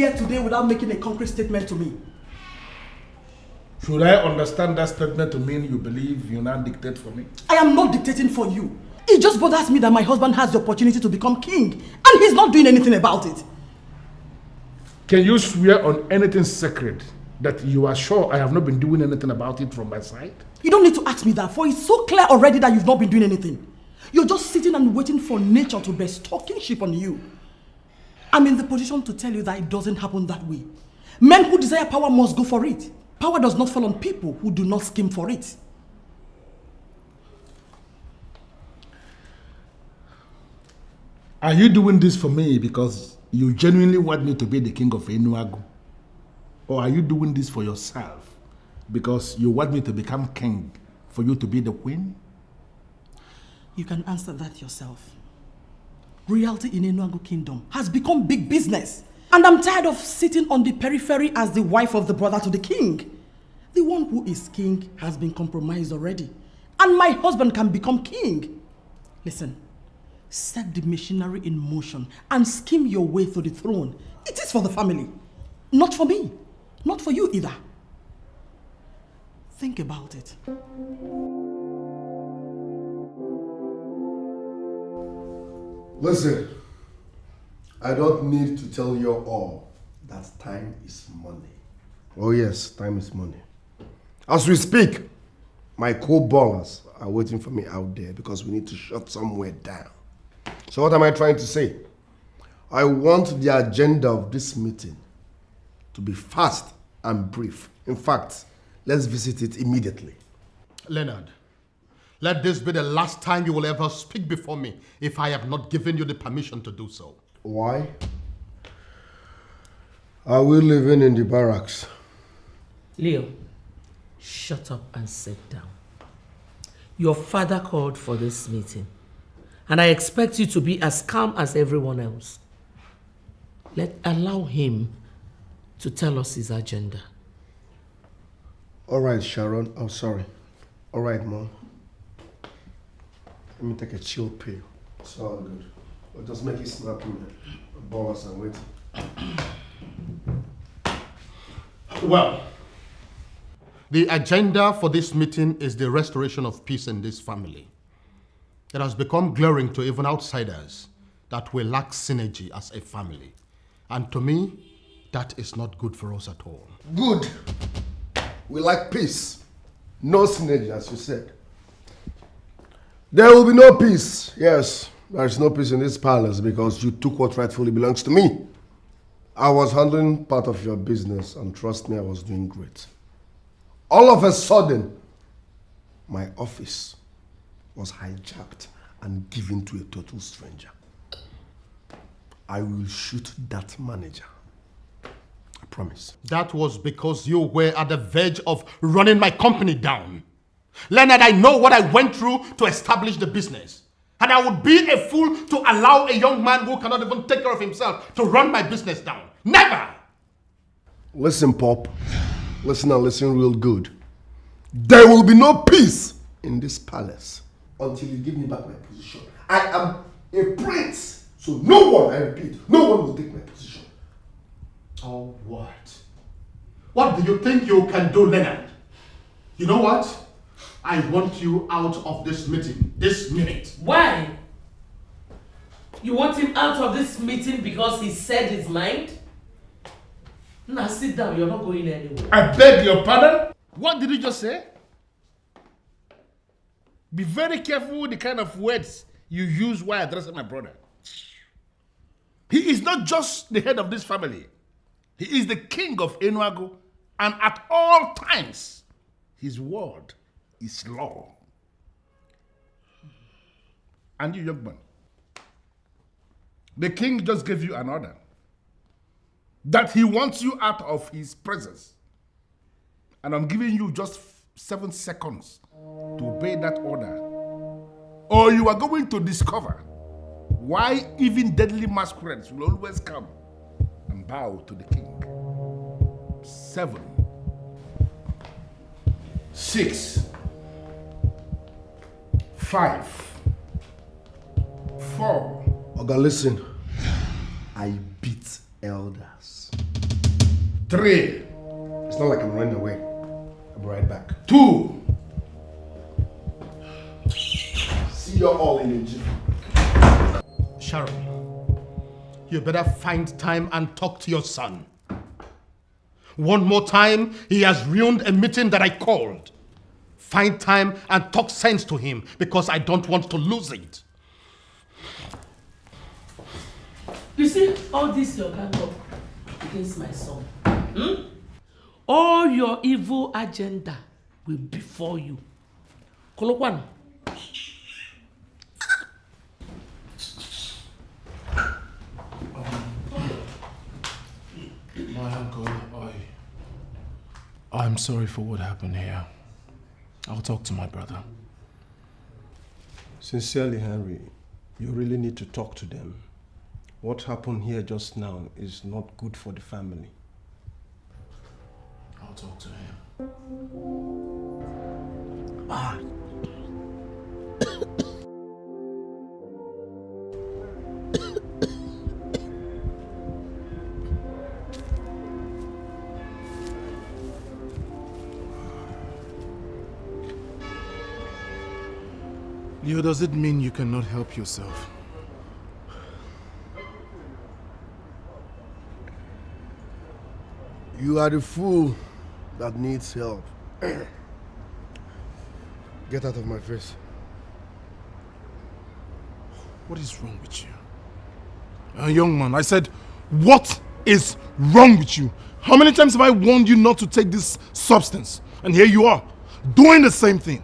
here today without making a concrete statement to me. Should I understand that statement to mean you believe you now dictate for me? I am not dictating for you. It just bothers me that my husband has the opportunity to become king and he's not doing anything about it. Can you swear on anything sacred that you are sure I have not been doing anything about it from my side? You don't need to ask me that, for it's so clear already that you've not been doing anything. You're just sitting and waiting for nature to bestow kingship on you. I'm in the position to tell you that it doesn't happen that way. Men who desire power must go for it. Power does not fall on people who do not scheme for it. Are you doing this for me because you genuinely want me to be the king of Enuagu? Or are you doing this for yourself because you want me to become king for you to be the queen? You can answer that yourself. Royalty in Enuagu kingdom has become big business. And I'm tired of sitting on the periphery as the wife of the brother to the king. The one who is king has been compromised already. And my husband can become king. Listen, set the machinery in motion and scheme your way to the throne. It is for the family. Not for me. Not for you either. Think about it. Listen, I don't need to tell you all that time is money. Oh yes, time is money. As we speak, my co-ballers are waiting for me out there because we need to shut somewhere down. So what am I trying to say? I want the agenda of this meeting to be fast and brief. In fact, let's visit it immediately. Leonard, let this be the last time you will ever speak before me if I have not given you the permission to do so. Why? Are we living in the barracks? Leo, shut up and sit down. Your father called for this meeting, and I expect you to be as calm as everyone else. Allow him to tell us his agenda. All right, Sharon. Oh, sorry. All right, Mom. Let me take a chill pill. It's all good. We'll just make it snappy, man. The ballers are waiting. Well, the agenda for this meeting is the restoration of peace in this family. It has become glaring to even outsiders that we lack synergy as a family. And to me, that is not good for us at all. Good. We like peace. No synergy, as you said. There will be no peace. Yes, there is no peace in this palace because you took what rightfully belongs to me. I was handling part of your business and trust me, I was doing great. All of a sudden, my office was hijacked and given to a total stranger. I will shoot that manager. I promise. That was because you were at the verge of running my company down. Leonard, I know what I went through to establish the business. And I would be a fool to allow a young man who cannot even take care of himself to run my business down. Never! Listen, Pop. Listen and listen real good. There will be no peace in this palace until you give me back my position. I am a prince, so no one, I repeat, no one will take my position. Oh, what? What do you think you can do, Leonard? You know what? I want you out of this meeting, this minute. Why? You want him out of this meeting because he said his mind? Now sit down, you're not going anywhere. I beg your pardon? What did you just say? Be very careful with the kind of words you use while addressing my brother. He is not just the head of this family. He is the king of Enuagu, and at all times, his word is law. And you, young man, the king just gave you an order that he wants you out of his presence. And I'm giving you just 7 seconds to obey that order, or you are going to discover why even deadly masquerades will always come and bow to the king. 7, 6, 5, 4. Oga, listen. I beat elders. 3. It's not like I'm running away. I'll be right back. 2. See you all in a jiffy. Sharon, you better find time and talk to your son. One more time, he has ruined a meeting that I called. Find time and talk sense to him because I don't want to lose it. You see, all this your gang up against my son. All your evil agenda will be for you. Kolokwan. My uncle, I'm sorry for what happened here. I'll talk to my brother. Sincerely, Henry, you really need to talk to them. What happened here just now is not good for the family. I'll talk to him. Leo, does it mean you cannot help yourself? You are the fool that needs help. Get out of my face. What is wrong with you? Young man, I said, what is wrong with you? How many times have I warned you not to take this substance? And here you are, doing the same thing.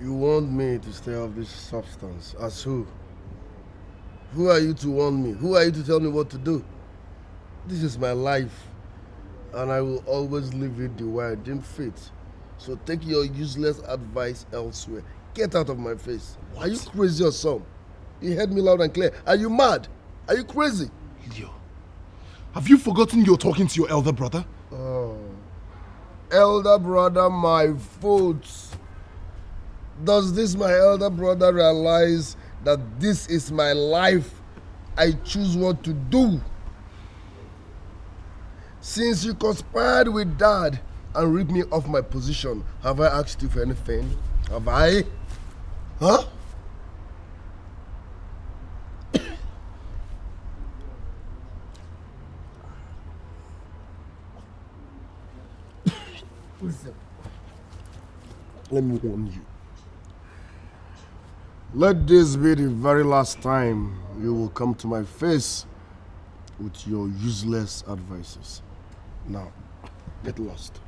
You want me to stay off this substance. As who? Who are you to warn me? Who are you to tell me what to do? This is my life, and I will always live it the way I deem fit. So take your useless advice elsewhere. Get out of my face. What? Are you crazy or something? You heard me loud and clear. Are you mad? Are you crazy? Leo, have you forgotten you're talking to your elder brother? Oh, elder brother, my foot. Does this my elder brother realize that this is my life? I choose what to do. Since you conspired with Dad and ripped me off my position, have I asked you for anything? Have I? Huh? Listen, let me warn you. Let this be the very last time you will come to my face with your useless advices. Now, get lost.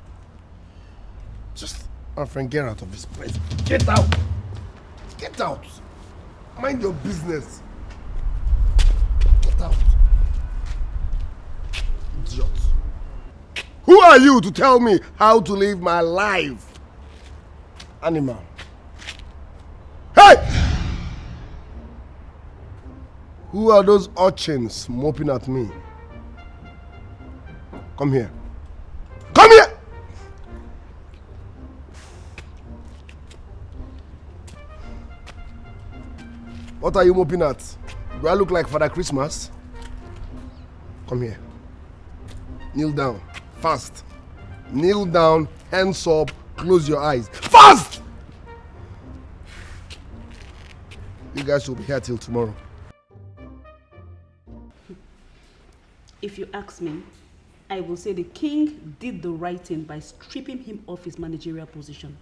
Just, my friend, get out of this place. Get out! Get out! Mind your business. Get out. Idiot. Who are you to tell me how to live my life? Animal. Hey! Who are those urchins moping at me? Come here. Come here! What are you moping at? Do I look like Father Christmas? Come here. Kneel down. Fast. Kneel down, hands up, close your eyes. Fast! You guys will be here till tomorrow. If you ask me, I will say the king did the right thing by stripping him of his managerial position.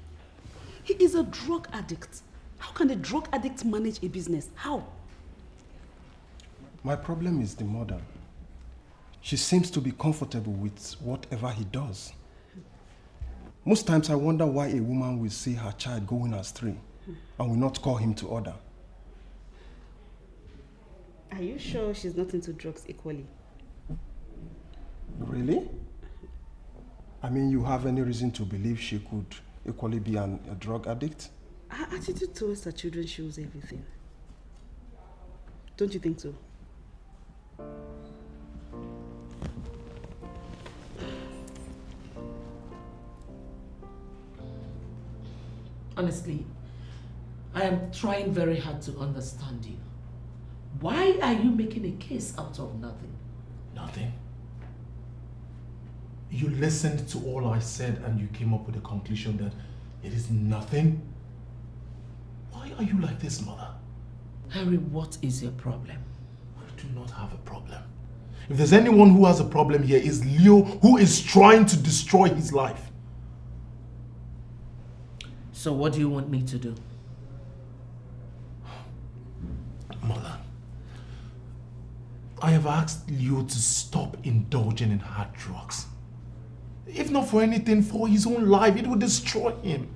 He is a drug addict. How can a drug addict manage a business? How? My problem is the mother. She seems to be comfortable with whatever he does. Most times I wonder why a woman will see her child going astray and will not call him to order. Are you sure she's not into drugs equally? Really? I mean, you have any reason to believe she could equally be a drug addict? Her attitude towards her children shows everything. Don't you think so? Honestly, I am trying very hard to understand you. Why are you making a case out of nothing? Nothing. You listened to all I said and you came up with the conclusion that it is nothing? Why are you like this, mother? Henry, what is your problem? I do not have a problem. If there's anyone who has a problem here, it's Leo, who is trying to destroy his life. So what do you want me to do? Mother, I have asked Leo to stop indulging in hard drugs. If not for anything, for his own life, it will destroy him.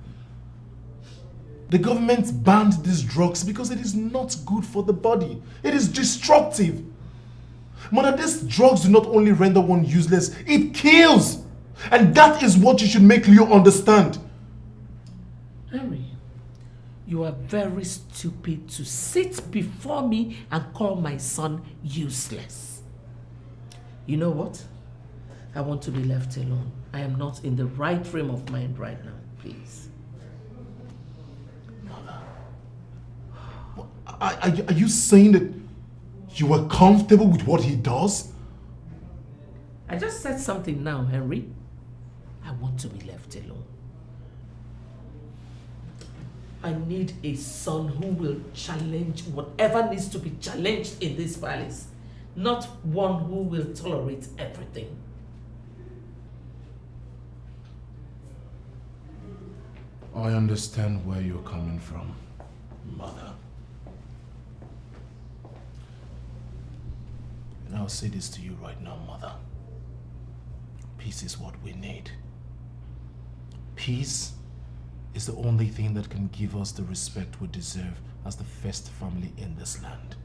The government banned these drugs because it is not good for the body. It is destructive. Mother, these drugs do not only render one useless, it kills. And that is what you should make Leo understand. Henry, you are very stupid to sit before me and call my son useless. You know what? I want to be left alone. I am not in the right frame of mind right now, please. Are you saying that you are comfortable with what he does? I just said something now, Henry. I want to be left alone. I need a son who will challenge whatever needs to be challenged in this palace, not one who will tolerate everything. I understand where you're coming from, Mother. And I'll say this to you right now, Mother. Peace is what we need. Peace is the only thing that can give us the respect we deserve as the first family in this land.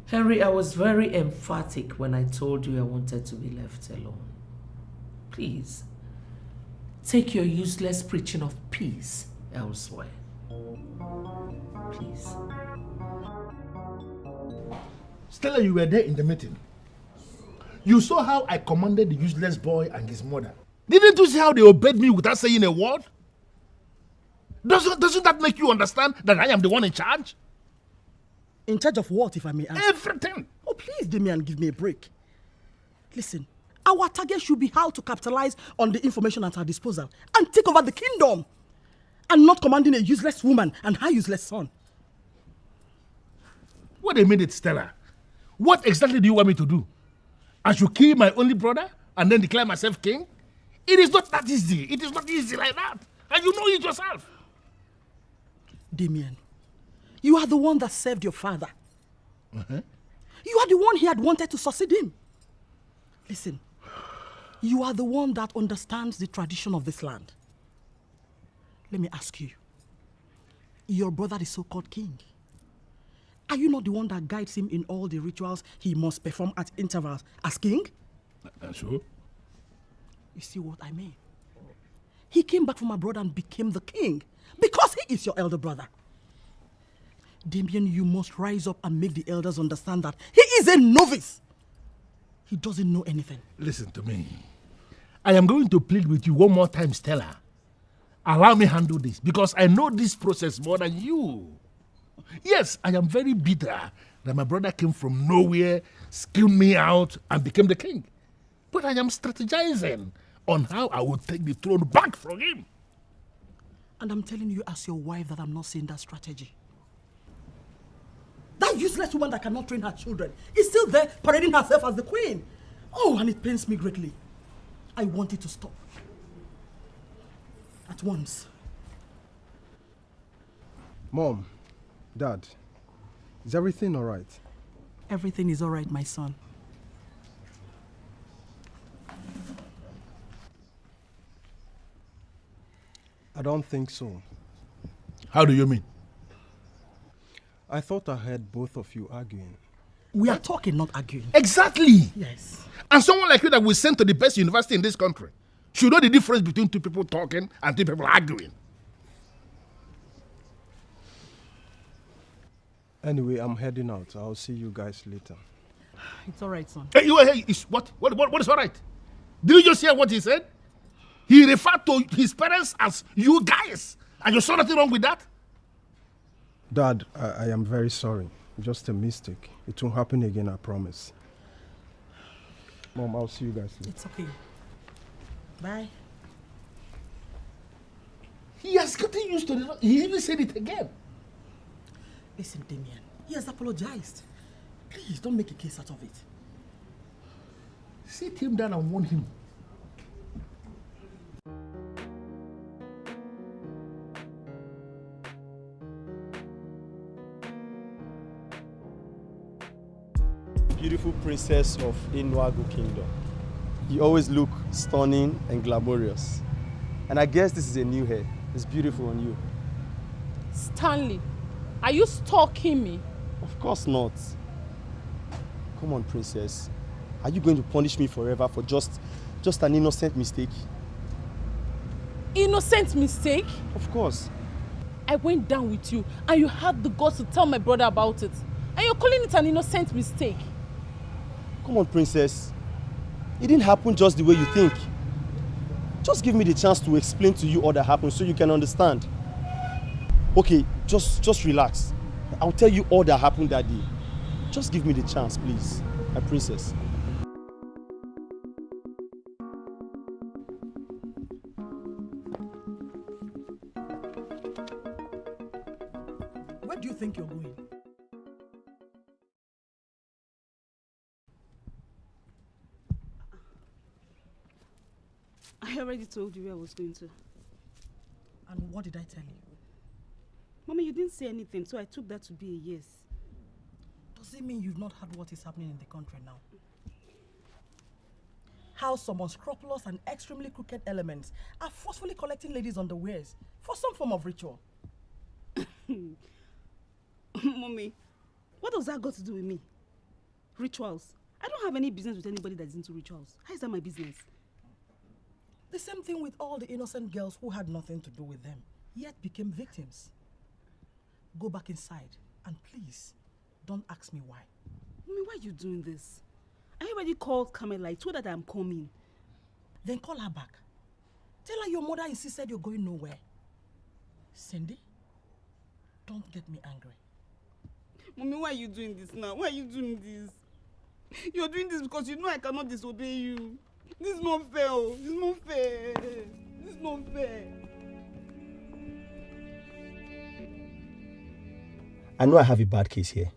Henry, I was very emphatic when I told you I wanted to be left alone. Please, take your useless preaching of peace elsewhere. Please. Stella, you were there in the meeting. You saw how I commanded the useless boy and his mother. Didn't you see how they obeyed me without saying a word? Doesn't that make you understand that I am the one in charge? In charge of what, if I may ask? Everything. Oh, please, Damian, give me a break. Listen, our target should be how to capitalize on the information at our disposal and take over the kingdom, and not commanding a useless woman and her useless son. Wait a minute, Stella. What exactly do you want me to do? I should kill my only brother and then declare myself king? It is not that easy. It is not easy like that. And you know it yourself. Damian, you are the one that served your father. You are the one he had wanted to succeed him. Listen, you are the one that understands the tradition of this land. Let me ask you, your brother is so-called king. Are you not the one that guides him in all the rituals he must perform at intervals as king? Sure. You see what I mean? He came back from abroad and became the king because he is your elder brother. Damian, you must rise up and make the elders understand that he is a novice. He doesn't know anything. Listen to me. I am going to plead with you one more time, Stella. Allow me handle this because I know this process more than you. Yes, I am very bitter that my brother came from nowhere, skilled me out, and became the king. But I am strategizing on how I will take the throne back from him. And I'm telling you as your wife that I'm not seeing that strategy. That useless woman that cannot train her children is still there parading herself as the queen. Oh, and it pains me greatly. I want it to stop. At once. Mom, Dad, is everything all right? Everything is all right, my son. I don't think so. How do you mean? I thought I heard both of you arguing. We are talking, not arguing. Exactly. Yes. And someone like you that we sent to the best university in this country should know the difference between two people talking and two people arguing. Anyway, I'm heading out. I'll see you guys later. It's all right, son. Hey, what is all right? Did you just hear what he said? He referred to his parents as you guys. And you saw nothing wrong with that? Dad, I am very sorry. Just a mistake. It won't happen again, I promise. Mom, I'll see you guys later. It's okay. Bye. He has gotten used to it. He even said it again. Listen, Damian, he has apologized. Please, don't make a case out of it. Sit him down and warn him. Beautiful princess of Inwago Kingdom. You always look stunning and glamorous. And I guess this is a new hair. It's beautiful on you. Stanley, are you stalking me? Of course not. Come on, princess. Are you going to punish me forever for just an innocent mistake? Innocent mistake? Of course. I went down with you and you had the guts to tell my brother about it. And you're calling it an innocent mistake. Come on, princess. It didn't happen just the way you think. Just give me the chance to explain to you all that happened so you can understand. Okay, just relax. I'll tell you all that happened that day. Just give me the chance, please, my princess. Where do you think you're going? I already told you where I was going to. And what did I tell you? Mommy, you didn't say anything, so I took that to be a yes. Does it mean you've not heard what is happening in the country now? How some unscrupulous and extremely crooked elements are forcefully collecting ladies' underwears for some form of ritual. Mommy, what does that got to do with me? Rituals? I don't have any business with anybody that's into rituals. How is that my business? The same thing with all the innocent girls who had nothing to do with them, yet became victims. Go back inside and please, don't ask me why. Mommy, why are you doing this? I already called Carmela. I told her that I'm coming. Then call her back. Tell her your mother insisted you're going nowhere. Cindy, don't get me angry. Mommy, why are you doing this now? Why are you doing this? You're doing this because you know I cannot disobey you. This is not fair. This is not fair. This is not fair. I know I have a bad case here,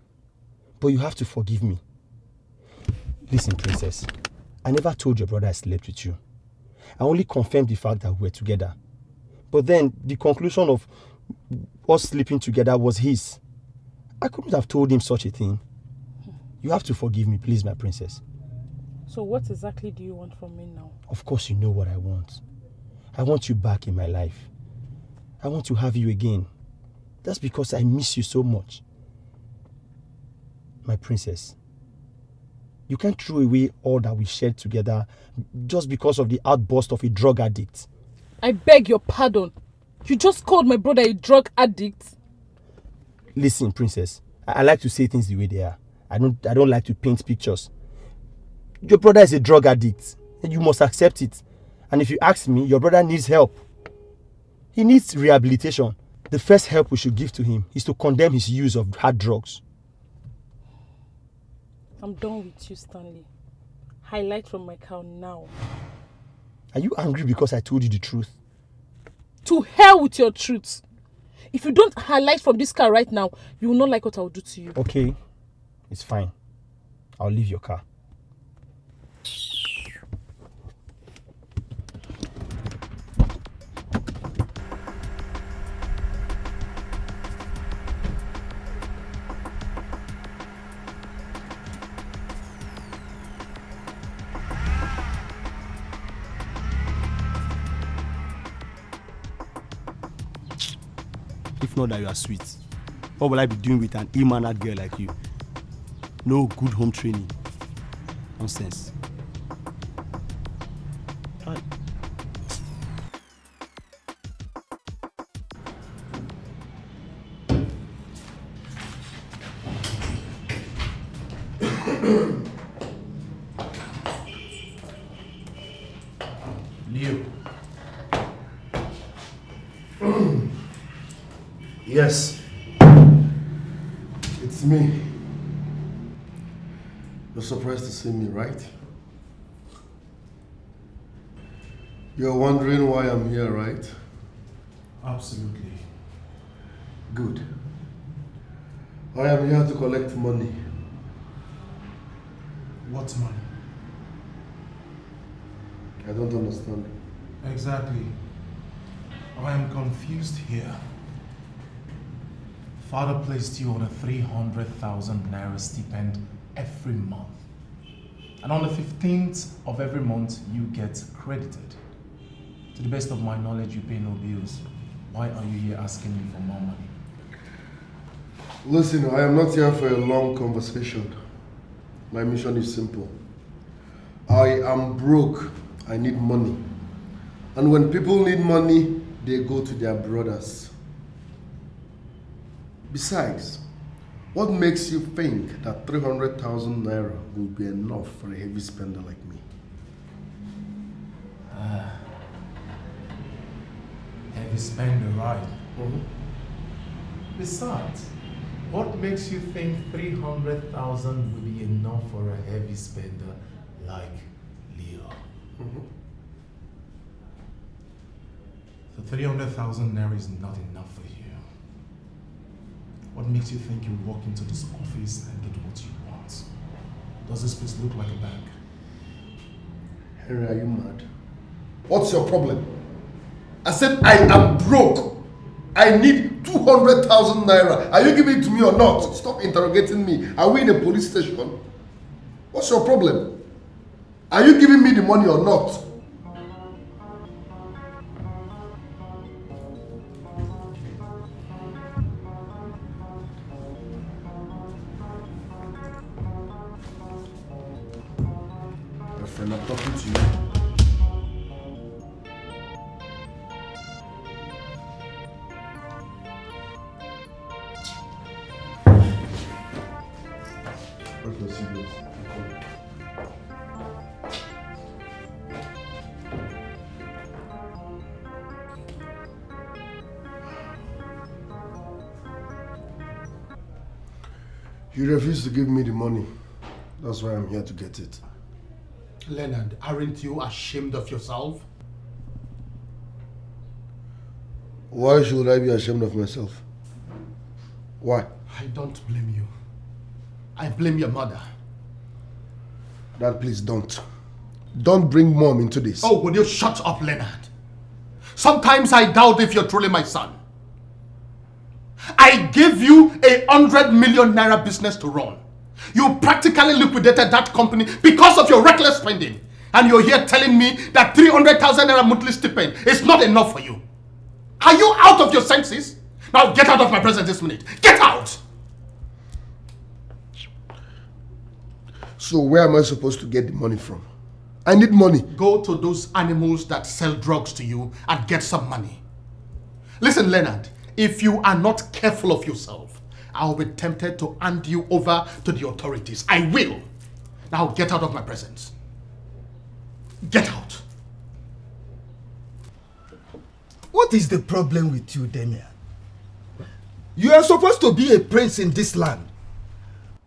but you have to forgive me. Listen, princess, I never told your brother I slept with you. I only confirmed the fact that we were together. But then the conclusion of us sleeping together was his. I couldn't have told him such a thing. You have to forgive me, please, my princess. So what exactly do you want from me now? Of course you know what I want. I want you back in my life. I want to have you again. That's because I miss you so much. My princess, you can't throw away all that we shared together just because of the outburst of a drug addict. I beg your pardon. You just called my brother a drug addict? Listen, princess, I like to say things the way they are. I don't like to paint pictures. Your brother is a drug addict, and you must accept it. And if you ask me, your brother needs help. He needs rehabilitation. The first help we should give to him is to condemn his use of hard drugs. I'm done with you, Stanley. Highlight from my car now. Are you angry because I told you the truth? To hell with your truth. If you don't highlight from this car right now, you will not like what I will do to you. Okay, it's fine. I'll leave your car. If not that you are sweet, what will I be doing with an ill-mannered girl like you? No good home training. Nonsense. Leo. Yes. It's me. You're surprised to see me, right? You're wondering why I'm here, right? Absolutely. Good. I am here to collect money. What money? I don't understand. Exactly. I am confused here. Father placed you on a 300,000 naira stipend every month. And on the 15th of every month, you get credited. To the best of my knowledge, you pay no bills. Why are you here asking me for more money? Listen, I am not here for a long conversation. My mission is simple. I am broke. I need money. And when people need money, they go to their brothers. Besides, what makes you think that 300,000 naira will be enough for a heavy spender like me? Heavy spender, right? Besides, what makes you think 300,000 will be enough for a heavy spender like Leo? So 300,000 naira is not enough for you. What makes you think you'll walk into this office and get what you want? Does this place look like a bank? Henry, are you mad? What's your problem? I said I am broke. I need 200,000 naira. Are you giving it to me or not? Stop interrogating me. Are we in a police station? What's your problem? Are you giving me the money or not? My friend, I'm talking to you. You refuse to give me the money. That's why I'm here to get it. Leonard, aren't you ashamed of yourself? Why should I be ashamed of myself? Why? I don't blame you. I blame your mother. Dad, please don't. Don't bring mom into this. Oh, will you shut up, Leonard? Sometimes I doubt if you're truly my son. I gave you 100 million naira business to run. You practically liquidated that company because of your reckless spending. And you're here telling me that 300,000 naira monthly stipend is not enough for you. Are you out of your senses? Now get out of my presence this minute. Get out! So where am I supposed to get the money from? I need money. Go to those animals that sell drugs to you and get some money. Listen, Leonard, if you are not careful of yourself, I'll be tempted to hand you over to the authorities. I will. Now get out of my presence. Get out. What is the problem with you, Damian? You are supposed to be a prince in this land.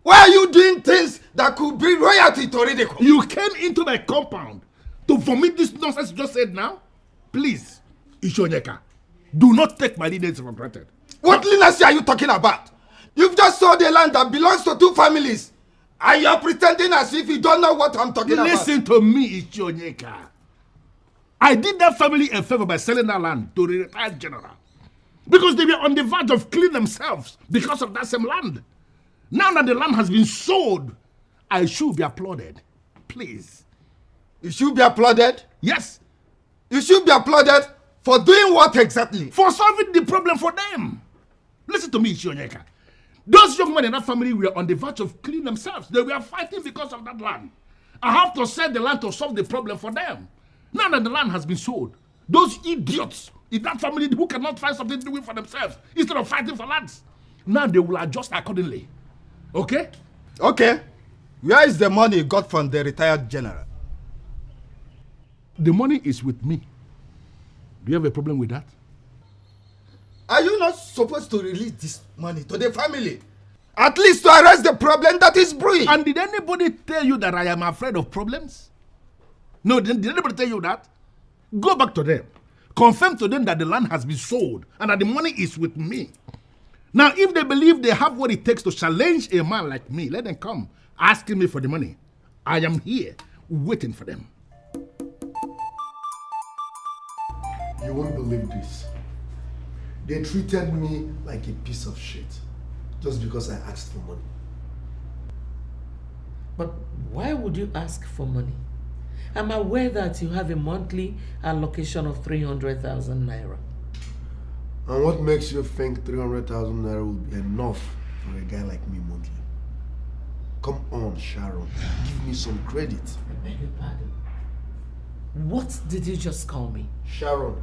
Why are you doing things that could bring royalty to ridicule? You came into my compound to vomit this nonsense you just said now? Please, Ishonyeka, do not take my leniency for granted. What leniency are you talking about? You've just sold a land that belongs to 2 families. And you're pretending as if you don't know what I'm talking about. Listen to me, Ishonyeka. I did that family a favor by selling that land to the retired general. Because they were on the verge of killing themselves because of that same land. Now that the land has been sold, I should be applauded. Please. You should be applauded? Yes. You should be applauded for doing what exactly? For solving the problem for them. Listen to me, Ishonyeka. Those young men in that family were on the verge of killing themselves. They were fighting because of that land. I have to sell the land to solve the problem for them. Now that the land has been sold, those idiots in that family who cannot find something to do for themselves instead of fighting for lands, now they will adjust accordingly. Okay? Okay. Where is the money you got from the retired general? The money is with me. Do you have a problem with that? Are you not supposed to release this money to the family? At least to arrest the problem that is brewing. And did anybody tell you that I am afraid of problems? No, did anybody tell you that? Go back to them. Confirm to them that the land has been sold and that the money is with me. Now, if they believe they have what it takes to challenge a man like me, let them come asking me for the money. I am here waiting for them. You won't believe this. They treated me like a piece of shit just because I asked for money. But why would you ask for money? I'm aware that you have a monthly allocation of 300,000 naira. And what makes you think 300,000 naira will be enough for a guy like me monthly? Come on, Sharon. Give me some credit. I beg your pardon. What did you just call me? Sharon.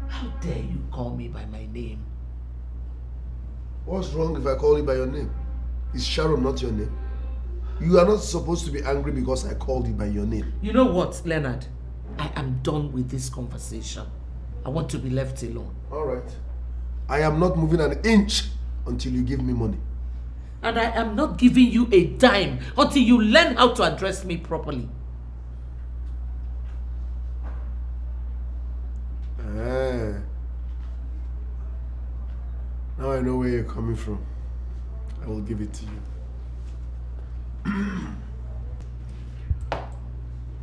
How dare you call me by my name? What's wrong if I call you by your name? Is Sharon not your name? You are not supposed to be angry because I called you by your name. You know what, Leonard? I am done with this conversation. I want to be left alone. All right. I am not moving an inch until you give me money. And I am not giving you a dime until you learn how to address me properly. Now I know where you're coming from. I will give it to you.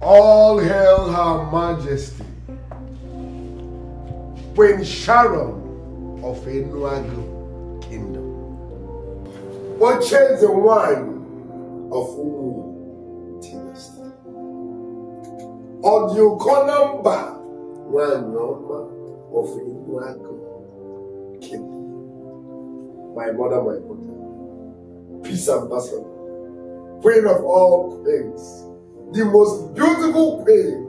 All hail Her Majesty, Queen Sharon of Enuagu Kingdom. Purchase the wine of Umenwa dynasty. Ordeal Konamba, one of Enuagu Kingdom. My mother, peace ambassador, queen of all queens, the most beautiful queen.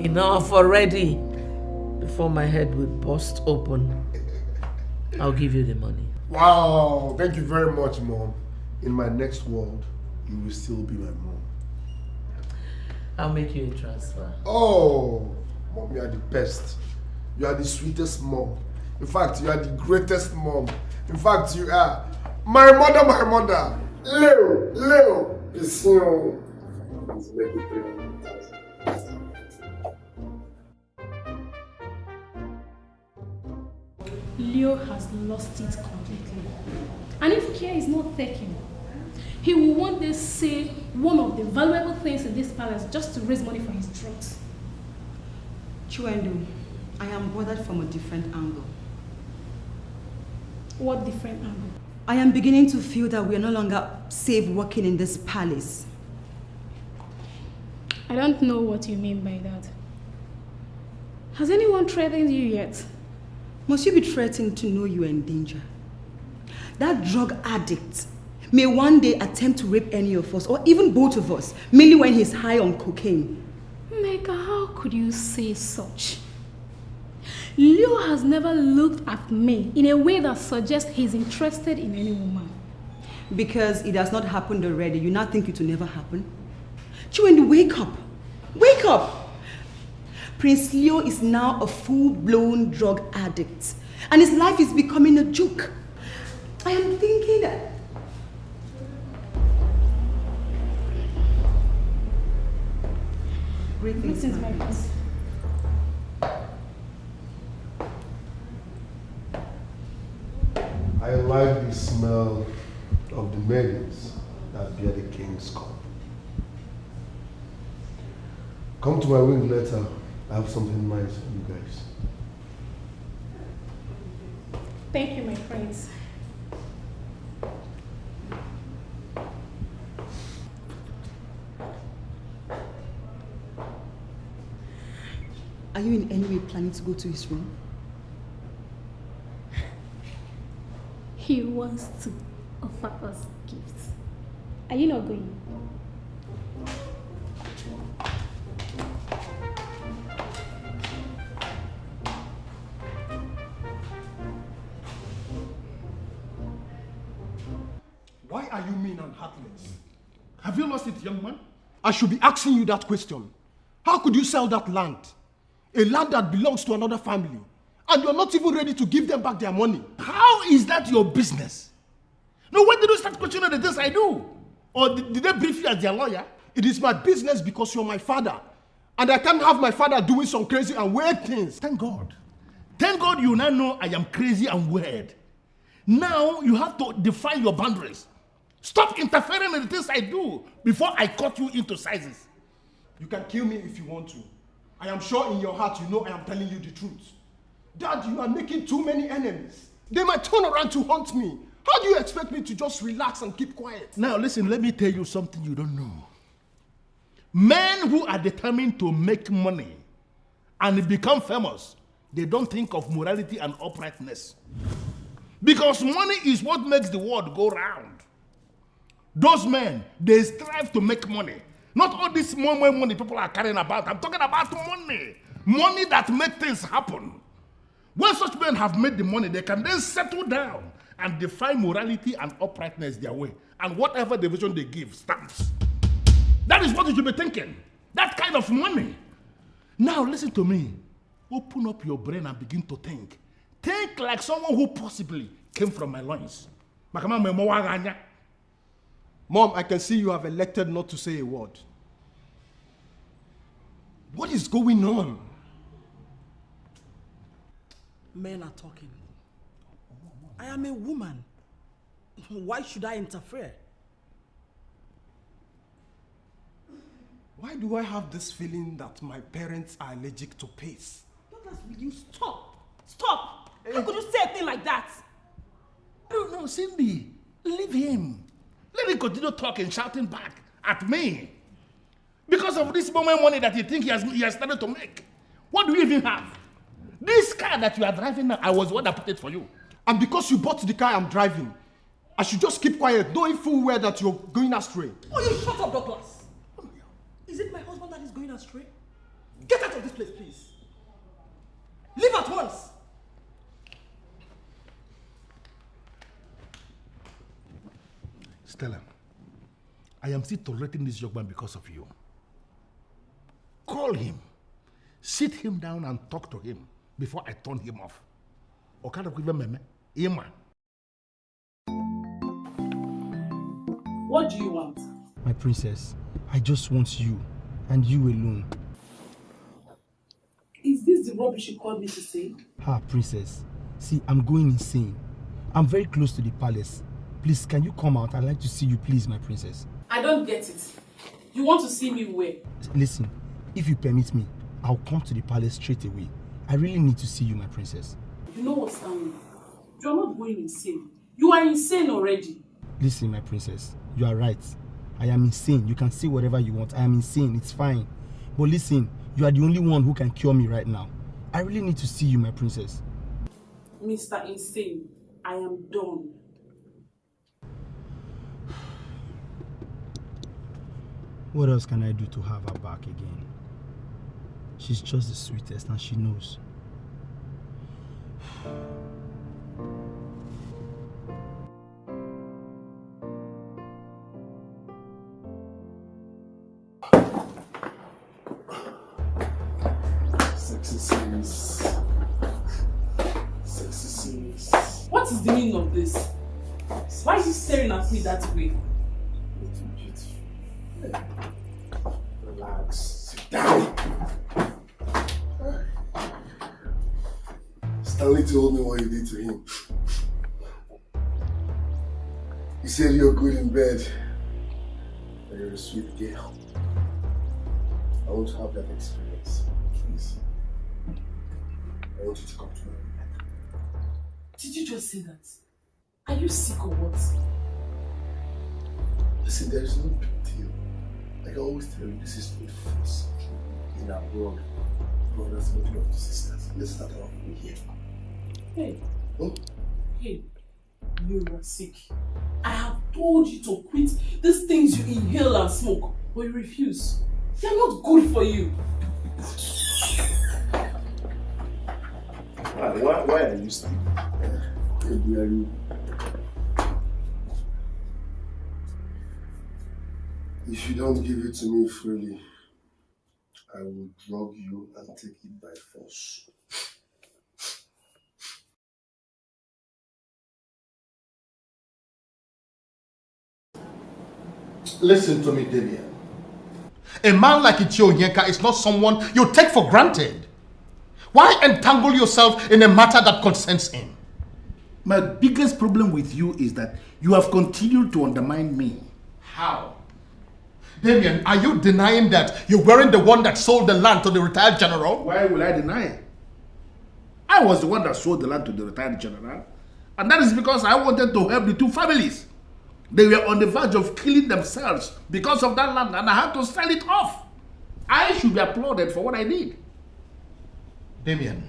Enough already. Before my head will burst open, I'll give you the money. Wow, thank you very much, Mom. In my next world, you will still be my mom. I'll make you a transfer. Oh, Mom, you are the best. You are the sweetest mom. In fact, you are the greatest mom. In fact, you are my mother, my mother. Leo, is you. Let's make it 300,000. Leo has lost it completely. And if care is not taken, he will one day say one of the valuable things in this palace just to raise money for his drugs. Chiwendu, I am bothered from a different angle. What different angle? I am beginning to feel that we are no longer safe working in this palace. I don't know what you mean by that. Has anyone threatened you yet? Must you be threatened to know you are in danger? That drug addict may one day attempt to rape any of us, or even both of us, mainly when he's high on cocaine. Mega, how could you say such? Leo has never looked at me in a way that suggests he's interested in any woman. Because it has not happened already, you now think it will never happen? Chiwendu, wake up! Wake up! Prince Leo is now a full-blown drug addict, and his life is becoming a joke. I am thinking that... Greetings, my prince. I like the smell of the maidens that bear the king's cup. Come to my wing later. I have something nice for you guys. Thank you, my friends. Are you in any way planning to go to his room? He wants to offer us gifts. Are you not going? Why are you mean and heartless? Have you lost it, young man? I should be asking you that question. How could you sell that land? A land that belongs to another family. And you're not even ready to give them back their money. How is that your business? No, when did you start questioning the things I do? Or did they brief you as their lawyer? It is my business because you're my father. And I can't have my father doing some crazy and weird things. Thank God. Thank God you now know I am crazy and weird. Now you have to define your boundaries. Stop interfering in the things I do before I cut you into sizes. You can kill me if you want to. I am sure in your heart you know I am telling you the truth. Dad, you are making too many enemies. They might turn around to hunt me. How do you expect me to just relax and keep quiet? Now listen, let me tell you something you don't know. Men who are determined to make money and become famous, they don't think of morality and uprightness. Because money is what makes the world go round. Those men, they strive to make money. Not all this money people are carrying about. I'm talking about money. Money that makes things happen. When such men have made the money, they can then settle down and define morality and uprightness their way. And whatever the vision they give stands. That is what you should be thinking. That kind of money. Now listen to me. Open up your brain and begin to think. Think like someone who possibly came from my loins. Mom, I can see you have elected not to say a word. What is going on? Men are talking. I am a woman. Why should I interfere? Why do I have this feeling that my parents are allergic to pace? Douglas, will you stop? Stop! How could you say a thing like that? No, Cindy. Leave him. Let him continue talking, shouting back at me. Because of this moment money that you think he has started to make. What do you even have? This car that you are driving now, I was the one that put it for you. And because you bought the car I'm driving, I should just keep quiet, knowing full well that you're going astray. Oh, you shut up, Douglas. Is it my husband that is going astray? Get out of this place, please. Leave at once. Stella, I am still tolerating this young man because of you. Call him, sit him down and talk to him before I turn him off. Or kind of give him a Ima. What do you want? My princess, I just want you, and you alone. Is this the rubbish you called me to say? Princess. See, I'm going insane. I'm very close to the palace. Please, can you come out? I'd like to see you, please, my princess. I don't get it. You want to see me where? Listen, if you permit me, I'll come to the palace straight away. I really need to see you, my princess. You know what, Stanley? You are not going insane. You are insane already. Listen, my princess, you are right. I am insane. You can say whatever you want. I am insane. It's fine. But listen, you are the only one who can cure me right now. I really need to see you, my princess. Mr. Insane, I am done. What else can I do to have her back again? She's just the sweetest and she knows. What is the meaning of this? Why is he staring at me that way? Relax. Sit down. Stanley told me what you did to him. He said you're good in bed. And you're a sweet girl. I want to have that experience. Please. I want you to come to me. Did you just say that? Are you sick or what? Listen, there is no big deal. Like I always tell you, this is not force in our world. Brothers looking up to sisters. Let's start off with here. Hey. Oh? Hey. You are sick. I have told you to quit these things you inhale and smoke, but you refuse. They are not good for you. Why are you sleeping? If you don't give it to me freely, I will drug you and take it by force. Listen to me, Damian. A man like Ichio Nyenka is not someone you take for granted. Why entangle yourself in a matter that concerns him? My biggest problem with you is that you have continued to undermine me. How? Damian, are you denying that you weren't the one that sold the land to the retired general? Why will I deny it? I was the one that sold the land to the retired general. And that is because I wanted to help the two families. They were on the verge of killing themselves because of that land, and I had to sell it off. I should be applauded for what I did. Damian,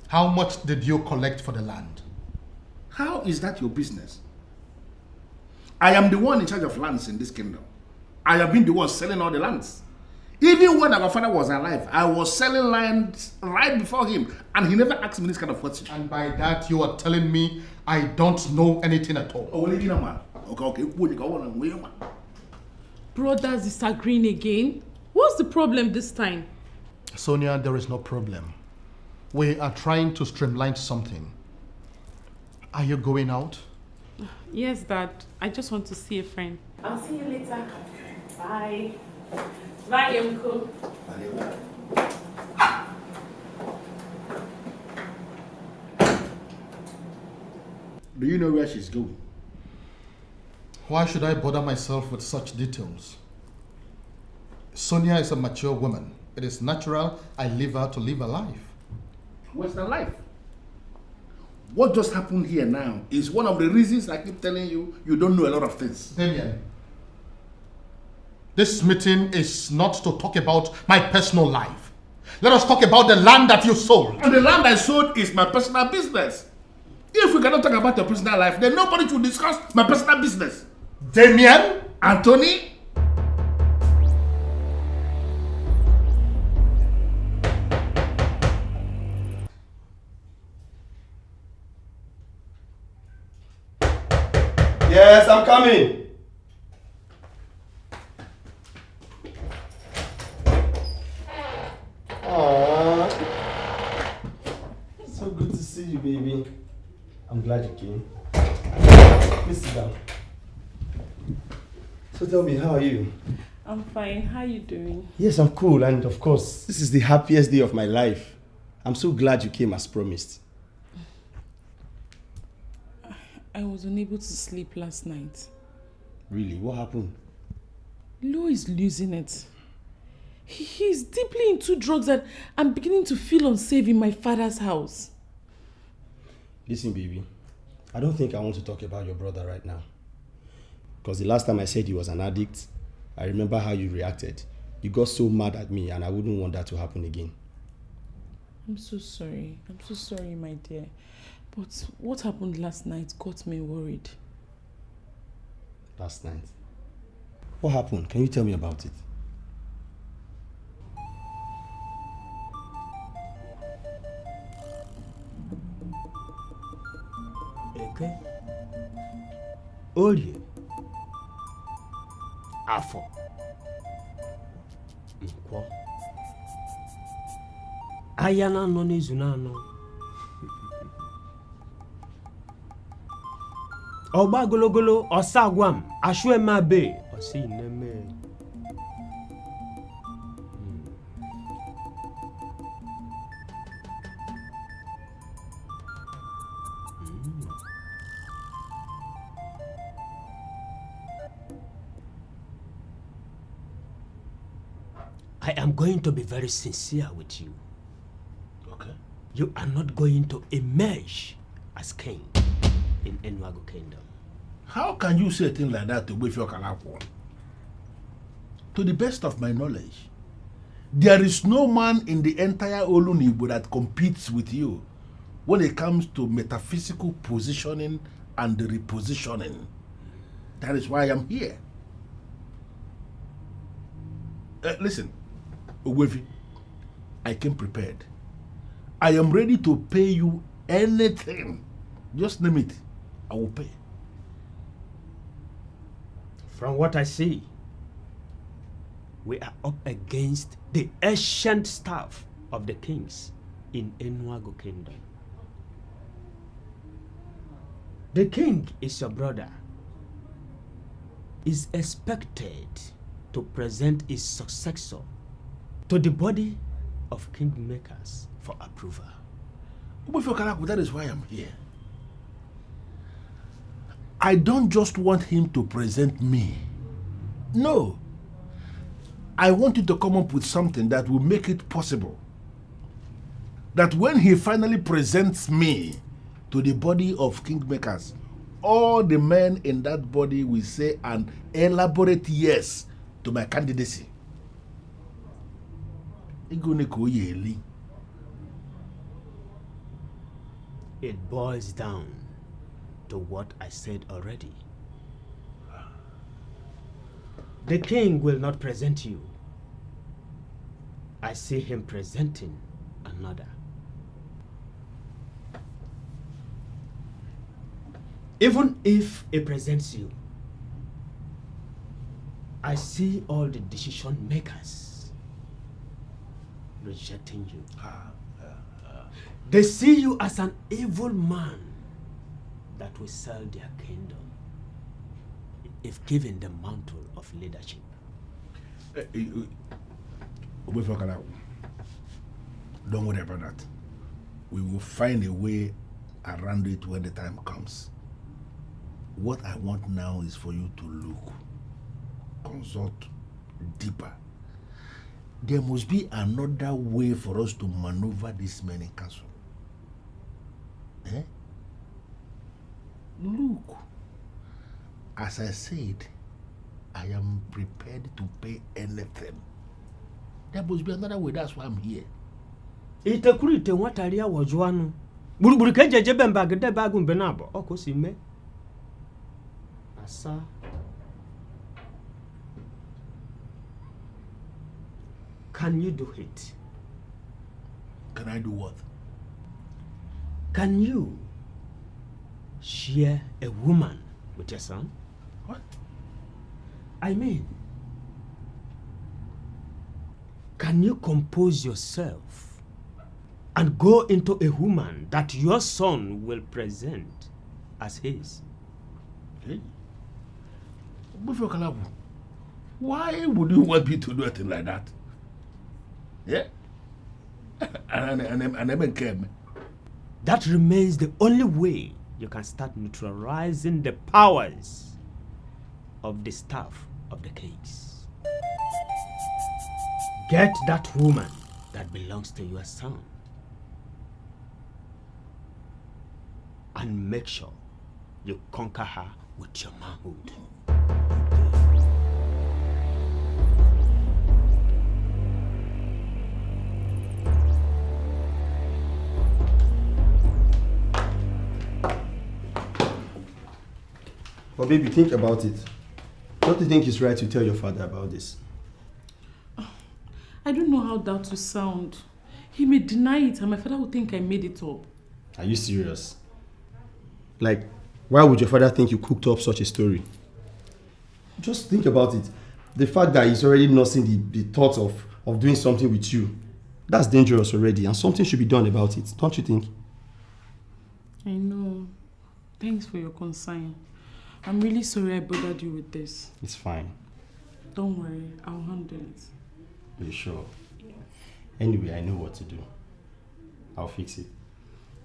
how much did you collect for the land? How is that your business? I am the one in charge of lands in this kingdom. I have been the one selling all the lands. Even when our father was alive, I was selling lands right before him, and he never asked me this kind of question. And by that, you are telling me I don't know anything at all. Oh, man. Okay. Brothers disagreeing again? What's the problem this time? Sonia, there is no problem. We are trying to streamline something. Are you going out? Yes, Dad. I just want to see a friend. I'll see you later. Bye. Bye, Uncle. Do you know where she's going? Why should I bother myself with such details? Sonia is a mature woman. It is natural I leave her to live a life. What's the life? What just happened here now is one of the reasons I keep telling you, you don't know a lot of things. Damian, this meeting is not to talk about my personal life. Let us talk about the land that you sold. And the land I sold is my personal business. If we cannot talk about your personal life, then nobody should discuss my personal business. Damian? Anthony? Yes, I'm coming. Aww. So good to see you, baby. I'm glad you came. Please sit down. So tell me, how are you? I'm fine. How are you doing? Yes, I'm cool, and of course, this is the happiest day of my life. I'm so glad you came as promised. I was unable to sleep last night. Really? What happened? Lou is losing it. He's deeply into drugs and I'm beginning to feel unsafe in my father's house. Listen, baby. I don't think I want to talk about your brother right now. Because the last time I said he was an addict, I remember how you reacted. You got so mad at me and I wouldn't want that to happen again. I'm so sorry. I'm so sorry, my dear. But what happened last night got me worried. Last night? What happened? Can you tell me about it? Okay. Orie. Afọ. Nkwọ. Aya na anọ n'izu na anọ. Ọgba gologolo ọsa agwa m asụ eme abe ọsị ineme. I am going to be very sincere with you. Okay. You are not going to emerge as king in Enwago Kingdom. How can you say a thing like that to Wefio Kalakwo? To the best of my knowledge, there is no man in the entire Olunibo that competes with you when it comes to metaphysical positioning and repositioning. That is why I am here. Listen, Ogwefi, I came prepared. I am ready to pay you anything. Just name it. I will pay. From what I see, we are up against the ancient staff of the kings in Enwago Kingdom. The king is your brother. Is expected to present his successor to the body of kingmakers for approval. That is why I'm here. I don't just want him to present me. No. I want you to come up with something that will make it possible that when he finally presents me to the body of kingmakers, all the men in that body will say an elaborate yes to my candidacy. It boils down to what I said already. The king will not present you. I see him presenting another. Even if he presents you, I see all the decision makers rejecting you. They see you as an evil man that will sell their kingdom if given the mantle of leadership. Don't worry about that. We will find a way around it when the time comes. What I want now is for you to look, consult deeper. There must be another way for us to maneuver this man in council. Look, as I said, I am prepared to pay anything. There must be another way, that's why I'm here. Itakurite wataria wajwanu. Buruburu kejeje bembag de bagum benabo. Oko si me. Asa. Can you do it? Can I do what? Can you share a woman with your son? What? I mean, can you compose yourself and go into a woman that your son will present as his? Hey. Why would you want me to do anything like that? Yeah? And I don't care. That remains the only way you can start neutralizing the powers of the staff of the kings. Get that woman that belongs to your son and make sure you conquer her with your manhood. But baby, think about it. Don't you think it's right to tell your father about this? I don't know how that will sound. He may deny it and my father will think I made it up. Are you serious? Like, why would your father think you cooked up such a story? Just think about it. The fact that he's already nursing the thought of doing something with you, that's dangerous already, and something should be done about it, don't you think? I know. Thanks for your concern. I'm really sorry I bothered you with this. It's fine. Don't worry, I'll handle it. Are you sure? Yeah. Anyway, I know what to do. I'll fix it.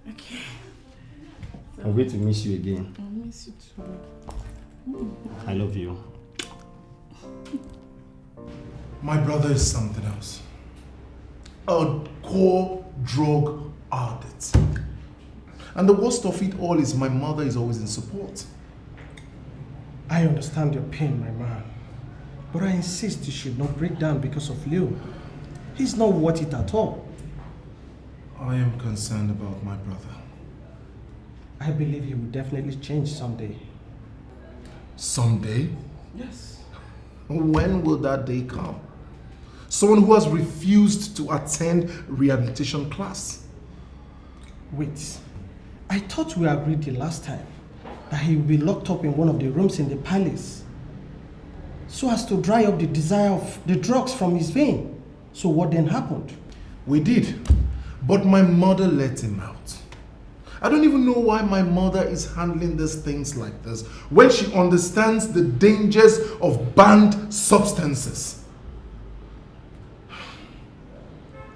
Okay. I'm going to miss you again. I'll miss you too. I love you. My brother is something else. A core drug addict. And the worst of it all is my mother is always in support. I understand your pain, my man. But I insist you should not break down because of Leo. He's not worth it at all. I am concerned about my brother. I believe he will definitely change someday. Someday? Yes. When will that day come? Someone who has refused to attend rehabilitation class. Wait. I thought we agreed the last time that he will be locked up in one of the rooms in the palace so as to dry up the desire of the drugs from his vein. So what then happened? We did, but my mother let him out. I don't even know why my mother is handling these things like this when she understands the dangers of banned substances.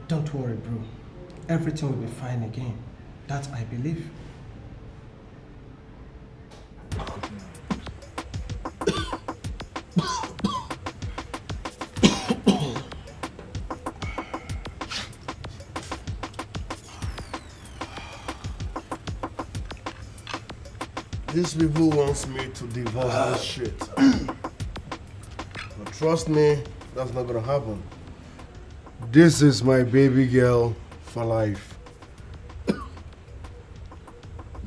Don't worry, bro. Everything will be fine again. That I believe. These people wants me to divorce this shit. But trust me, that's not gonna happen. This is my baby girl for life.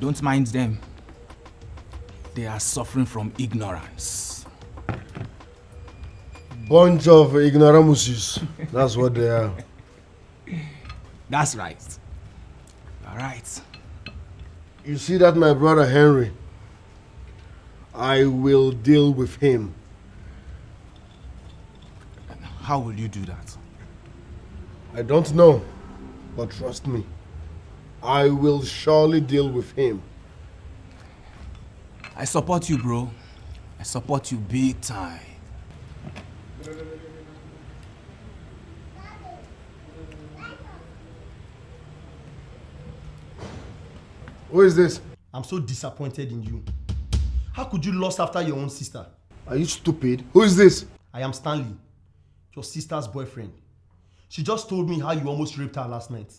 Don't mind them. They are suffering from ignorance. Bunch of ignoramuses. That's what they are. That's right. All right. You see that my brother Henry? I will deal with him. How will you do that? I don't know, but trust me, I will surely deal with him. I support you, bro. I support you big time. Who is this? I'm so disappointed in you. How could you lust after your own sister? Are you stupid? Who is this? I am Stanley, your sister's boyfriend. She just told me how you almost raped her last night.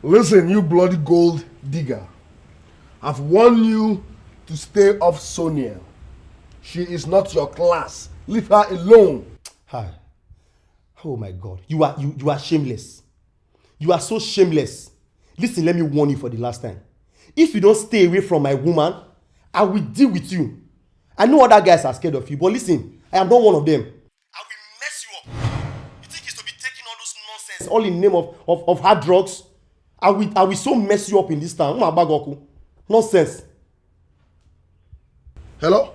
Listen, you bloody gold digger. I've warned you to stay off Sonia. She is not your class. Leave her alone. Hi. Oh my God. You are shameless. You are so shameless. Listen, let me warn you for the last time. If you don't stay away from my woman, I will deal with you. I know other guys are scared of you, but listen, I am not one of them. I will mess you up. You think it's to be taking all those nonsense all in the name of hard drugs? I will so mess you up in this town. Nonsense. Hello?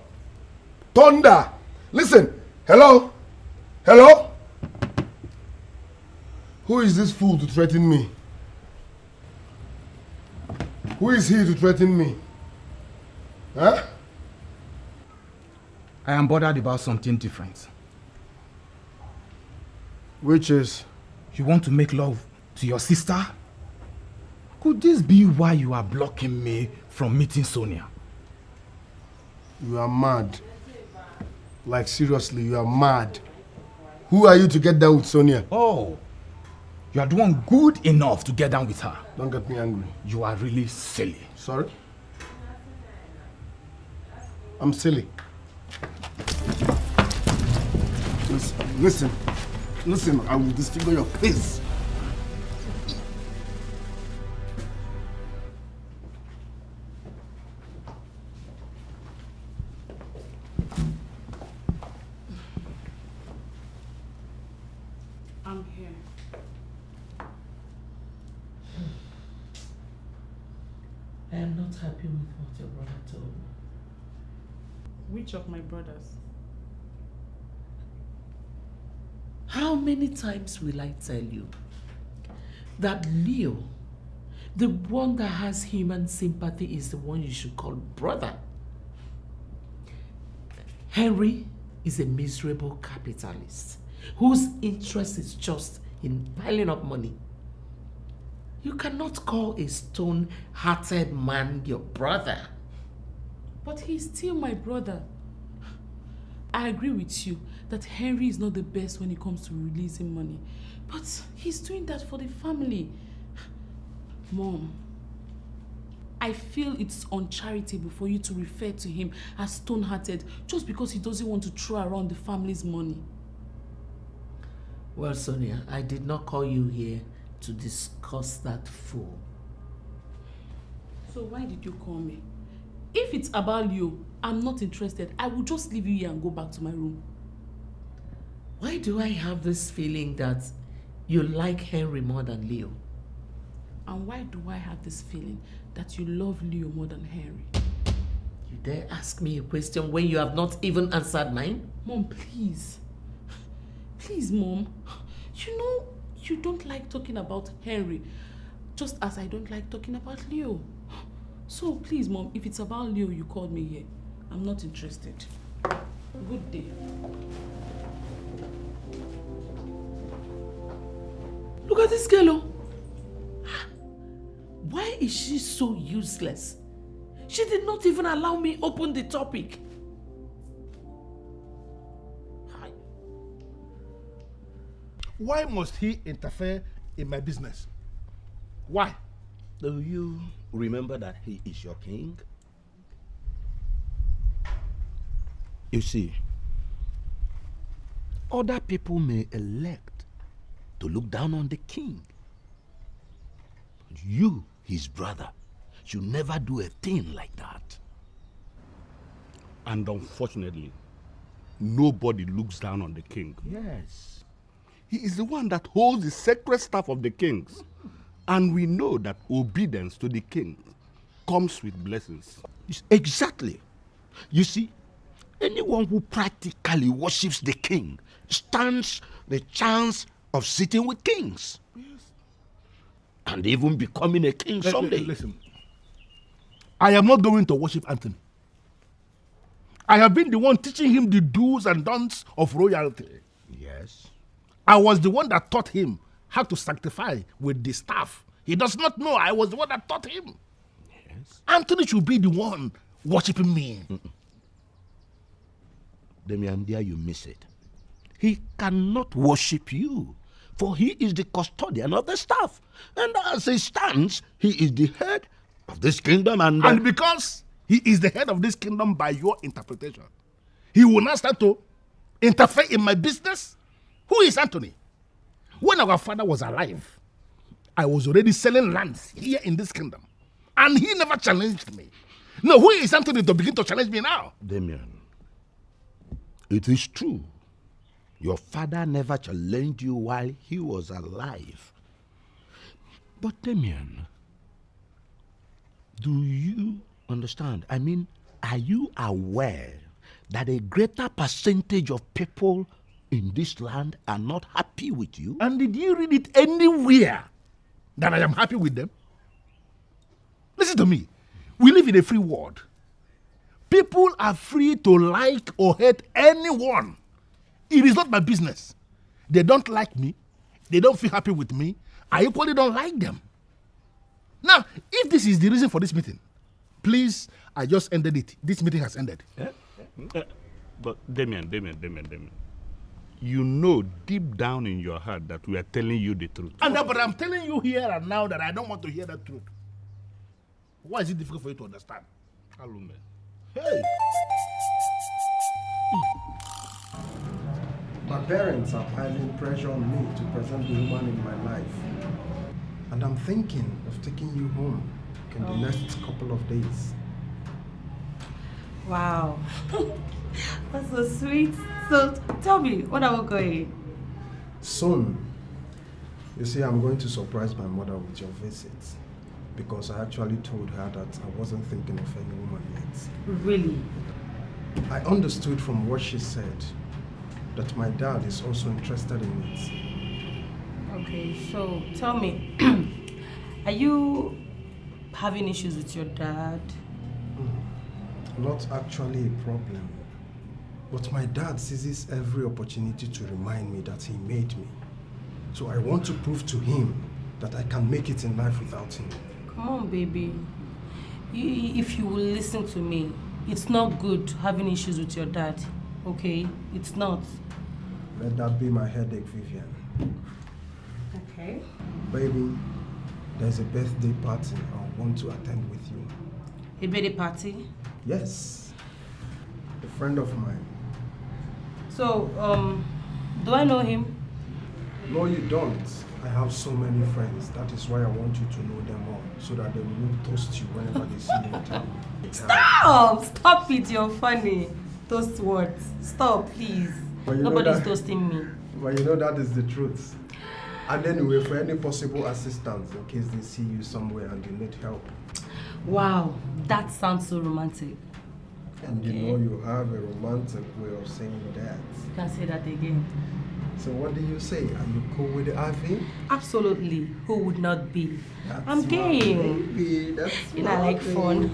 Thunder! Listen! Hello? Hello? Who is this fool to threaten me? Who is he to threaten me? Huh? I am bothered about something different. Which is? You want to make love to your sister? Could this be why you are blocking me from meeting Sonia? You are mad. Like seriously, you are mad. Who are you to get down with Sonia? Oh, you are the one good enough to get down with her. Don't get me angry. You are really silly. Sorry? I'm silly. Listen, I will disfigure your face. I'm here. I am not happy with what your brother told me. Which of my brothers? How many times will I tell you that Leo, the one that has human sympathy, is the one you should call brother? Henry is a miserable capitalist whose interest is just in piling up money. You cannot call a stone-hearted man your brother. But he's still my brother. I agree with you that Henry is not the best when it comes to releasing money. But he's doing that for the family. Mom, I feel it's uncharitable for you to refer to him as stone-hearted just because he doesn't want to throw around the family's money. Well, Sonia, I did not call you here to discuss that fool. So why did you call me? If it's about you, I'm not interested. I will just leave you here and go back to my room. Why do I have this feeling that you like Henry more than Leo? And why do I have this feeling that you love Leo more than Henry? You dare ask me a question when you have not even answered mine? Mom, please. Please, Mom. You know you don't like talking about Henry. Just as I don't like talking about Leo. So please, Mom, if it's about Leo you called me here, I'm not interested. Good day. Look at this girl. Why is she so useless? She did not even allow me open the topic. Why must he interfere in my business? Why? Do you remember that he is your king? You see, other people may elect to look down on the king. But you, his brother, should never do a thing like that. And unfortunately, nobody looks down on the king. Yes. He is the one that holds the sacred staff of the kings. And we know that obedience to the king comes with blessings. Exactly. You see, anyone who practically worships the king stands the chance of sitting with kings. Yes. And even becoming a king someday. Listen, I am not going to worship Anthony. I have been the one teaching him the do's and don'ts of royalty. Yes. I was the one that taught him how to sanctify with the staff. He does not know I was the one that taught him. Yes. Anthony should be the one worshiping me. Damian, there you miss it. He cannot worship you, for he is the custodian of the staff. And as it stands, he is the head of this kingdom. And because he is the head of this kingdom by your interpretation, he will not start to interfere in my business? Who is Anthony? When our father was alive, I was already selling lands here in this kingdom. And he never challenged me. No, who is Anthony to begin to challenge me now? Damian, it is true. Your father never challenged you while he was alive. But Damian, do you understand? I mean, are you aware that a greater percentage of people in this land are not happy with you? And did you read it anywhere that I am happy with them? Listen to me. We live in a free world. People are free to like or hate anyone. It is not my business. They don't like me. They don't feel happy with me. I equally don't like them. Now, if this is the reason for this meeting, please, I just ended it. This meeting has ended. But Damian, you know deep down in your heart that we are telling you the truth. But I'm telling you here and now that I don't want to hear the truth. Why is it difficult for you to understand? Alume. Hey! My parents are piling pressure on me to present the woman in my life. And I'm thinking of taking you home in the next couple of days. Wow. That's so sweet. So tell me, when are we going? Soon. You see, I'm going to surprise my mother with your visit. Because I actually told her that I wasn't thinking of any woman yet. Really? I understood from what she said that my dad is also interested in it. Okay, so tell me, are you having issues with your dad? Not actually a problem. But my dad seizes every opportunity to remind me that he made me. So I want to prove to him that I can make it in life without him. Come on, baby. If you will listen to me, it's not good having issues with your dad, okay? It's not. Let that be my headache, Vivian. Okay. Baby, there's a birthday party I want to attend with you. A birthday party? Yes. A friend of mine. So, do I know him? No, you don't. I have so many friends. That is why I want you to know them all, so that they will not toast you whenever they see you in town. Stop! Stop it, you're funny. Toast what? Stop, please. Nobody's toasting me. But you know that is the truth. And anyway, for any possible assistance, in case they see you somewhere and you need help. Wow, that sounds so romantic. And you know you have a romantic way of saying that. You can say that again. So what do you say? Are you cool with the IV? Absolutely. Who would not be? That's I'm game. Baby. That's You know, I like fun.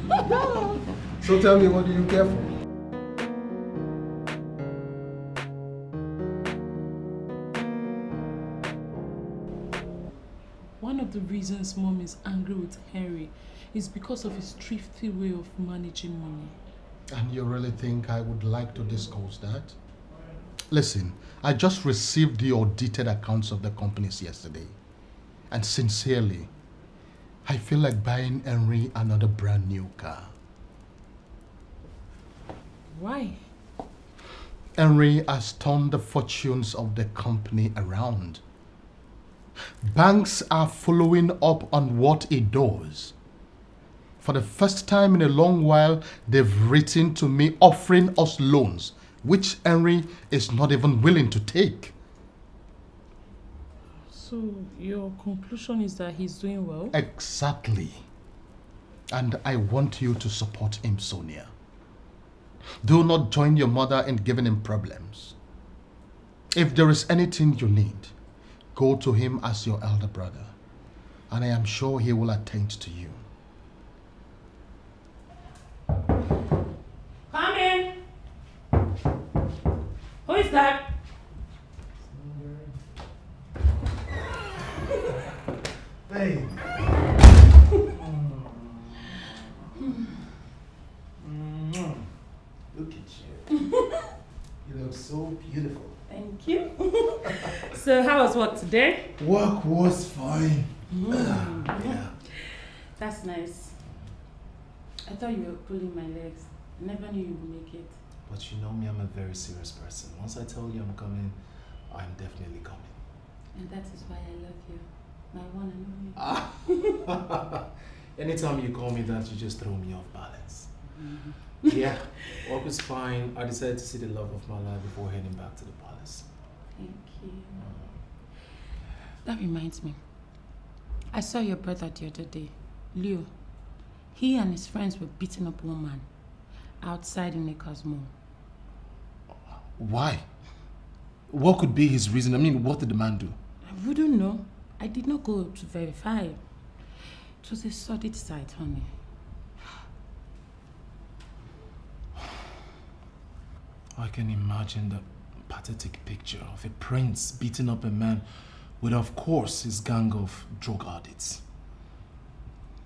So tell me, what do you care for? One of the reasons Mom is angry with Henry is because of his thrifty way of managing money. And you really think I would like to discuss that? Listen, I just received the audited accounts of the companies yesterday. And sincerely, I feel like buying Henry another brand new car. Why? Henry has turned the fortunes of the company around. Banks are following up on what he does. For the first time in a long while, they've written to me offering us loans, which Henry is not even willing to take. So your conclusion is that he's doing well? Exactly. And I want you to support him, Sonia. Do not join your mother in giving him problems. If there is anything you need, go to him as your elder brother, and I am sure he will attend to you. Come in. Who is that? Hey. Look at you. You look so beautiful. Thank you. So how was work today? Work was fine. Yeah. That's nice. I thought you were pulling my legs. I never knew you would make it. But you know me, I'm a very serious person. Once I tell you I'm coming, I'm definitely coming. And that is why I love you. My one and only. Anytime you call me that, you just throw me off balance. Yeah, work was fine. I decided to see the love of my life before heading back to the palace. Thank you. That reminds me. I saw your brother the other day, Leo. He and his friends were beating up one man outside in Acres Mall. Why? What could be his reason? I mean, what did the man do? I wouldn't know. I did not go to verify. It was a sordid sight, honey. I can imagine the pathetic picture of a prince beating up a man with, of course, his gang of drug addicts.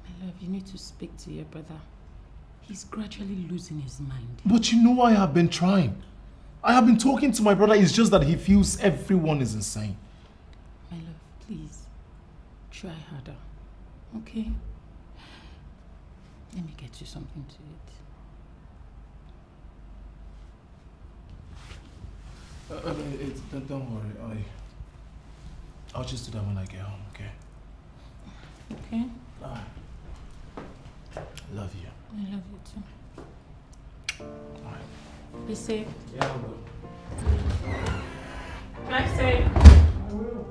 My love, you need to speak to your brother. He's gradually losing his mind. But you know I have been trying. I have been talking to my brother. It's just that he feels everyone is insane. My love, please, try harder, okay? Let me get you something to eat. Don't worry. I'll just do that when I get home, okay? Okay. I love you. I love you too. Alright. Be safe. Yeah, I will. Fly safe. I will.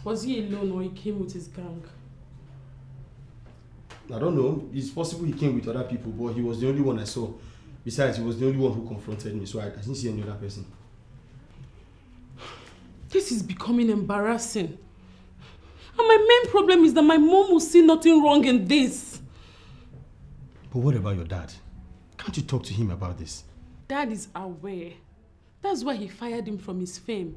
Was he alone or he came with his gang? I don't know. It's possible he came with other people, but he was the only one I saw. Besides, he was the only one who confronted me, so I didn't see any other person. This is becoming embarrassing. And my main problem is that my mom will see nothing wrong in this. But what about your dad? Can't you talk to him about this? Dad is aware. That's why he fired him from his firm.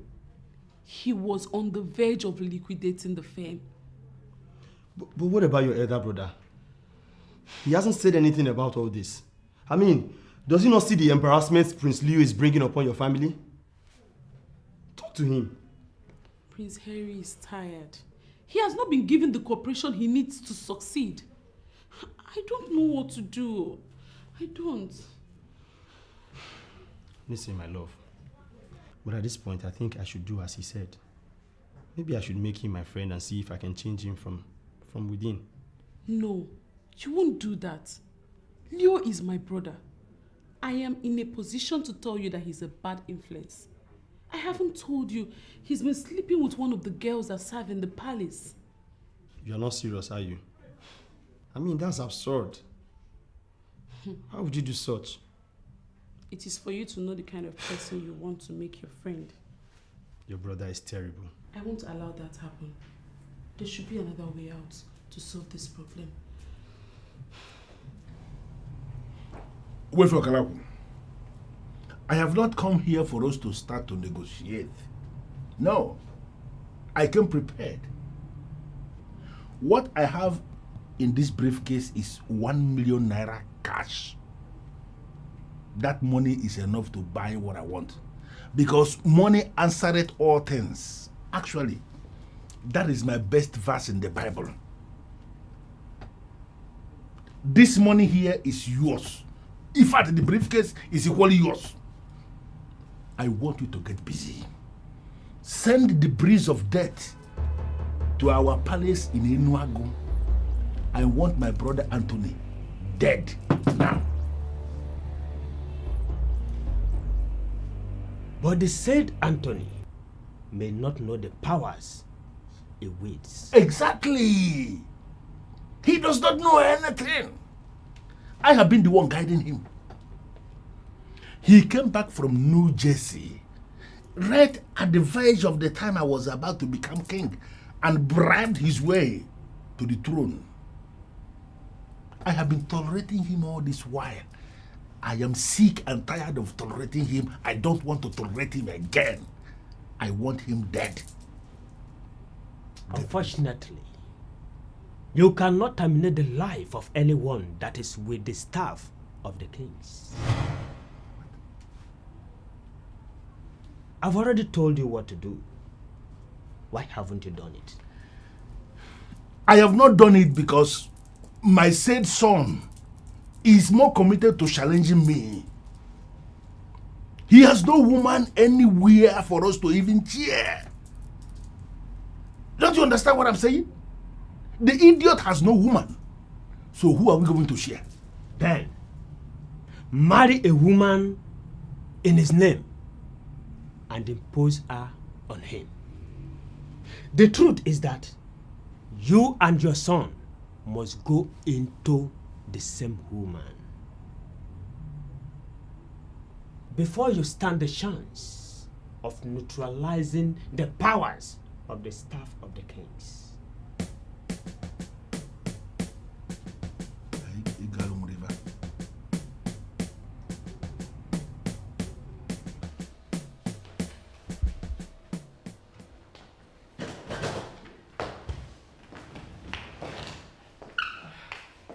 He was on the verge of liquidating the firm. But what about your elder brother? He hasn't said anything about all this. I mean, does he not see the embarrassment Prince Leo is bringing upon your family? Talk to him. Prince Harry is tired. He has not been given the cooperation he needs to succeed. I don't know what to do. I don't. Listen, my love. But at this point, I think I should do as he said. Maybe I should make him my friend and see if I can change him from within. No, you won't do that. Leo is my brother. I am in a position to tell you that he's a bad influence. I haven't told you he's been sleeping with one of the girls that serve in the palace. You're not serious, are you? I mean, that's absurd. How would you do such? It is for you to know the kind of person you want to make your friend. Your brother is terrible. I won't allow that to happen. There should be another way out to solve this problem. Wait for Kalaku. I have not come here for us to start to negotiate. No. I came prepared. What I have in this briefcase is 1 million naira cash. That money is enough to buy what I want. Because money answereth all things. Actually, that is my best verse in the Bible. This money here is yours. In fact, the briefcase is equally yours. I want you to get busy. Send the breeze of death to our palace in Enuago. I want my brother Anthony dead now. But the said Anthony may not know the powers he wields. Exactly. He does not know anything. I have been the one guiding him. He came back from New Jersey right at the verge of the time I was about to become king and bribed his way to the throne. I have been tolerating him all this while. I am sick and tired of tolerating him. I don't want to tolerate him again. I want him dead. Unfortunately, you cannot terminate the life of anyone that is with the staff of the kings. I've already told you what to do. Why haven't you done it? I have not done it because my said son is more committed to challenging me. He has no woman anywhere for us to even cheer. Don't you understand what I'm saying? The idiot has no woman. So who are we going to share? Then, marry a woman in his name and impose her on him. The truth is that you and your son must go into the same woman before you stand the chance of neutralizing the powers of the staff of the kings.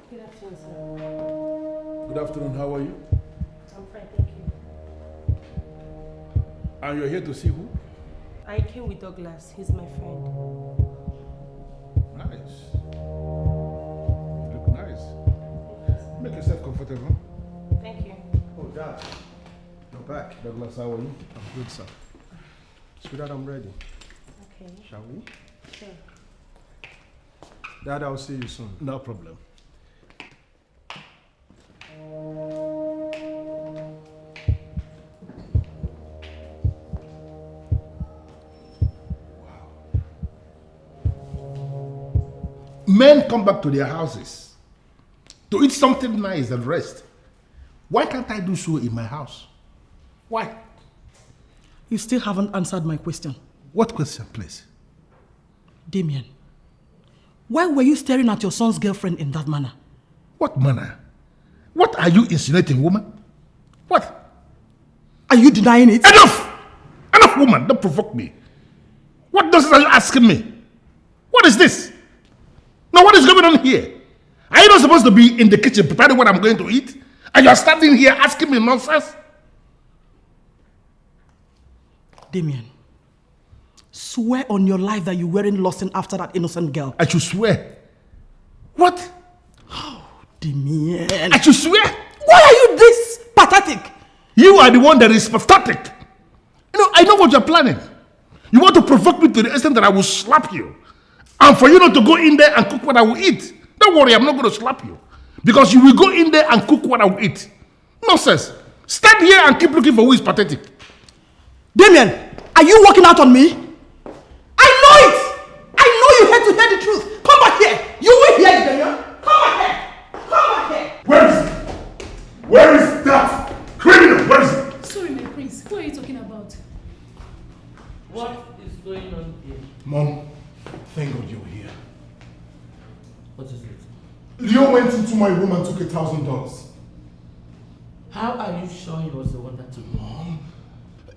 Good afternoon, sir. Good afternoon, how are you? I'm fine, thank you. And you're here to see who? I came with Douglas. He's my friend. Nice. You look nice. Make yourself comfortable. Thank you. Oh, Dad. You're back. Douglas, how are you? I'm good, sir. Sweetheart, I'm ready. Okay. Shall we? Sure. Dad, I'll see you soon. No problem. Men come back to their houses to eat something nice and rest. Why can't I do so in my house? Why? You still haven't answered my question. What question, please? Damian, why were you staring at your son's girlfriend in that manner? What manner? What are you insinuating, woman? What? Are you denying it? Enough! Enough, woman. Don't provoke me. What nonsense are you asking me? What is this? Now, what is going on here? Are you not supposed to be in the kitchen preparing what I'm going to eat? And you're standing here asking me nonsense? Damian, swear on your life that you weren't lusting after that innocent girl. I should swear. What? Oh, Damian. I should swear? Why are you this pathetic? You are the one that is pathetic. You know, I know what you're planning. You want to provoke me to the extent that I will slap you. And for you not to go in there and cook what I will eat. Don't worry, I'm not going to slap you. Because you will go in there and cook what I will eat. Nonsense. Stand here and keep looking for who is pathetic. Damian, are you walking out on me? I know it! I know you hate to hear the truth. Come back here. You will hear it, Damian. Come back here. What are you talking about? What is going on here? Mom, thank God you're here. What is it? Leo went into my room and took $1,000. How are you sure he was the one that took it? Mom,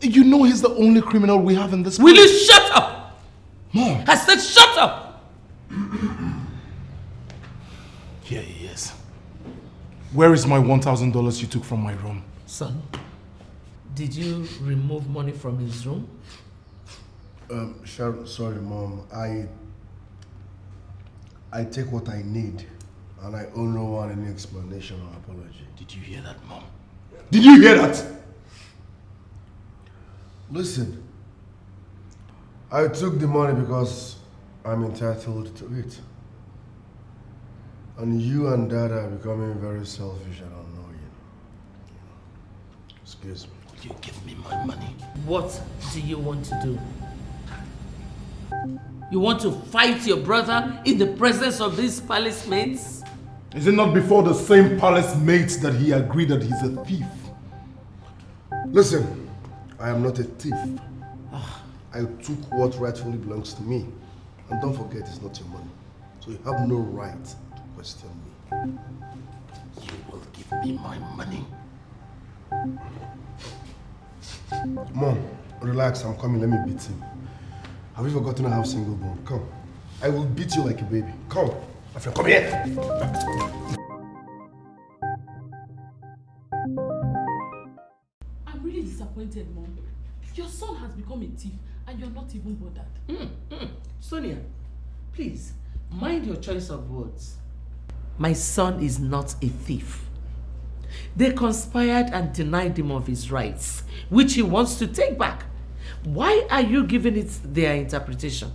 you know he's the only criminal we have in this Will place. you shut up? Mom. I said shut up! Here he is. Where is my $1,000 you took from my room? Son, did you remove money from his room? Sharon, sorry, Mom. I take what I need, and I owe no one any explanation or apology. Did you hear that, Mom? Did you hear that? Listen, I took the money because I'm entitled to it. And you and Dad are becoming very selfish and annoying. Excuse me. Will you give me my money? What do you want to do? You want to fight your brother in the presence of these palace mates? Is it not before the same palace mates that he agreed that he's a thief? Listen, I am not a thief. I took what rightfully belongs to me. And don't forget, it's not your money. So you have no right to question me. You will give me my money. Mom, relax, I'm coming, let me beat him. Have you forgotten I have single bone? Come. I will beat you like a baby. Come. My friend, come here. I'm really disappointed, Mom. Your son has become a thief and you're not even bothered. Sonia, please, mind your choice of words. My son is not a thief. They conspired and denied him of his rights, which he wants to take back. Why are you giving it their interpretation?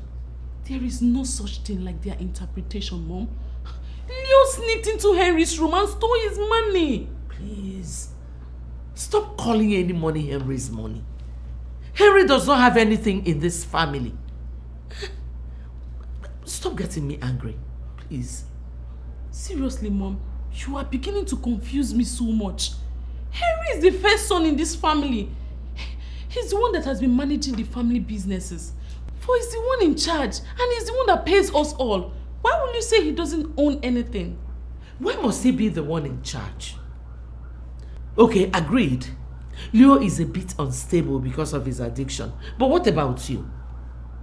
There is no such thing like their interpretation, Mom. Leo sneaked into Henry's room and stole his money. Please, stop calling any money Henry's money. Henry does not have anything in this family. Stop getting me angry, please. Seriously, Mom, you are beginning to confuse me so much. Henry is the first son in this family. He's the one that has been managing the family businesses. For he's the one in charge and he's the one that pays us all. Why will you say he doesn't own anything? Why must he be the one in charge? Okay, agreed. Leo is a bit unstable because of his addiction. But what about you?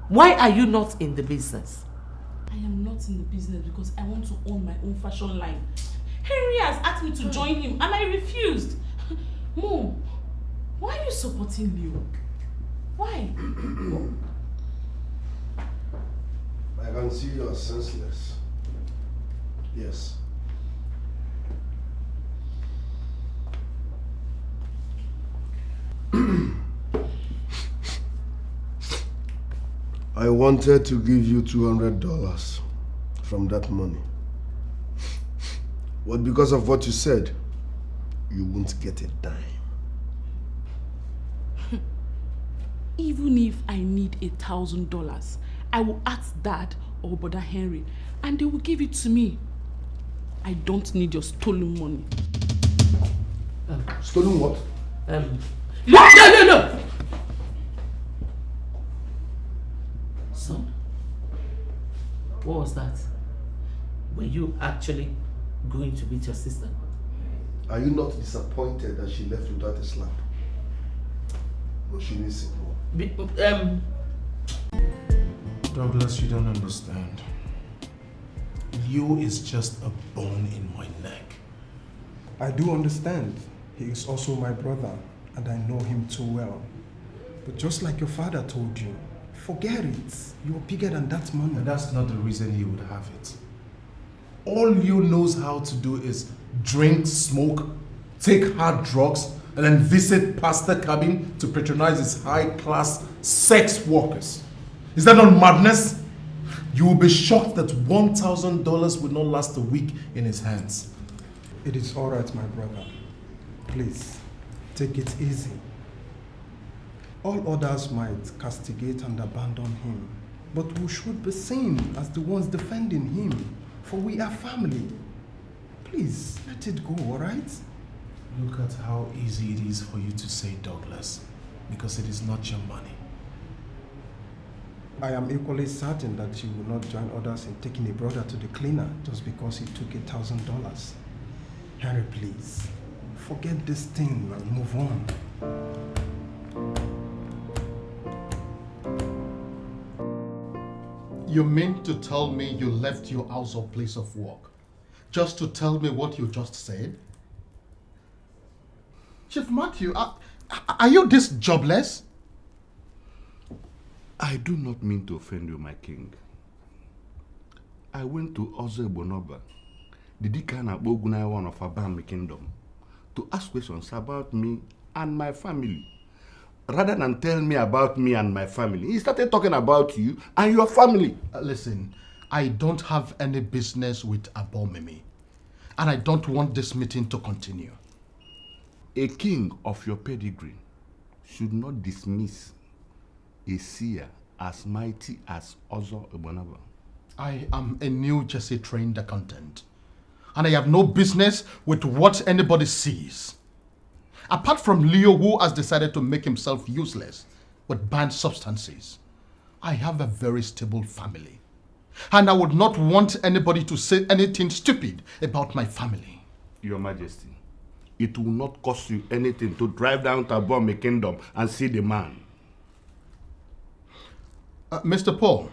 Why are you not in the business? I am not in the business because I want to own my own fashion line. Henry has asked me to join him and I refused. Mom, why are you supporting Leo? Why? I can see you are senseless. Yes. I wanted to give you $200 from that money. But because of what you said, you won't get a dime. Even if I need $1,000, I will ask Dad or Brother Henry and they will give it to me. I don't need your stolen money. Stolen what? No! Son, what was that? Were you actually going to beat your sister? Are you not disappointed that she left without a slap? No, she needs it more. Douglas, you don't understand. Leo is just a bone in my neck. I do understand. He is also my brother, and I know him too well. But just like your father told you, forget it. You're bigger than that money. And that's not the reason he would have it. All Leo knows how to do is drink, smoke, take hard drugs, and then visit pastor cabin to patronize his high-class sex workers. Is that not madness? You will be shocked that $1,000 will not last a week in his hands. It is all right, my brother. Please, take it easy. All others might castigate and abandon him, but we should be seen as the ones defending him, for we are family. Please, let it go, all right? Look at how easy it is for you to say, Douglas. because it is not your money. I am equally certain that you will not join others in taking a brother to the cleaner just because he took $1,000. Henry, please, forget this thing and move on. You mean to tell me you left your house or place of work just to tell me what you just said? Chief Matthew, are you this jobless? I do not mean to offend you, my king. I went to Ozebonoba, the Deacon of one of Abam Kingdom, to ask questions about me and my family. Rather than tell me about me and my family, he started talking about you and your family. Listen, I don't have any business with Abomimi, and I don't want this meeting to continue. A king of your pedigree should not dismiss a seer as mighty as Ozo Ebonaba. I am a New Jersey trained accountant, and I have no business with what anybody sees. Apart from Leo, who has decided to make himself useless with banned substances, I have a very stable family, and I would not want anybody to say anything stupid about my family. Your Majesty, it will not cost you anything to drive down to Abome Kingdom and see the man. Mr. Paul,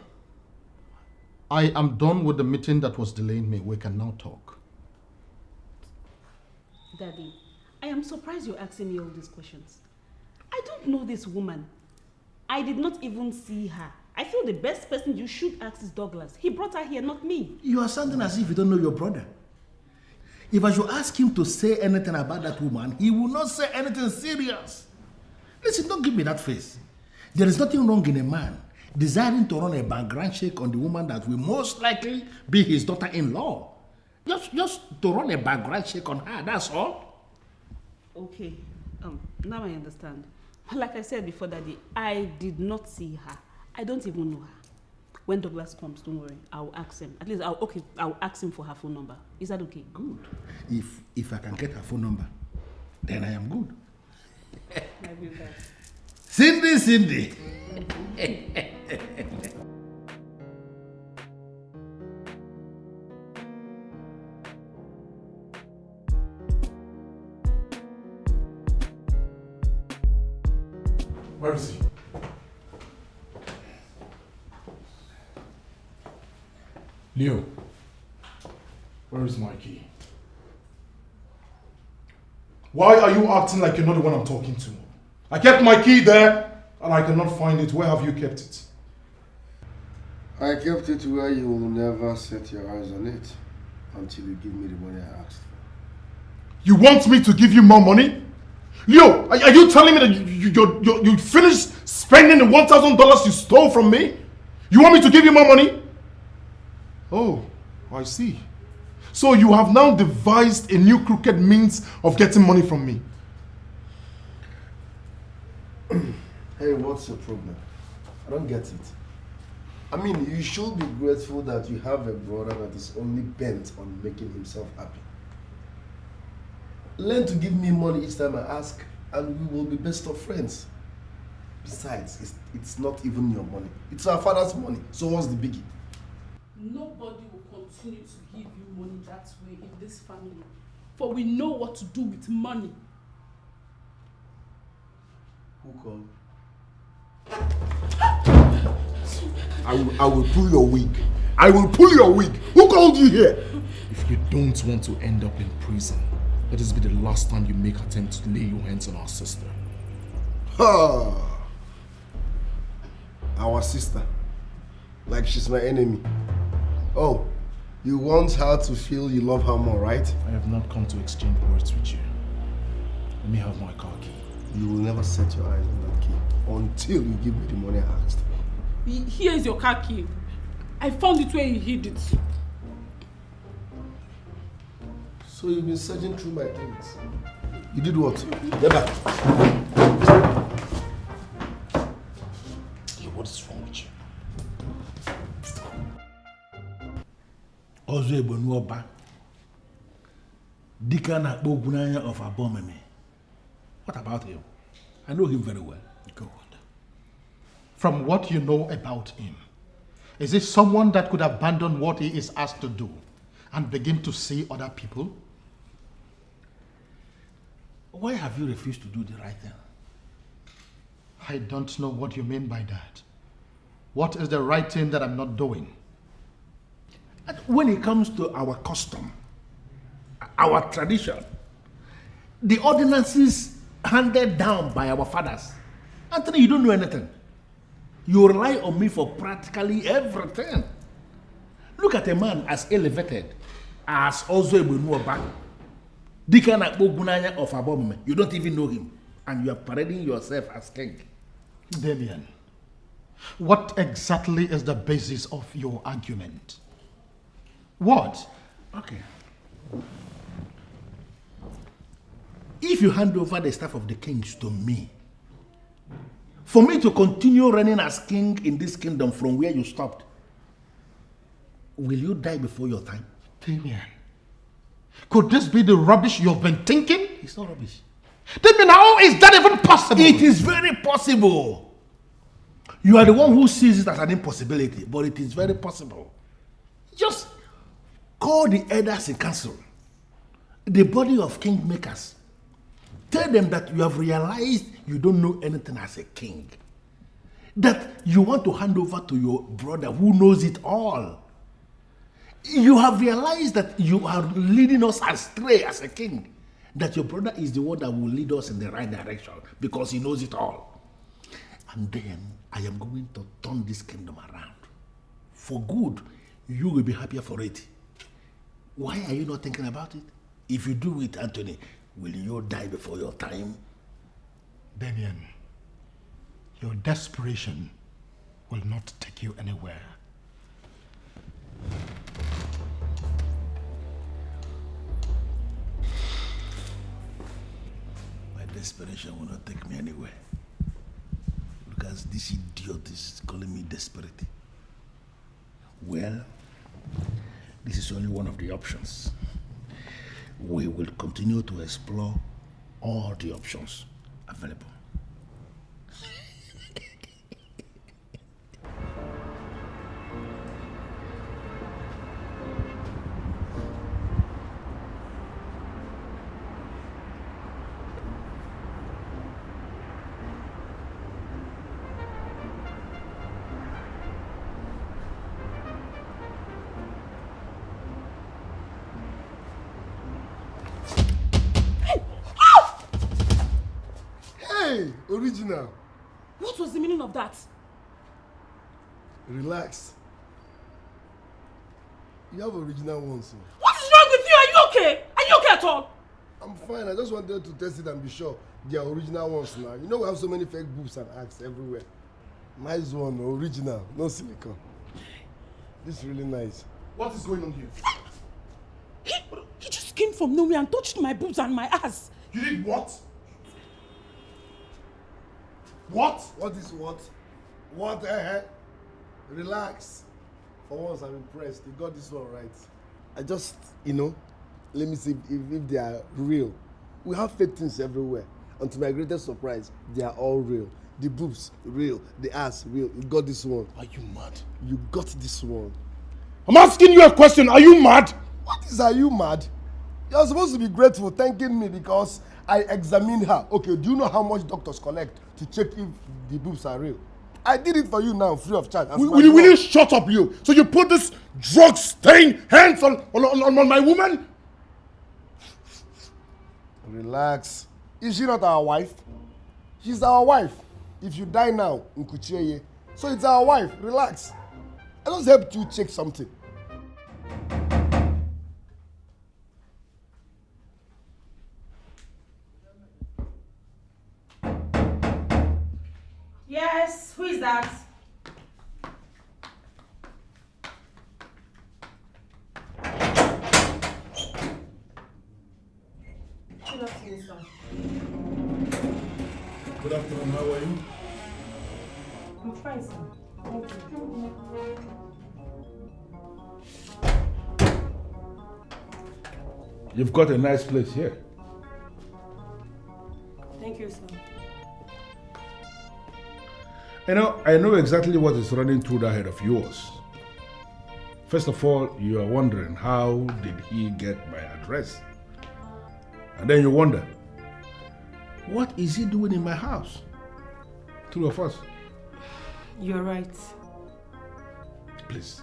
I am done with the meeting that was delaying me. We can now talk. Daddy, I am surprised you're asking me all these questions. I don't know this woman. I did not even see her. I feel the best person you should ask is Douglas. He brought her here, not me. You are sounding as if you don't know your brother. If I should ask him to say anything about that woman, he will not say anything serious. Listen, don't give me that face. There is nothing wrong in a man desiring to run a background check on the woman that will most likely be his daughter-in-law. Just to run a background check on her, that's all. Okay, now I understand. Like I said before, Daddy, I did not see her. I don't even know her. When Douglas comes, don't worry, I'll ask him. At least, I'll ask him for her phone number. Is that okay? Good. If I can get her phone number, then I am good. I will that. Cindy. Where is he? Leo, where is my key? Why are you acting like you're not the one I'm talking to? I kept my key there and I cannot find it. Where have you kept it? I kept it where you will never set your eyes on it until you give me the money I asked for. You want me to give you more money? Leo, are you telling me that you finished spending the $1,000 you stole from me? You want me to give you more money? Oh, I see. So you have now devised a new crooked means of getting money from me. Hey, what's your problem? I don't get it. I mean, you should be grateful that you have a brother that is only bent on making himself happy. Learn to give me money each time I ask, and we will be best of friends. Besides, it's not even your money. It's our father's money. So what's the biggie? Nobody will continue to give you money that way in this family, for we know what to do with money. Who called? I will pull your wig. I will pull your wig. Who called you here? If you don't want to end up in prison, let this be the last time you make attempt to lay your hands on our sister. Ha! Our sister. Like she's my enemy. Oh, you want her to feel you love her more, right? I have not come to exchange words with you. Let me have my car key. You will never set your eyes on that key until you give me the money I asked for. Here is your car key. I found it where you hid it. So you've been searching through my things. You did what? Get back. Hey, what is wrong with you? Ozebonoba, Deacon of Abomimi. What about him? I know him very well. Good. From what you know about him, is he someone that could abandon what he is asked to do and begin to see other people? Why have you refused to do the right thing? I don't know what you mean by that. What is the right thing that I'm not doing? When it comes to our custom, our tradition, the ordinances handed down by our fathers, Anthony, you don't know anything. You rely on me for practically everything. Look at a man as elevated as also Umenwa. The kind of Abomime. You don't even know him, and you are parading yourself as king. Damian, what exactly is the basis of your argument? What? Okay. If you hand over the staff of the kings to me, for me to continue reigning as king in this kingdom from where you stopped, will you die before your time? Damian, could this be the rubbish you've been thinking? It's not rubbish. Damian, how is that even possible? It is very possible. You are the one who sees it as an impossibility, but it is very possible. Just call the elders in council, the body of kingmakers. Tell them that you have realized you don't know anything as a king. That you want to hand over to your brother who knows it all. You have realized that you are leading us astray as a king. That your brother is the one that will lead us in the right direction because he knows it all. And then I am going to turn this kingdom around. For good, you will be happier for it. Why are you not thinking about it? If you do it, Anthony, will you die before your time? Damian, your desperation will not take you anywhere. My desperation will not take me anywhere. Because this idiot is calling me desperate. Well, this is only one of the options. We will continue to explore all the options available. Original. What was the meaning of that? Relax. You have original ones. What is wrong with you? Are you okay? Are you okay at all? I'm fine. I just wanted to test it and be sure they are original ones now. You know we have so many fake boobs and acts everywhere. Nice one, original, no silicone. This is really nice. What is going on here? He just came from nowhere and touched my boobs and my ass. You did what? What? What is what? What? Relax. For once, I'm impressed. You got this one right. I just, let me see if they are real. We have fake things everywhere. And to my greatest surprise, they are all real. The boobs, real. The ass, real. You got this one. Are you mad? You got this one. I'm asking you a question. Are you mad? What is, are you mad? You're supposed to be grateful, thanking me because I examined her. Okay, do you know how much doctors collect to check if the boobs are real? I did it for you now, free of charge. Will you shut up, you? So you put this drug-stained hands on my woman? Relax. Is she not our wife? She's our wife. If you die now, Nkuchieye. So it's our wife. Relax. I just helped you check something. Yes, who is that? Good afternoon, sir. Good afternoon, how are you? I'm fine, sir. Thank you. You've got a nice place here. Thank you, sir. You know, I know exactly what is running through the head of yours. First of all, you are wondering, how did he get my address? And then you wonder, what is he doing in my house? Two of us. You're right. Please,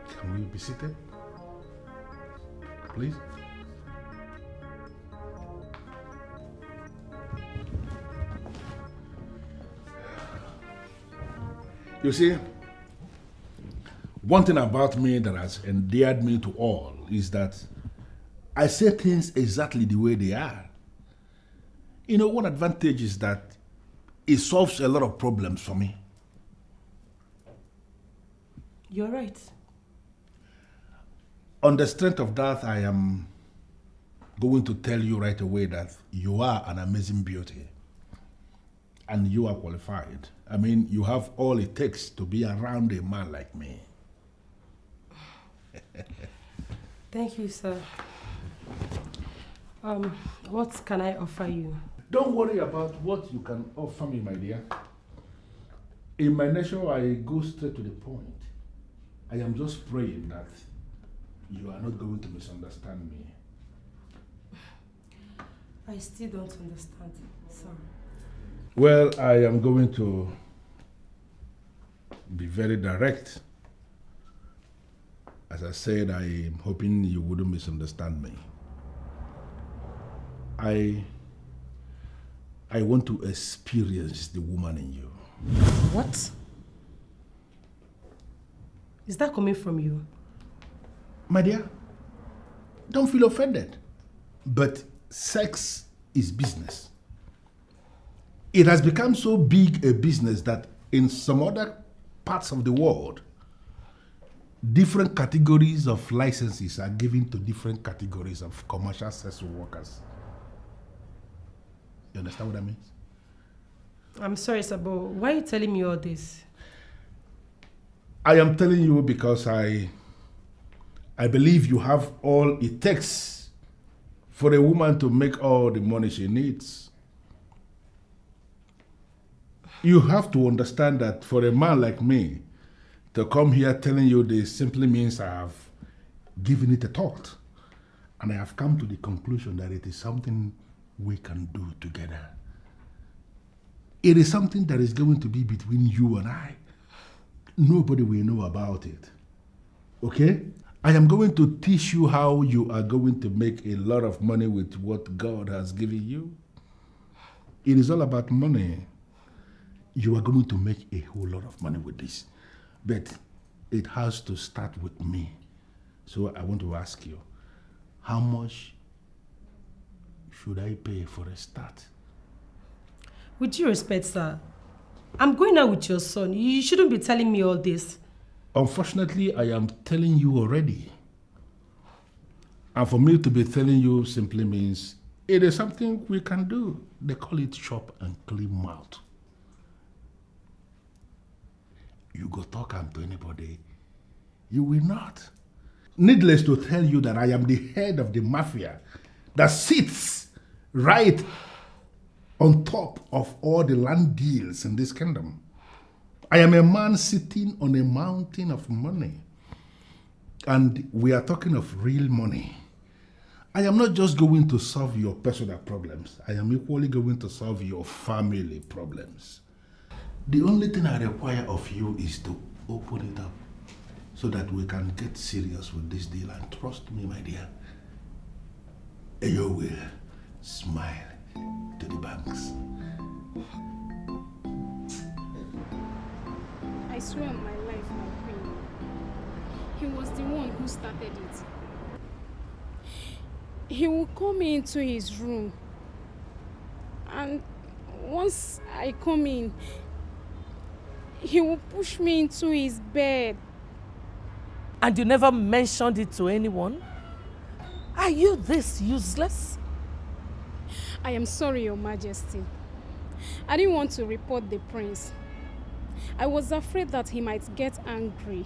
can we be seated? Please? You see, one thing about me that has endeared me to all is that I say things exactly the way they are. You know, one advantage is that it solves a lot of problems for me. You're right. On the strength of that, I am going to tell you right away that you are an amazing beauty. And you are qualified. I mean, you have all it takes to be around a man like me. Thank you, sir. What can I offer you? Don't worry about what you can offer me, my dear. In my nature, I go straight to the point. I am just praying that you are not going to misunderstand me. I still don't understand, sir. Well, I am going to be very direct. As I said, I am hoping you wouldn't misunderstand me. I want to experience the woman in you. What? Is that coming from you? My dear, don't feel offended. But sex is business. It has become so big a business that in some other parts of the world, different categories of licenses are given to different categories of commercial sex workers. You understand what that means? I'm sorry, sir, but why are you telling me all this? I am telling you because I believe you have all it takes for a woman to make all the money she needs. You have to understand that for a man like me to come here telling you this simply means I have given it a thought. And I have come to the conclusion that it is something we can do together. It is something that is going to be between you and I. Nobody will know about it. Okay? I am going to teach you how you are going to make a lot of money with what God has given you. It is all about money. You are going to make a whole lot of money with this. But it has to start with me. So I want to ask you, how much should I pay for a start? With due respect, sir, I'm going out with your son. You shouldn't be telling me all this. Unfortunately, I am telling you already. And for me to be telling you simply means it is something we can do. They call it chop and clean mouth. You go talk to anybody, you will not. Needless to tell you that I am the head of the mafia that sits right on top of all the land deals in this kingdom. I am a man sitting on a mountain of money. And we are talking of real money. I am not just going to solve your personal problems. I am equally going to solve your family problems. The only thing I require of you is to open it up so that we can get serious with this deal. And trust me, my dear, you will smile to the banks. I swear on my life, my queen, he was the one who started it. He will call me into his room, and once I come in, he will push me into his bed. And you never mentioned it to anyone? Are you this useless? I am sorry, Your Majesty. I didn't want to report the prince. I was afraid that he might get angry.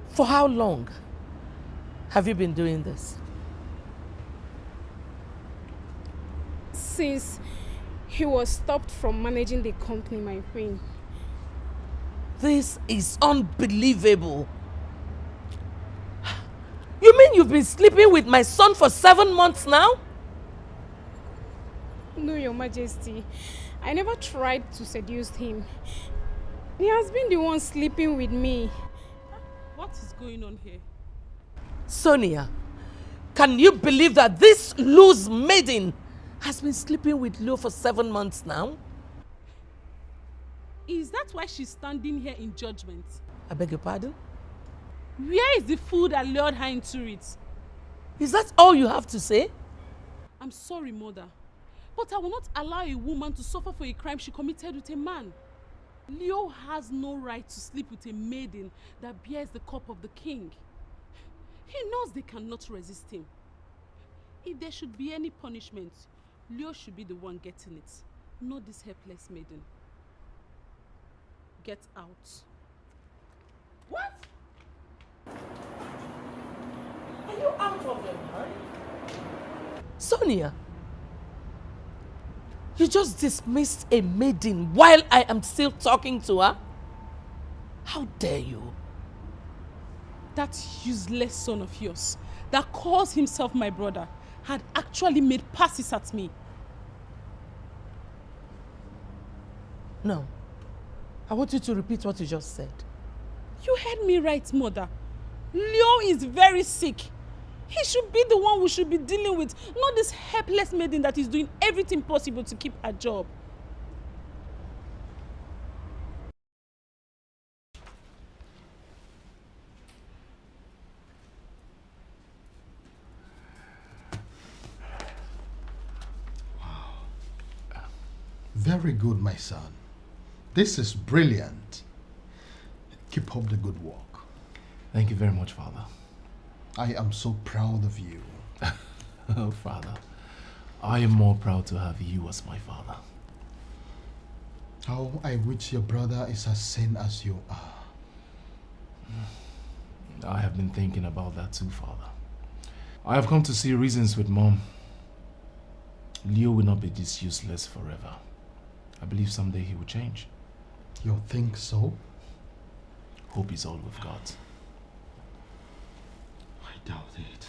For how long have you been doing this? Since He was stopped from managing the company, my queen. This is unbelievable. You mean you've been sleeping with my son for 7 months now? No, Your Majesty. I never tried to seduce him. He has been the one sleeping with me. What is going on here? Sonia, can you believe that this loose maiden has been sleeping with Leo for 7 months now? Is that why she's standing here in judgment? I beg your pardon? Where is the fool that lured her into it? Is that all you have to say? I'm sorry, mother, but I will not allow a woman to suffer for a crime she committed with a man. Leo has no right to sleep with a maiden that bears the cup of the king. He knows they cannot resist him. If there should be any punishment, Leo should be the one getting it, not this helpless maiden. Get out. What? Are you out of your mind? Sonia, you just dismissed a maiden while I am still talking to her? How dare you? That useless son of yours that calls himself my brother had actually made passes at me. No. I want you to repeat what you just said. You heard me right, mother. Leo is very sick. He should be the one we should be dealing with, not this helpless maiden that is doing everything possible to keep her job. Very good, my son. This is brilliant. Keep up the good work. Thank you very much, Father. I am so proud of you. Oh, Father. I am more proud to have you as my father. How I wish your brother is as sane as you are. I have been thinking about that too, Father. I have come to see reasons with Mom. Leo will not be this useless forever. I believe someday he will change. You think so? Hope is all we've got. I doubt it.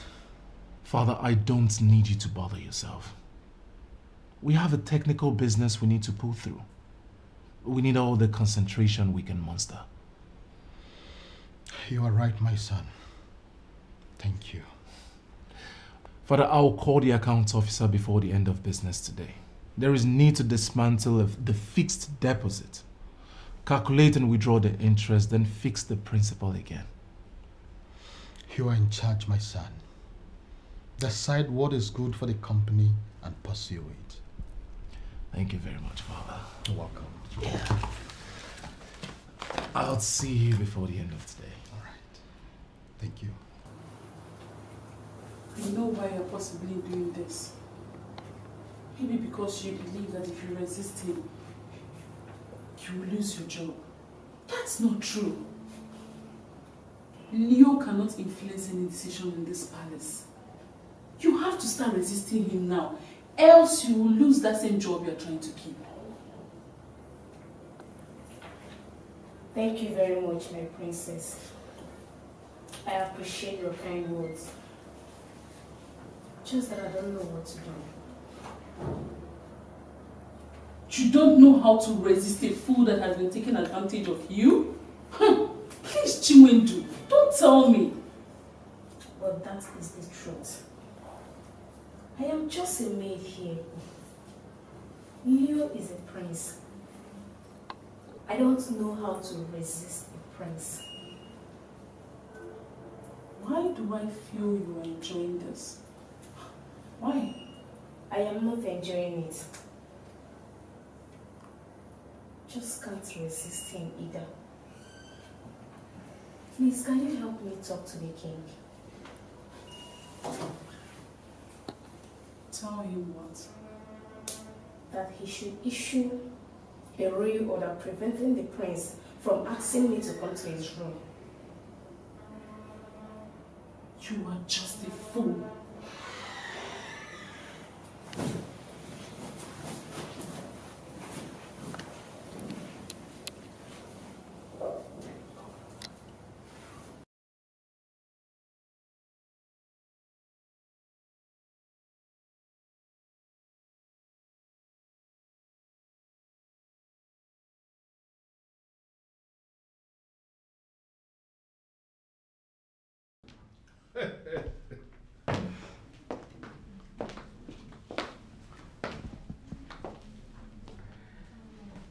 Father, I don't need you to bother yourself. We have a technical business we need to pull through. We need all the concentration we can muster. You are right, my son. Thank you. Father, I'll call the accounts officer before the end of business today. There is need to dismantle the fixed deposit, calculate and withdraw the interest, then fix the principal again. You are in charge, my son. Decide what is good for the company and pursue it. Thank you very much, Father. You're welcome. Yeah. I'll see you before the end of today. All right. Thank you. I know why you're possibly doing this. Maybe because you believe that if you resist him, you will lose your job. That's not true. Leo cannot influence any decision in this palace. You have to start resisting him now, else you will lose that same job you're trying to keep. Thank you very much, my princess. I appreciate your kind words. Just that I don't know what to do. You don't know how to resist a fool that has been taking advantage of you? Please, Chiwendu, don't tell me. But that is the truth. I am just a maid here. Leo is a prince. I don't know how to resist a prince. Why do I feel you are enjoying this? Why? I am not enjoying it. Just can't resist him either. Please, can you help me talk to the king? Tell him what? That he should issue a royal order preventing the prince from asking me to come to his room. You are just a fool.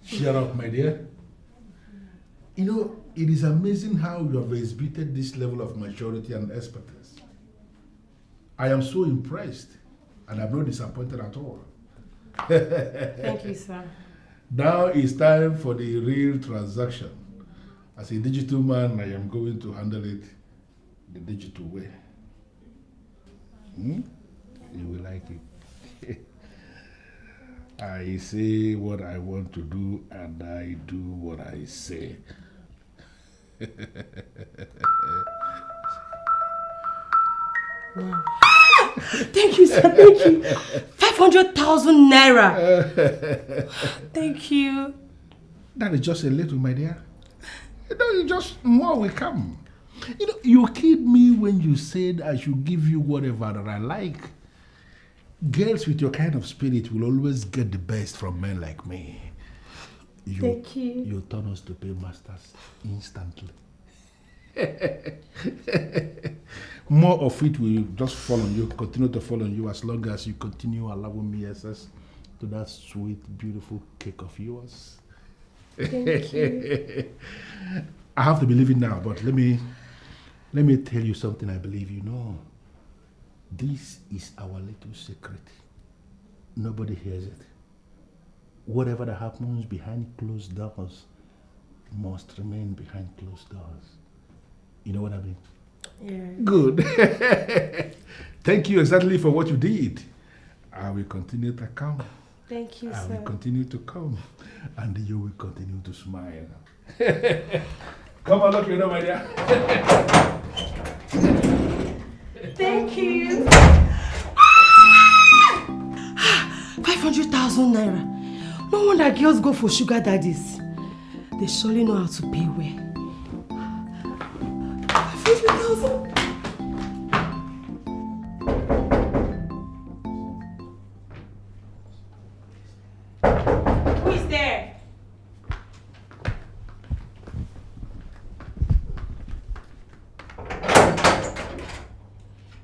Shut up, my dear. You know, it is amazing how you have exhibited this level of maturity and expertise. I am so impressed, and I'm not disappointed at all. Thank you, sir. Now it's time for the real transaction. As a digital man, I am going to handle it the digital way. You will like it. I say what I want to do, and I do what I say. Wow. Thank you, sir. Thank you. 500,000 naira. Thank you. That is just a little, my dear. You know, just more will come. You know, you killed me when you said I should give you whatever that I like. Girls with your kind of spirit will always get the best from men like me. Thank you. You turn us to pay masters instantly. More of it will just fall on you, continue to fall on you as long as you continue allowing me access to that sweet, beautiful cake of yours. Thank you. I have to believe it now, but let me tell you something I believe you know. This is our little secret. Nobody hears it. Whatever that happens behind closed doors must remain behind closed doors. You know what I mean? Yeah. Good. Thank you exactly for what you did. I will continue to come. Thank you, I sir. will continue to come. And you will continue to smile. Come on, look, you know, my dear. Thank you. 500,000 naira. No wonder girls go for sugar daddies. They surely know how to pay well. 500,000. Who is there?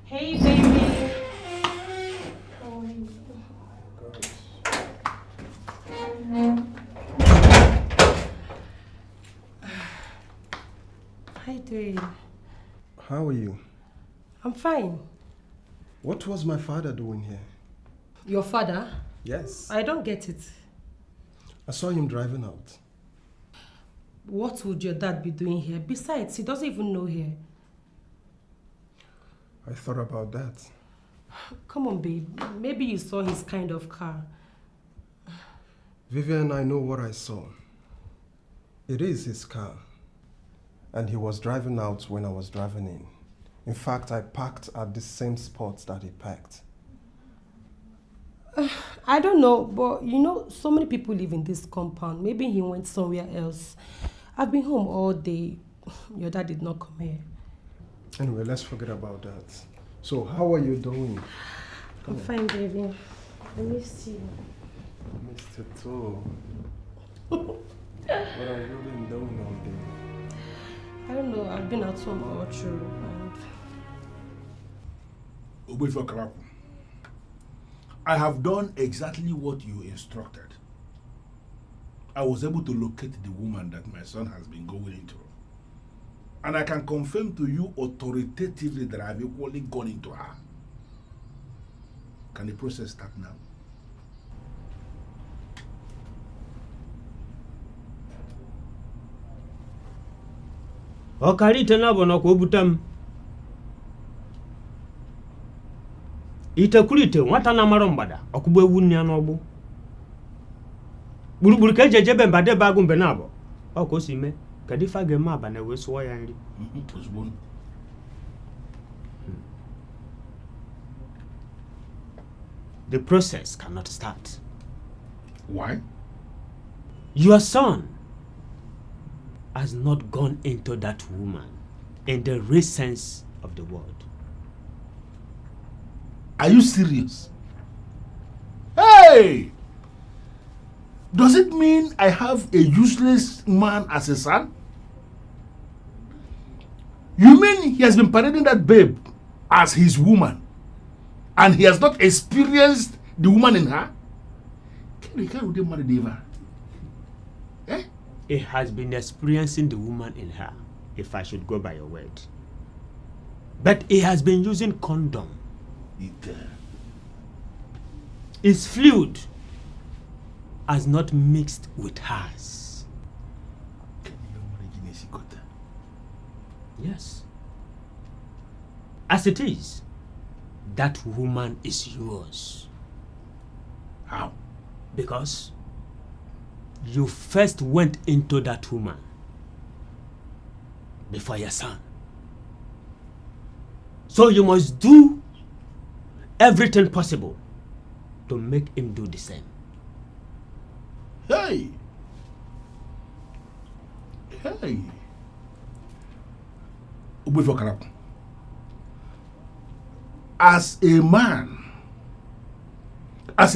Hey, baby. How are you? How you doing? How are you? I'm fine. What was my father doing here? Your father? Yes. I don't get it. I saw him driving out. What would your dad be doing here? Besides, he doesn't even know here. I thought about that. Come on, babe. Maybe you saw his kind of car. Vivian, I know what I saw. It is his car. And he was driving out when I was driving in. In fact, I parked at the same spot that he parked. I don't know, but you know, so many people live in this compound. Maybe he went somewhere else. I've been home all day. Your dad did not come here. Anyway, let's forget about that. So, how are you doing? I'm fine, baby. I miss you. I missed you too. What have you been doing all day? I don't know. I've been at home all through. And I have done exactly what you instructed. I was able to locate the woman that my son has been going into. And I can confirm to you authoritatively that I have equally gone into her. Can the process start now? Ọkarite na bụ nakwa obuta m. Itekwurite nwata na mara mgbada ọkụgbu ewu nne ya n'ọgbụ. Gburugburu ka eji ejebe mba debe agụ mbe na-abụ. Ọ ka o si mee ka dị fa ga-eme aba na wee sụọ ya nri. The process cannot start. Why? Your son has not gone into that woman in the real sense of the word. Are you serious? Hey! Does it mean I have a useless man as a son? You mean he has been parading that babe as his woman and he has not experienced the woman in her? Can we marry Deva? he has been experiencing the woman in her, if I should go by your word. But he has been using condom. His fluid has not mixed with hers. Yes. As it is, that woman is yours. How? Because you first went into that woman before your son. So you must do everything possible to make him do the same. Hey! Hey! As a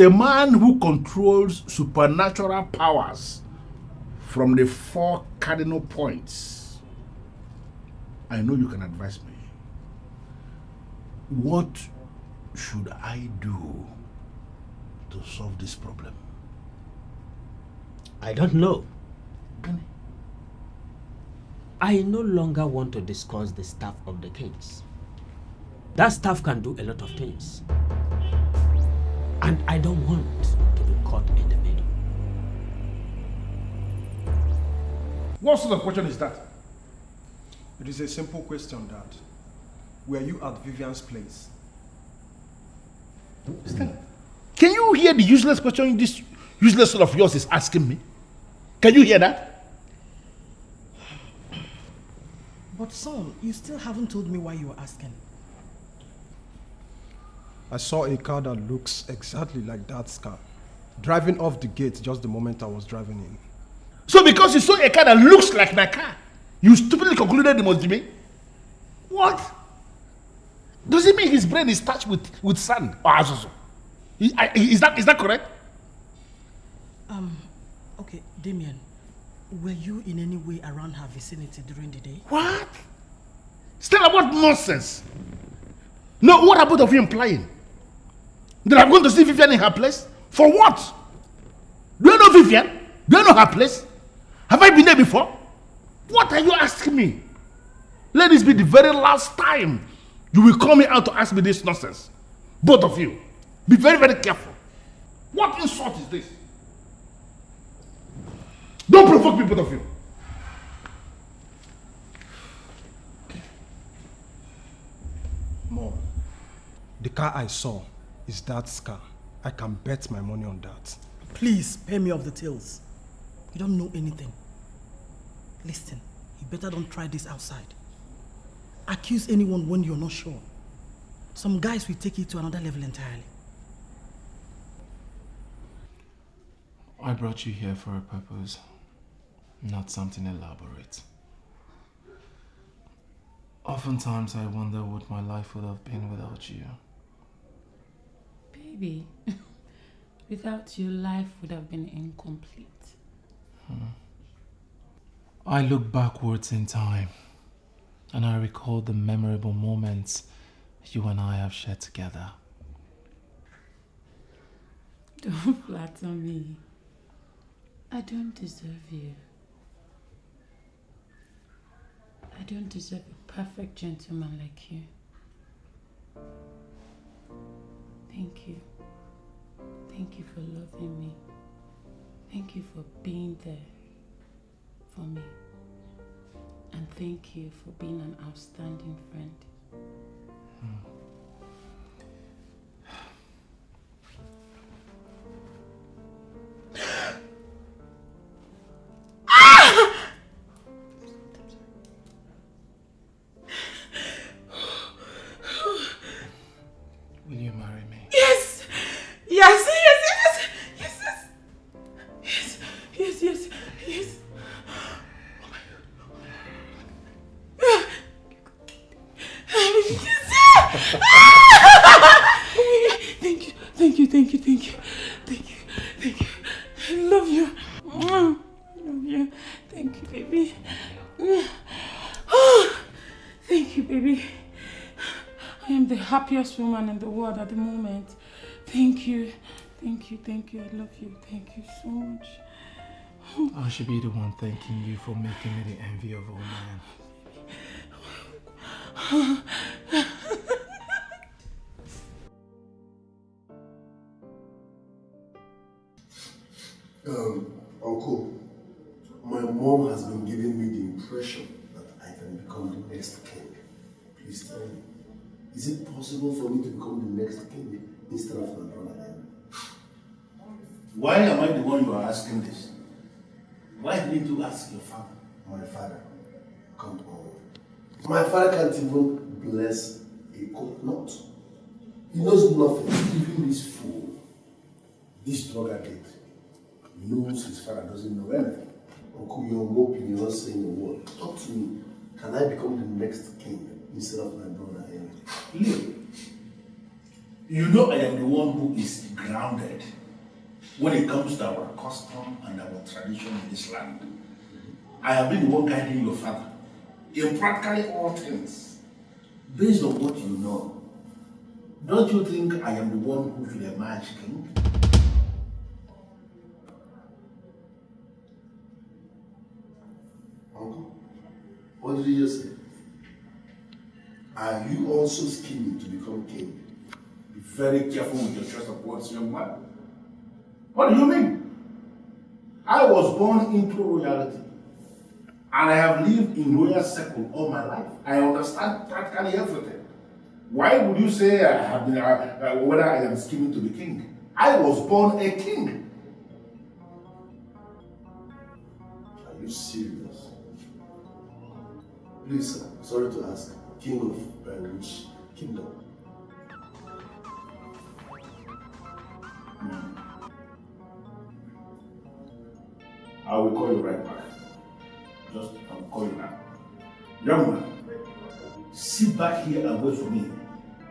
man who controls supernatural powers from the 4 cardinal points, I know you can advise me. What should I do to solve this problem? I don't know. I no longer want to discuss the staff of the kings. That staff can do a lot of things. And I don't want to be caught in the middle. What sort of question is that? It is a simple question, Dad. Were you at Vivian's place? Stanley, can you hear the useless question this useless son of yours is asking me? Can you hear that? But son, you still haven't told me why you were asking. I saw a car that looks exactly like that car, driving off the gate just the moment I was driving in. So because you saw a car that looks like my car, you stupidly concluded it must be me? What? Does it mean his brain is touched with sand or azuzu? Is that correct? Okay, Damian, were you in any way around her vicinity during the day? What? Stella, what nonsense? No, what are both of you implying? That I'm going to see Vivian in her place? For what? Do you know Vivian? Do you know her place? Have I been there before? What are you asking me? Let this be the very last time you will call me out to ask me this nonsense. Both of you. Be very, very careful. What insult is this? Don't provoke me, both of you. Mom, the car I saw is that car. I can bet my money on that. Please, spare me of the tales. You don't know anything. Listen, you better don't try this outside. Accuse anyone when you're not sure. Some guys will take it to another level entirely. I brought you here for a purpose, not something elaborate. Oftentimes I wonder what my life would have been without you. Baby, without you, life would have been incomplete. I look backwards in time and I recall the memorable moments you and I have shared together. Don't flatter me. I don't deserve you. I don't deserve a perfect gentleman like you. Thank you. Thank you for loving me. Thank you for being there for me. And thank you for being an outstanding friend. Will you marry me? Yes! Yes! Yes! Yes! Yes! Yes! Yes! Yes! Yes! Thank you. Thank you. Thank you. Thank you. Thank you. Thank you. I love you. I love you. Thank you, baby. Thank you, baby. I am the happiest woman in the world at the moment. Thank you. Thank you. Thank you. I love you. Thank you so much. I should be the one thanking you for making me the envy of all men. Uncle, my mom has been giving me the impression that I can become the next king. Please tell me, is it possible for me to become the next king instead of my brother Henry? Why am I the one you are asking this? Why didn't you ask your father? My father, come on. My father can't even bless a coconut. He knows nothing, even this fool, this drug addict, knows his father doesn't know anything. Uncle, you're moping, you're not saying a word. Talk to me. Can I become the next king instead of my brother Henry? Leo, you know I am the one who is grounded when it comes to our custom and our tradition in this land. I have been the one guiding your father in practically all things. Based on what you know, don't you think I am the one who should emerge king? Uncle, what did you just say? Are you also scheming to become king? Be very careful with your choice of words, young man. What do you mean? I was born into royalty, and I have lived in royal circle all my life. I understand practically everything. Why would you say I have been, whether I am scheming to be king? I was born a king. Are you serious? Please, sir, sorry to ask, king of which kingdom? I will call you right back. Just, I will call you now. Young man, sit back here and wait for me.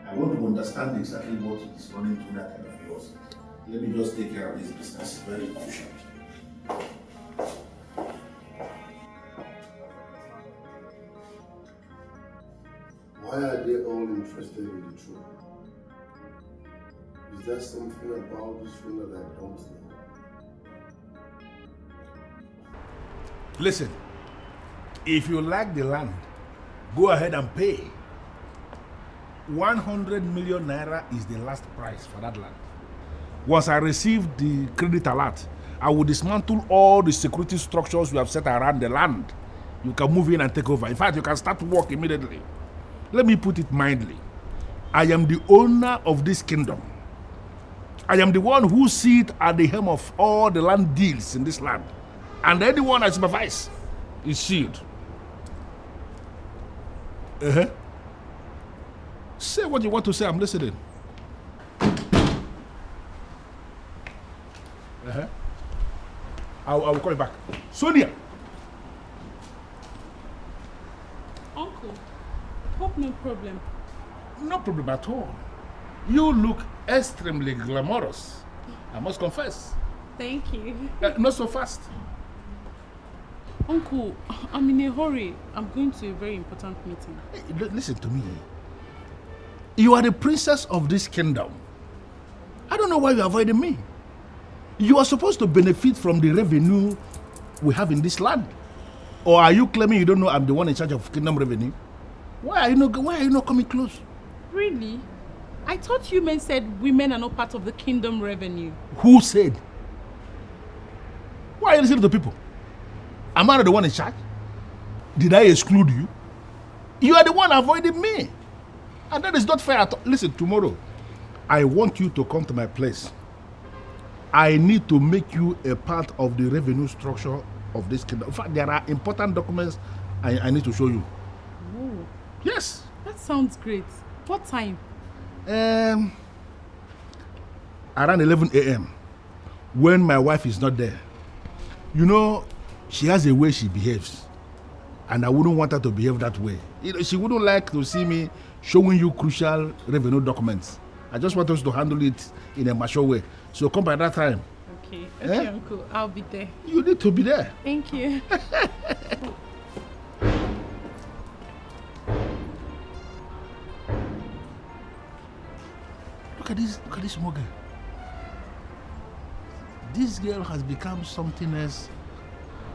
I want to understand exactly what is running through that head of yours. Let me just take care of this business. It's very crucial. Why are they all interested in the truth? Is there something about this thing that I don't know? Listen, if you like the land, go ahead and pay. 100 million naira is the last price for that land. Once I receive the credit alert, I will dismantle all the security structures we have set around the land. You can move in and take over. In fact, you can start work immediately. Let me put it mildly. I am the owner of this kingdom. I am the one who sits at the helm of all the land deals in this land. And anyone I supervise is sealed. Say what you want to say, I'm listening. I will call you back. Sonia! Uncle, hope no problem. No problem at all. You look extremely glamorous, I must confess. Thank you. Not so fast. Uncle, I'm in a hurry. I'm going to a very important meeting. Hey, listen to me. You are the princess of this kingdom. I don't know why you're avoiding me. You are supposed to benefit from the revenue we have in this land. Or are you claiming you don't know I'm the one in charge of kingdom revenue? Why are you not coming close? Really? I thought you men said women are not part of the kingdom revenue. Who said? Why are you listening to people? Am I not the one in charge? Did I exclude you? You are the one avoiding me. And that is not fair at all. Listen, tomorrow, I want you to come to my place. I need to make you a part of the revenue structure of this kingdom. In fact, there are important documents I need to show you. Oh. Yes. That sounds great. What time? Around 11 a.m. when my wife is not there. You know, she has a way she behaves. And I wouldn't want her to behave that way. You know, she wouldn't like to see me showing you crucial revenue documents. I just want us to handle it in a mature way. So come by that time. Okay. Okay, Uncle. I'll be there. You need to be there. Thank you. Look at this small girl. This girl has become something else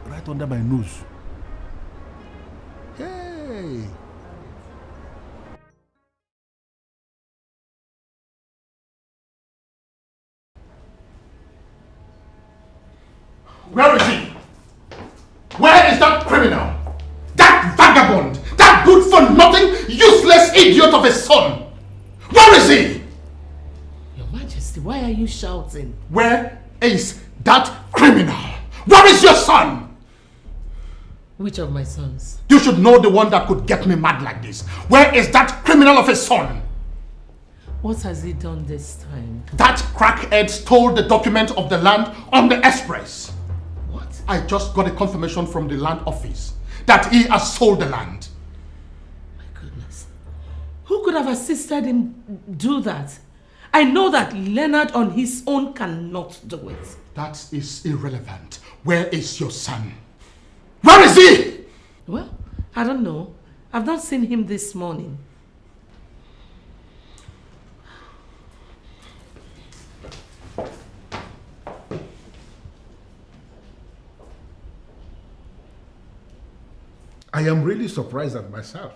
right under my nose. Hey! Where is he? Where is that criminal? That vagabond? That good-for-nothing, useless idiot of a son? Where is he? Your Majesty, why are you shouting? Where is that criminal? Where is your son? Which of my sons? You should know the one that could get me mad like this. Where is that criminal of a son? What has he done this time? That crackhead stole the document of the land on the express. What? I just got a confirmation from the land office that he has sold the land. My goodness. Who could have assisted him do that? I know that Leonard on his own cannot do it. That is irrelevant. Where is your son? Where is he? Well, I don't know. I've not seen him this morning. I am really surprised at myself.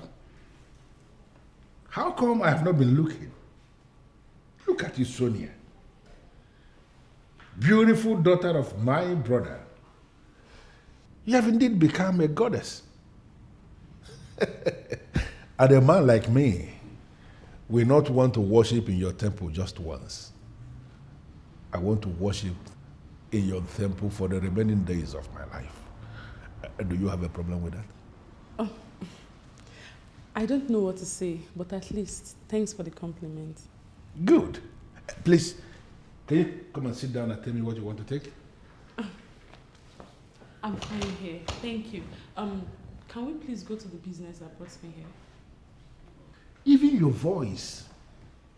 How come I have not been looking? Look at you, Sonia. Beautiful daughter of my brother. You have indeed become a goddess. And a man like me will not want to worship in your temple just once. I want to worship in your temple for the remaining days of my life. Do you have a problem with that? Oh, I don't know what to say, but at least thanks for the compliment. Good. Please, can you come and sit down and tell me what you want to take? I'm fine here. Thank you. Can we please go to the business that brought me here? Even your voice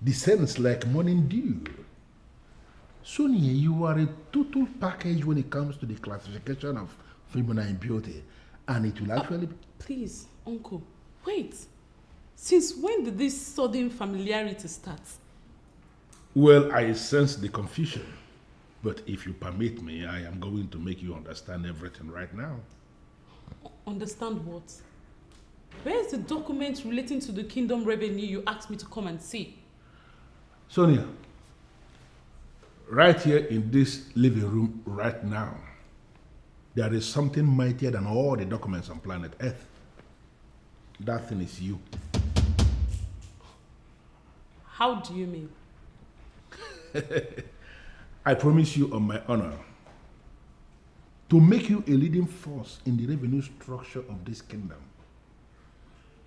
descends like morning dew. Sonia, you are a total package when it comes to the classification of feminine beauty. And it will actually... Please, Uncle, wait. Since when did this sudden familiarity start? Well, I sense the confusion. But if you permit me, I am going to make you understand everything right now. Understand what? Where is the document relating to the kingdom revenue you asked me to come and see? Sonia, right here in this living room right now, there is something mightier than all the documents on planet Earth. That thing is you. How do you mean? I promise you on my honor to make you a leading force in the revenue structure of this kingdom.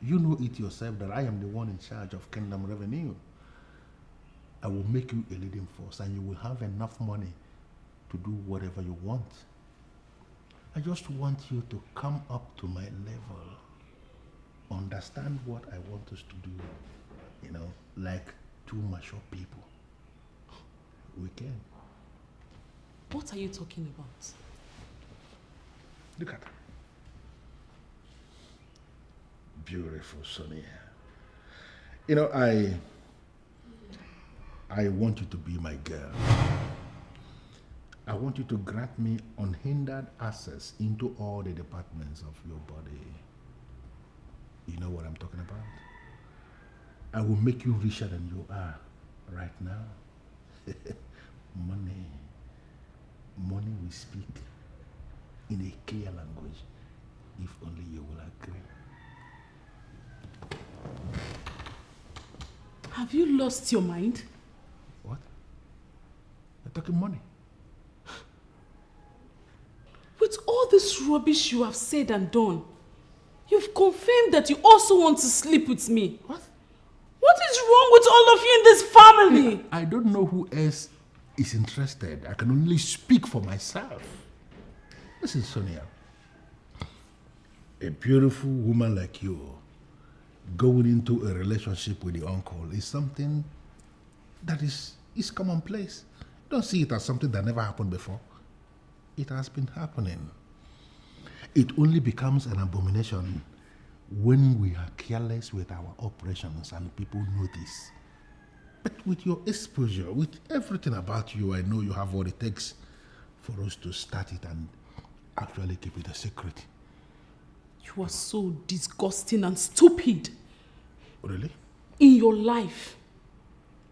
You know it yourself that I am the one in charge of kingdom revenue. I will make you a leading force and you will have enough money to do whatever you want. I just want you to come up to my level, understand what I want us to do, you know, like two mature people. We can. What are you talking about? Look at her. Beautiful Sonia. You know, I want you to be my girl. I want you to grant me unhindered access into all the departments of your body. You know what I'm talking about? I will make you richer than you are right now. Money. Money we speak in a clear language, if only you will agree. Have you lost your mind? What? You're talking money. With all this rubbish you have said and done, you've confirmed that you also want to sleep with me. What? What is wrong with all of you in this family? I don't know who else is interested. I can only speak for myself. Listen, Sonia. A beautiful woman like you going into a relationship with the uncle is something that is commonplace. Don't see it as something that never happened before. It has been happening. It only becomes an abomination when we are careless with our operations and people notice. But with your exposure, with everything about you, I know you have what it takes for us to start it and actually keep it a secret. You are so disgusting and stupid. Really? In your life,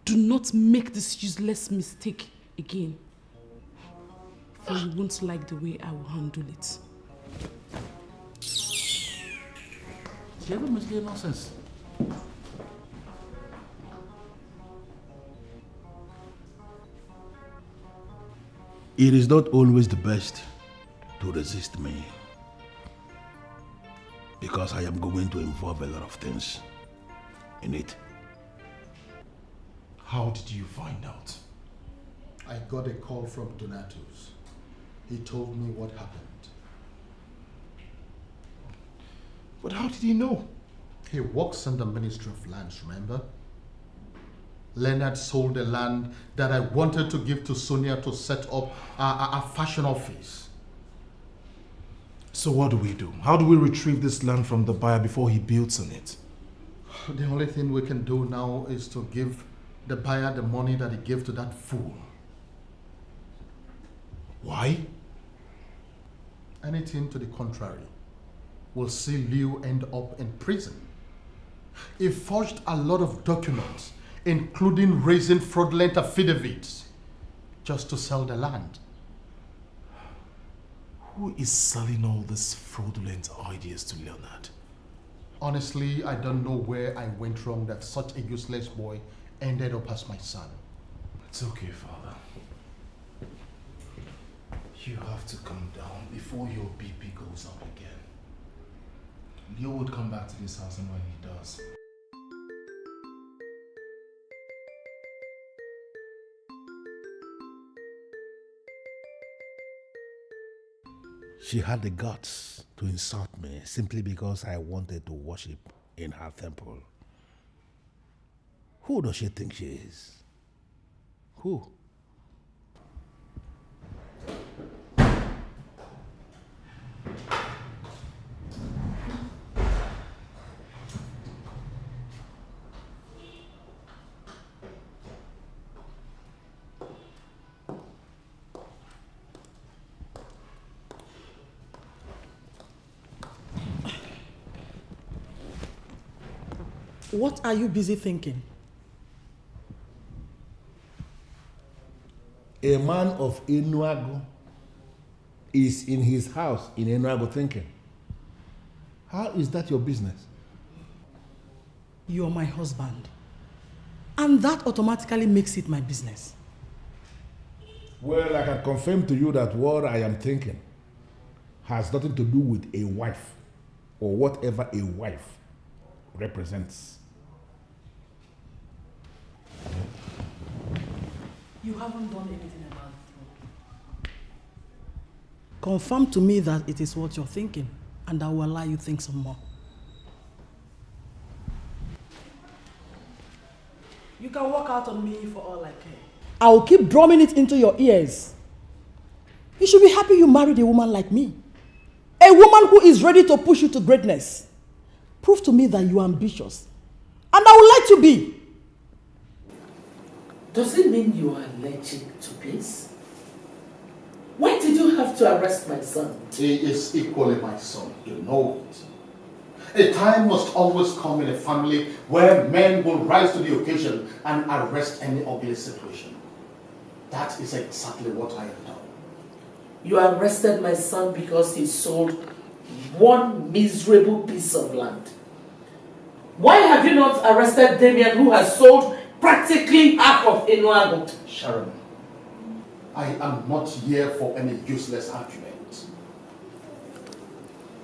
do not make this useless mistake again. For you won't like the way I will handle it. You ever mislead nonsense? It is not always the best to resist me, because I am going to involve a lot of things in it. How did you find out? I got a call from Donatus. He told me what happened. But how did he know? He works in the Ministry of Lands, remember? Leonard sold the land that I wanted to give to Sonia to set up a fashion office. So what do we do? How do we retrieve this land from the buyer before he builds on it? The only thing we can do now is to give the buyer the money that he gave to that fool. Why? Anything to the contrary will see Liu end up in prison. He forged a lot of documents, including raising fraudulent affidavits, just to sell the land. Who is selling all these fraudulent ideas to Leonard? Honestly, I don't know where I went wrong that such a useless boy ended up as my son. It's okay, Father. You have to calm down before your BP goes up again. Leo would come back to this house, and when he does... She had the guts to insult me simply because I wanted to worship in her temple. Who does she think she is? Who? What are you busy thinking? A man of Enuago is in his house in Enuago thinking. How is that your business? You're my husband. And that automatically makes it my business. Well, I can confirm to you that what I am thinking has nothing to do with a wife or whatever a wife represents. You haven't done anything about it. Confirm to me that it is what you're thinking, and I will allow you to think some more. You can walk out on me for all I care. I will keep drumming it into your ears. You should be happy you married a woman like me. A woman who is ready to push you to greatness. Prove to me that you are ambitious. And I would like to be. Does it mean you are allergic to peace? Why did you have to arrest my son? He is equally my son, you know it. A time must always come in a family where men will rise to the occasion and arrest any ugly situation. That is exactly what I have done. You arrested my son because he sold one miserable piece of land. Why have you not arrested Damian, who has sold practically half of Enuago? Sharon, I am not here for any useless argument.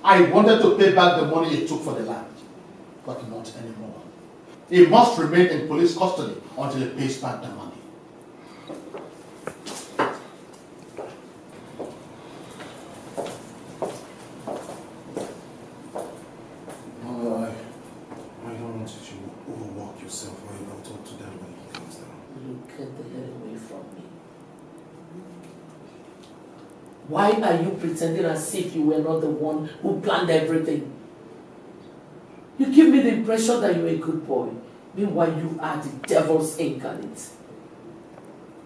I wanted to pay back the money he took for the land, but not anymore. He must remain in police custody until he pays back the money. I don't want you to overwork yourself while you don't talk to Dad when he comes down. Look at the hell away from me. Why are you pretending as if you were not the one who planned everything? You give me the impression that you're a good boy. Meanwhile, you are the devil's incarnate.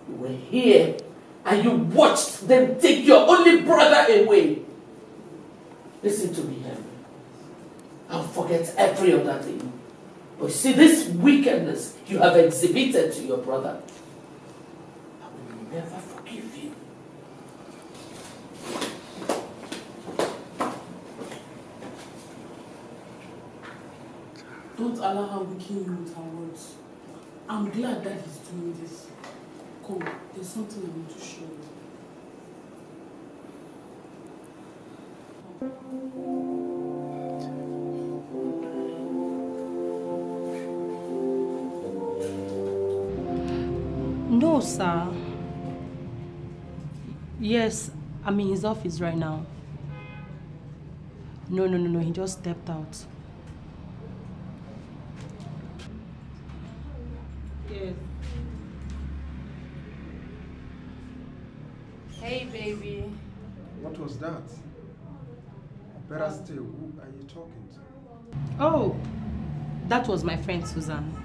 You were here and you watched them take your only brother away. Listen to me, Henry. I'll forget every other thing. But see, this wickedness you have exhibited to your brother, I will never forgive you. Don't allow her weaken you with her words. I'm glad that he's doing this. Come, there's something I need to show you. No, sir. Yes, I'm in his office right now. No, he just stepped out. Yes. Hey, baby. What was that? Better still, who are you talking to? Oh, that was my friend Susan.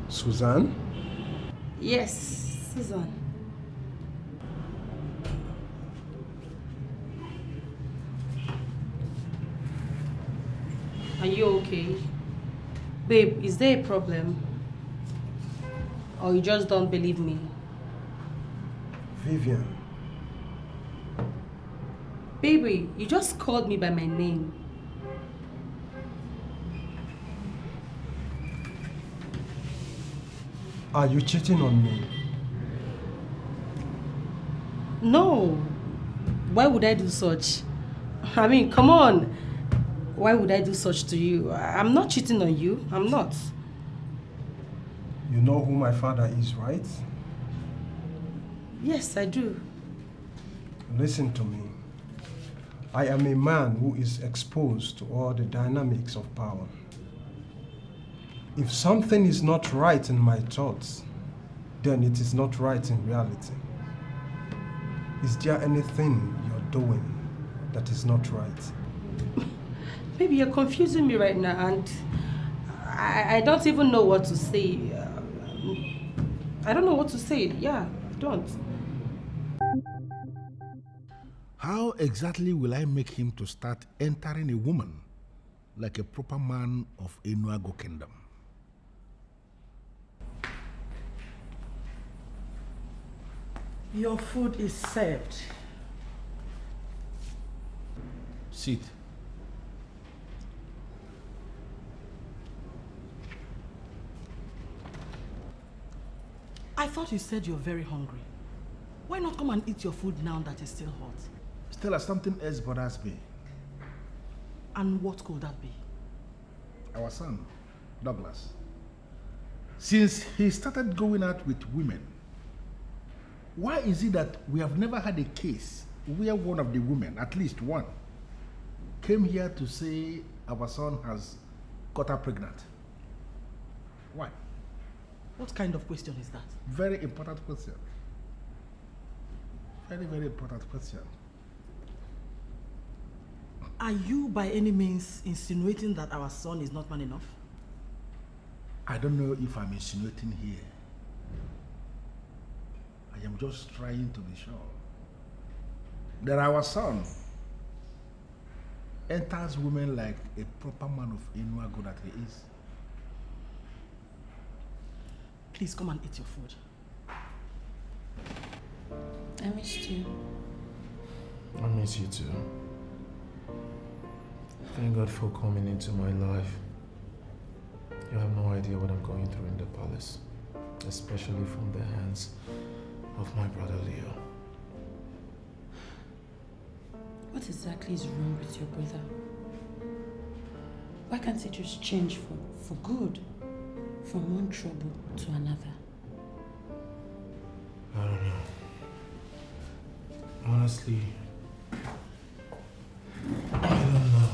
Suzanne? Yes, Susan. Are you okay? Babe, is there a problem? Or you just don't believe me? Vivian. Baby, you just called me by my name. Are you cheating on me? No. Why would I do such? I mean, come on. Why would I do such to you? I'm not cheating on you. I'm not. You know who my father is, right? Yes, I do. Listen to me. I am a man who is exposed to all the dynamics of power. If something is not right in my thoughts, then it is not right in reality. Is there anything you're doing that is not right? Baby, you're confusing me right now, and I don't even know what to say. I don't know what to say. Yeah, I don't. How exactly will I make him to start entering a woman like a proper man of Enuago Kingdom? Your food is served. Sit. I thought you said you're very hungry. Why not come and eat your food now that it's still hot? Stella, something else bothers me. And what could that be? Our son, Douglas. Since he started going out with women, why is it that we have never had a case where one of the women, at least one, came here to say our son has got her pregnant? Why? What kind of question is that? Very important question. Very, very important question. Are you by any means insinuating that our son is not man enough? I don't know if I'm insinuating here. I am just trying to be sure that our son enters women like a proper man of Enuago that he is. Please come and eat your food. I missed you. I miss you too. Thank God for coming into my life. You have no idea what I'm going through in the palace, especially from the hands of my brother Leo. What exactly is wrong with your brother? Why can't he just change for good? From one trouble to another? I don't know. Honestly, I don't know.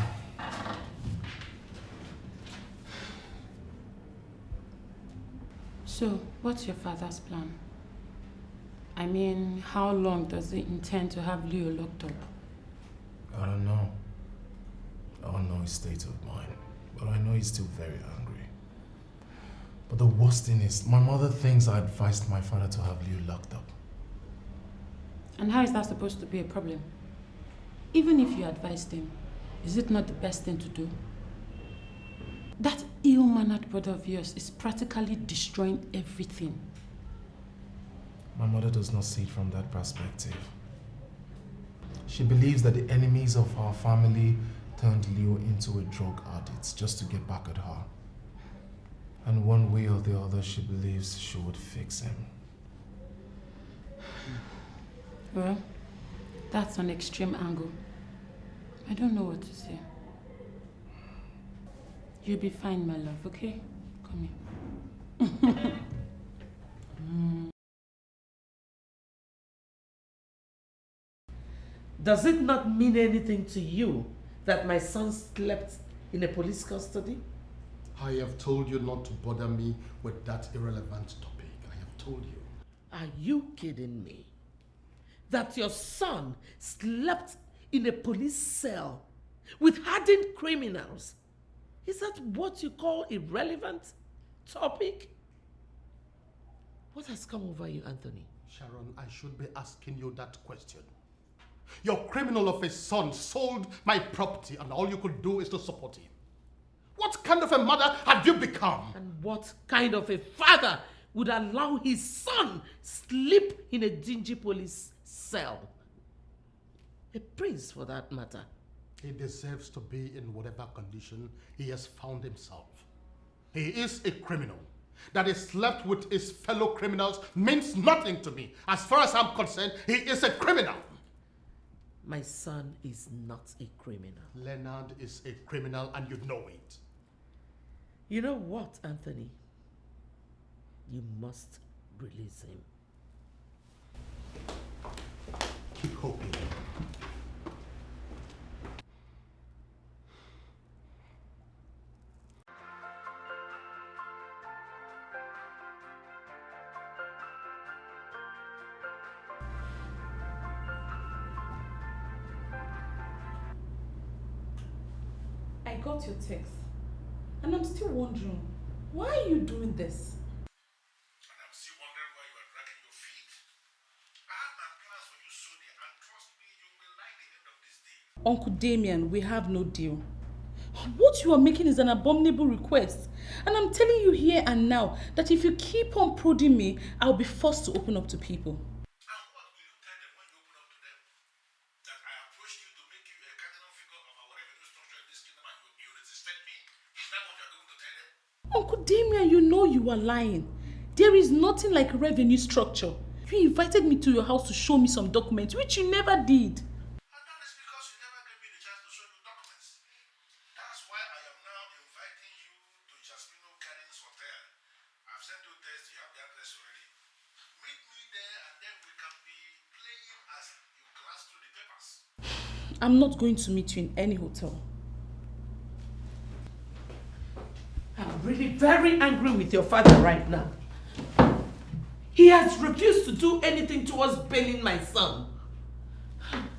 So, what's your father's plan? I mean, how long does he intend to have Leo locked up? I don't know. I don't know his state of mind, but I know he's still very angry. But the worst thing is, my mother thinks I advised my father to have Leo locked up. And how is that supposed to be a problem? Even if you advised him, Is it not the best thing to do? That ill-mannered brother of yours is practically destroying everything. My mother does not see it from that perspective. She believes that the enemies of our family turned Leo into a drug addict just to get back at her. And one way or the other, she believes she would fix him. Well, that's an extreme angle. I don't know what to say. You'll be fine, my love, okay? Come here. Does it not mean anything to you that my son slept in a police custody? I have told you not to bother me with that irrelevant topic. I have told you. Are you kidding me? That your son slept in a police cell with hardened criminals? Is that what you call irrelevant topic? What has come over you, Anthony? Sharon, I should be asking you that question. Your criminal of a son sold my property and all you could do is to support him. What kind of a mother have you become? And what kind of a father would allow his son sleep in a dingy police cell? A prince, for that matter. He deserves to be in whatever condition he has found himself. He is a criminal. That he slept with his fellow criminals means nothing to me. As far as I'm concerned, he is a criminal. My son is not a criminal. Leonard is a criminal and you know it. You know what, Anthony? You must release him. Keep hoping. I got your text. And I'm still wondering, why are you doing this? And I'm still wondering why you are dragging your feet. I have my plans for you, Sonia, and trust me, you will like the end of this deal. Uncle Damian, we have no deal. What you are making is an abominable request. And I'm telling you here and now that if you keep on prodding me, I'll be forced to open up to people. Uncle Damian, you know you are lying. There is nothing like revenue structure. You invited me to your house to show me some documents, which you never did. I'm not going to meet you in any hotel. I'm really very angry with your father right now. He has refused to do anything towards bailing my son.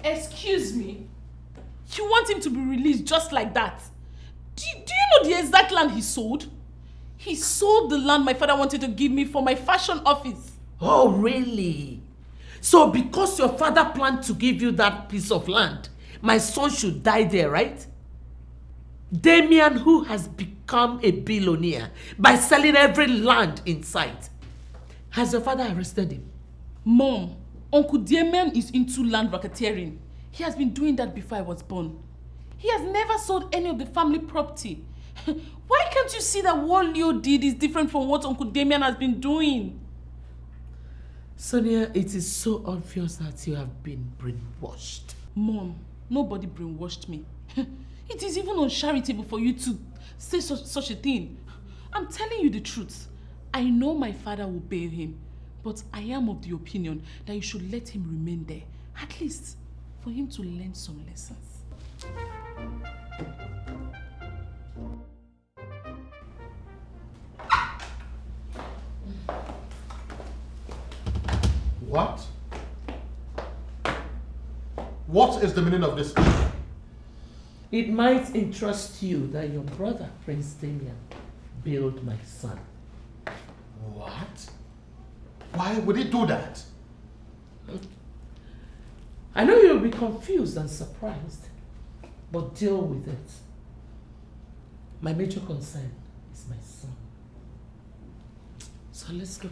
Excuse me? You want him to be released just like that? Do you know the exact land he sold? He sold the land my father wanted to give me for my fashion office. Oh, really? So because your father planned to give you that piece of land, my son should die there, right? Damian, who has become a billionaire by selling every land in sight. Has your father arrested him? Mom, Uncle Damian is into land racketeering. He has been doing that before I was born. He has never sold any of the family property. Why can't you see that what Leo did is different from what Uncle Damian has been doing? Sonia, it is so obvious that you have been brainwashed. Mom, nobody brainwashed me. It is even uncharitable for you to say such a thing. I'm telling you the truth. I know my father will bail him, but I am of the opinion that you should let him remain there, at least for him to learn some lessons. What? What is the meaning of this? It might interest you that your brother, Prince Damian, bailed my son. What? Why would he do that? I know you'll be confused and surprised. but deal with it. My major concern is my son. So let's go.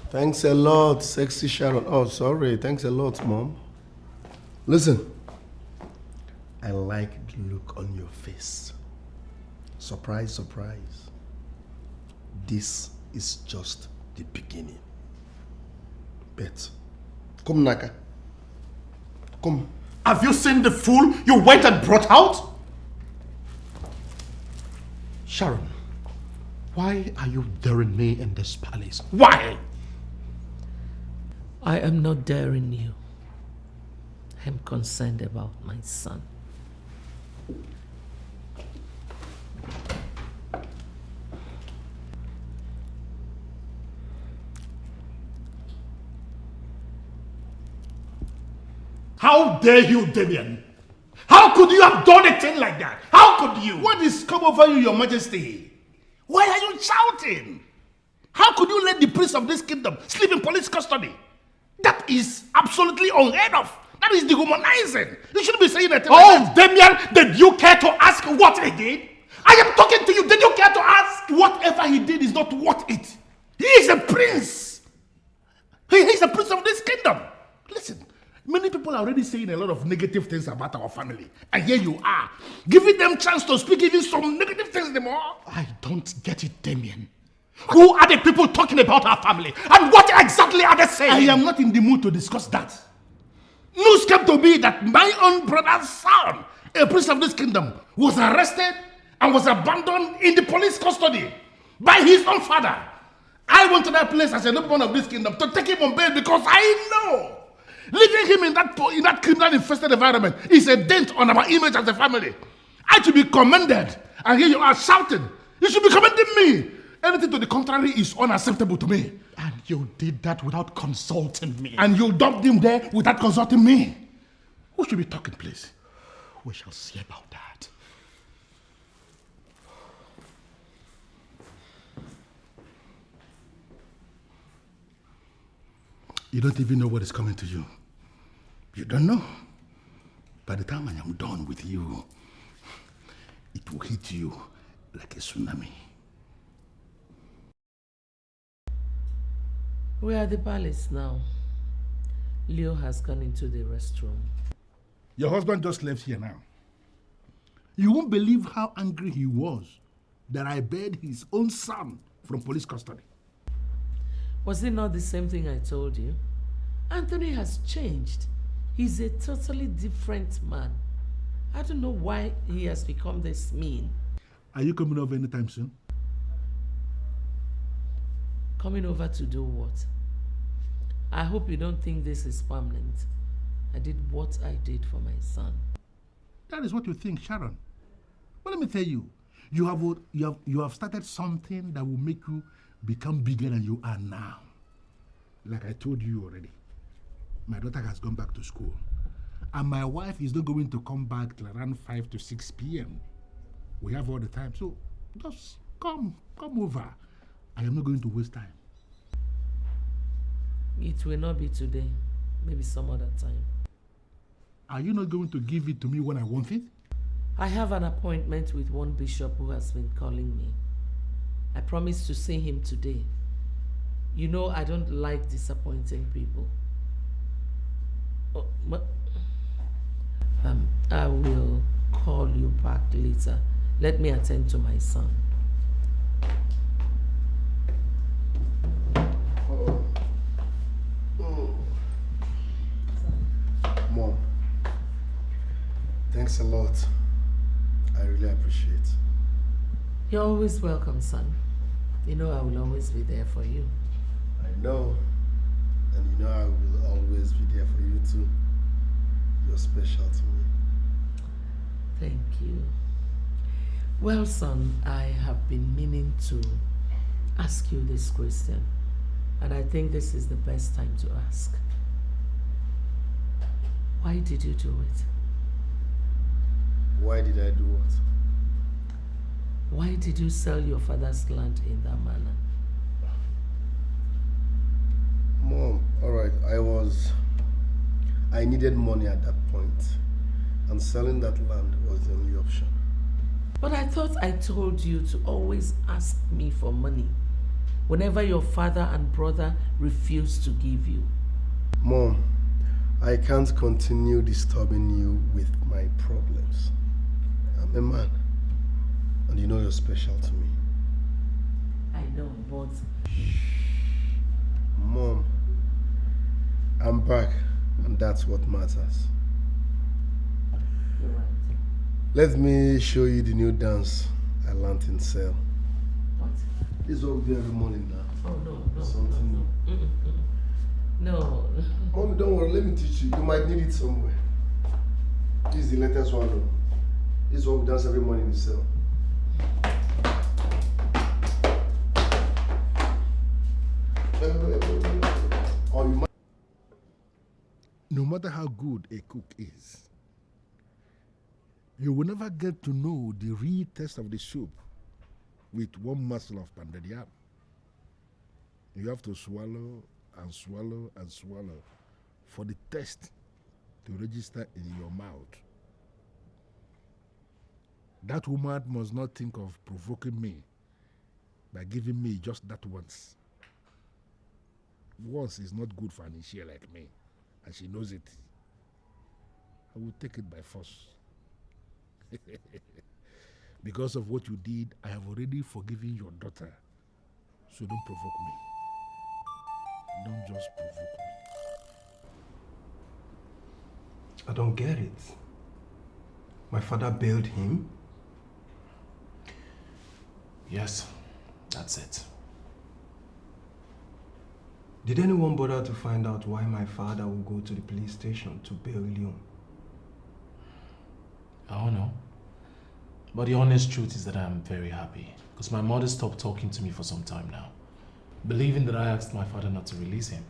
Thanks a lot, sexy Sharon. Oh, sorry. Thanks a lot, Mom. Listen, I like the look on your face. Surprise, surprise. This is just the beginning. Bet. Come, Naka. Come. Have you seen the fool you went and brought out? Sharon, why are you daring me in this palace? Why? I am not daring you. I'm concerned about my son. How dare you, Damian? How could you have done a thing like that? How could you? What is come over you, your majesty? Why are you shouting? How could you let the prince of this kingdom sleep in police custody? That is absolutely unheard of. That is dehumanizing. You shouldn't be saying that. Oh, Damian, did you care to ask what he did? I am talking to you. Did you care to ask? Whatever he did is not worth it. He is a prince. He is a prince of this kingdom. Listen, many people are already saying a lot of negative things about our family. And here you are, giving them chance to speak even some negative things anymore. I don't get it, Damian. Who are the people talking about our family? And what exactly are they saying? I am not in the mood to discuss that. News came to me that my own brother's son, a prince of this kingdom, was arrested and was abandoned in the police custody by his own father. I went to that place as a nobleman of this kingdom to take him on bail because I know leaving him in that criminal-infested environment is a dent on our image as a family. I should be commended, and here you are shouting. You should be commending me. Anything to the contrary is unacceptable to me. And you did that without consulting me. And you dumped him there without consulting me. Who should be talking, please? We shall see about that. You don't even know what is coming to you. You don't know. By the time I am done with you, it will hit you like a tsunami. We are at the palace now. Leo has gone into the restroom. Your husband just left here now. You won't believe how angry he was that I bailed his own son from police custody. Was it not the same thing I told you? Anthony has changed. He's a totally different man. I don't know why he has become this mean. Are you coming over anytime soon? Coming over to do what? I hope you don't think this is permanent. I did what I did for my son. That is what you think, Sharon. But let me tell you, you have started something that will make you become bigger than you are now. Like I told you already, my daughter has gone back to school. And my wife is not going to come back till around 5 to 6 p.m. We have all the time. So just come over. I am not going to waste time. It will not be today. Maybe some other time. Are you not going to give it to me when I want it? I have an appointment with one bishop who has been calling me. I promised to see him today. You know I don't like disappointing people. Oh, but I will call you back later. Let me attend to my son. Mom, thanks a lot. I really appreciate it. You're always welcome, son. You know I will always be there for you. I know. And you know I will always be there for you too. You're special to me. Thank you. Well, son, I have been meaning to ask you this question, and I think this is the best time to ask. Why did you do it? Why did I do what? Why did you sell your father's land in that manner? Mom, alright, I needed money at that point. And selling that land was the only option. But I thought I told you to always ask me for money whenever your father and brother refuse to give you. Mom, I can't continue disturbing you with my problems. I'm a man, and you know you're special to me. I know, but... Mom, I'm back, and that's what matters. You're right. Let me show you the new dance I learned in cell. What? This is what we do every morning now. Oh, no. Something new. No. Mommy, don't worry, let me teach you. You might need it somewhere. This is the latest one, though. This is what we dance every morning in the cell. Or you might... No matter how good a cook is, you will never get to know the real taste of the soup with one morsel of pounded yam. You have to swallow and swallow and swallow for the taste to register in your mouth. That woman must not think of provoking me by giving me just that once. Once is not good for an issue like me, and she knows it. I will take it by force. Because of what you did, I have already forgiven your daughter. So don't provoke me. Don't just provoke me. I don't get it. My father bailed him? Yes, that's it. Did anyone bother to find out why my father would go to the police station to bail Leon? I don't know. But the honest truth is that I'm very happy because my mother stopped talking to me for some time now, believing that I asked my father not to release him.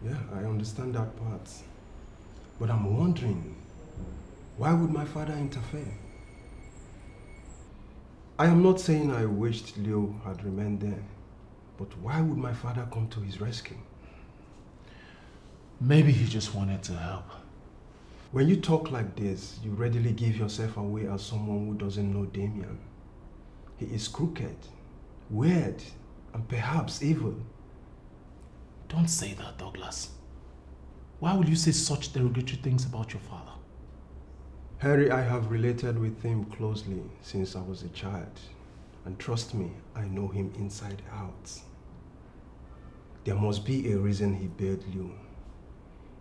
Yeah, I understand that part. But I'm wondering, why would my father interfere? I am not saying I wished Leo had remained there, but why would my father come to his rescue? Maybe he just wanted to help. When you talk like this, you readily give yourself away as someone who doesn't know Damian. He is crooked, weird, and perhaps evil. Don't say that, Douglas. Why would you say such derogatory things about your father? Harry, I have related with him closely since I was a child. And trust me, I know him inside out. There must be a reason he bailed you.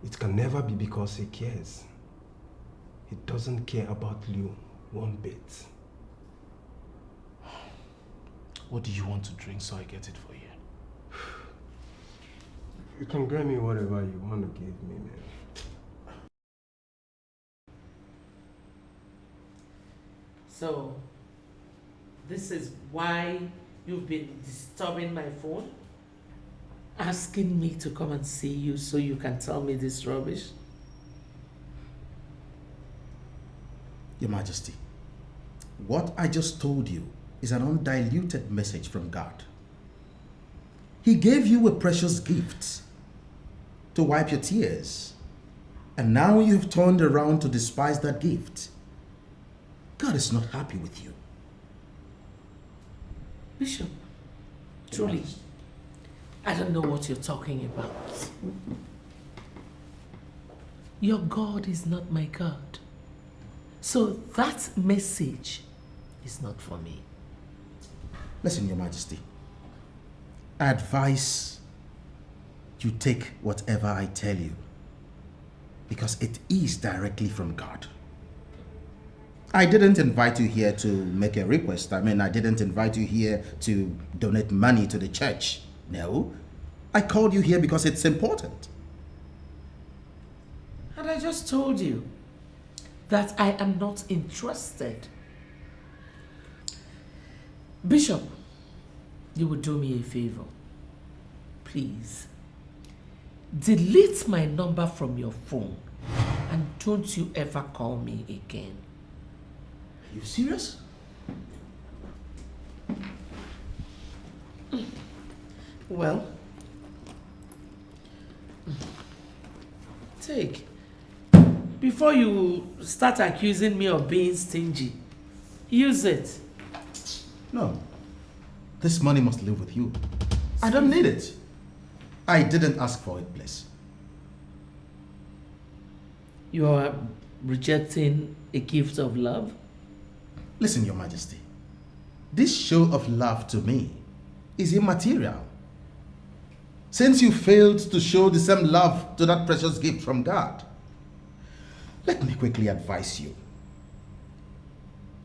It can never be because he cares. He doesn't care about Liu one bit. What do you want to drink so I get it for you? You can get me whatever you want to give me, man. So, this is why you've been disturbing my phone? Asking me to come and see you so you can tell me this rubbish? Your Majesty, what I just told you is an undiluted message from God. He gave you a precious gift to wipe your tears, and now you've turned around to despise that gift. God is not happy with you. Bishop, truly, I don't know what you're talking about. Your God is not my God. So that message is not for me. Listen, Your Majesty, I advise you take whatever I tell you because it is directly from God. I didn't invite you here to make a request. I didn't invite you here to donate money to the church. No, I called you here because it's important. And I just told you that I am not interested. Bishop, you would do me a favor. Please, delete my number from your phone and don't you ever call me again. Are you serious? Well, take. Before you start accusing me of being stingy, use it. No. This money must live with you. I don't need it. I didn't ask for it, please. You are rejecting a gift of love? Listen, Your Majesty. This show of love to me is immaterial. Since you failed to show the same love to that precious gift from God, let me quickly advise you.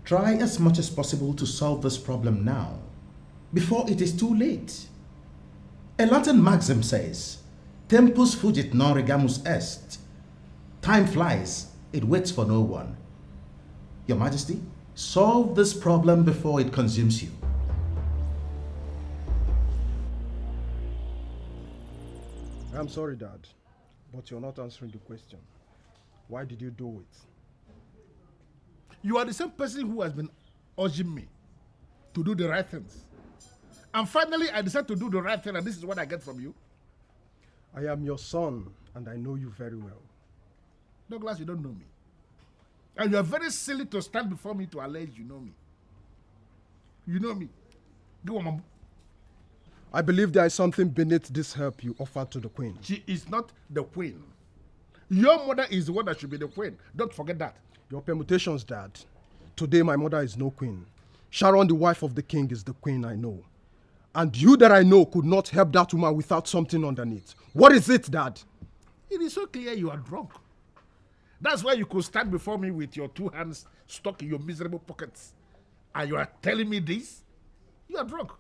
Try as much as possible to solve this problem now, before it is too late. A Latin maxim says, Tempus fugit non regamus est. Time flies, it waits for no one. Your Majesty, solve this problem before it consumes you. I'm sorry, Dad, but you're not answering the question. Why did you do it? You are the same person who has been urging me to do the right things. And finally, I decided to do the right thing, and this is what I get from you. I am your son, and I know you very well. Douglas, you don't know me. And you are very silly to stand before me to allege you know me. You know me. Go on, Mom. I believe there is something beneath this help you offered to the queen. She is not the queen. Your mother is the one that should be the queen. Don't forget that. Your permutations, Dad. Today my mother is no queen. Sharon, the wife of the king, is the queen I know. And you that I know could not help that woman without something underneath. What is it, Dad? It is so clear you are drunk. That's why you could stand before me with your two hands stuck in your miserable pockets. And you are telling me this? You are drunk.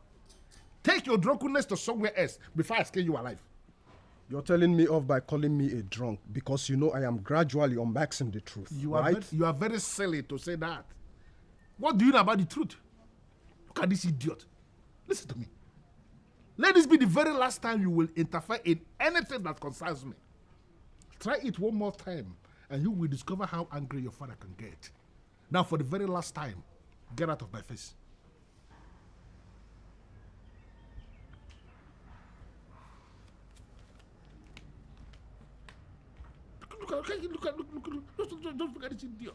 Take your drunkenness to somewhere else before I skin you alive. You're telling me off by calling me a drunk because you know I am gradually unmaxing the truth, right? You are very silly to say that. What do you know about the truth? Look at this idiot. Listen to me. Let this be the very last time you will interfere in anything that concerns me. Try it one more time, and you will discover how angry your father can get. Now, for the very last time, get out of my face. Look at this idiot.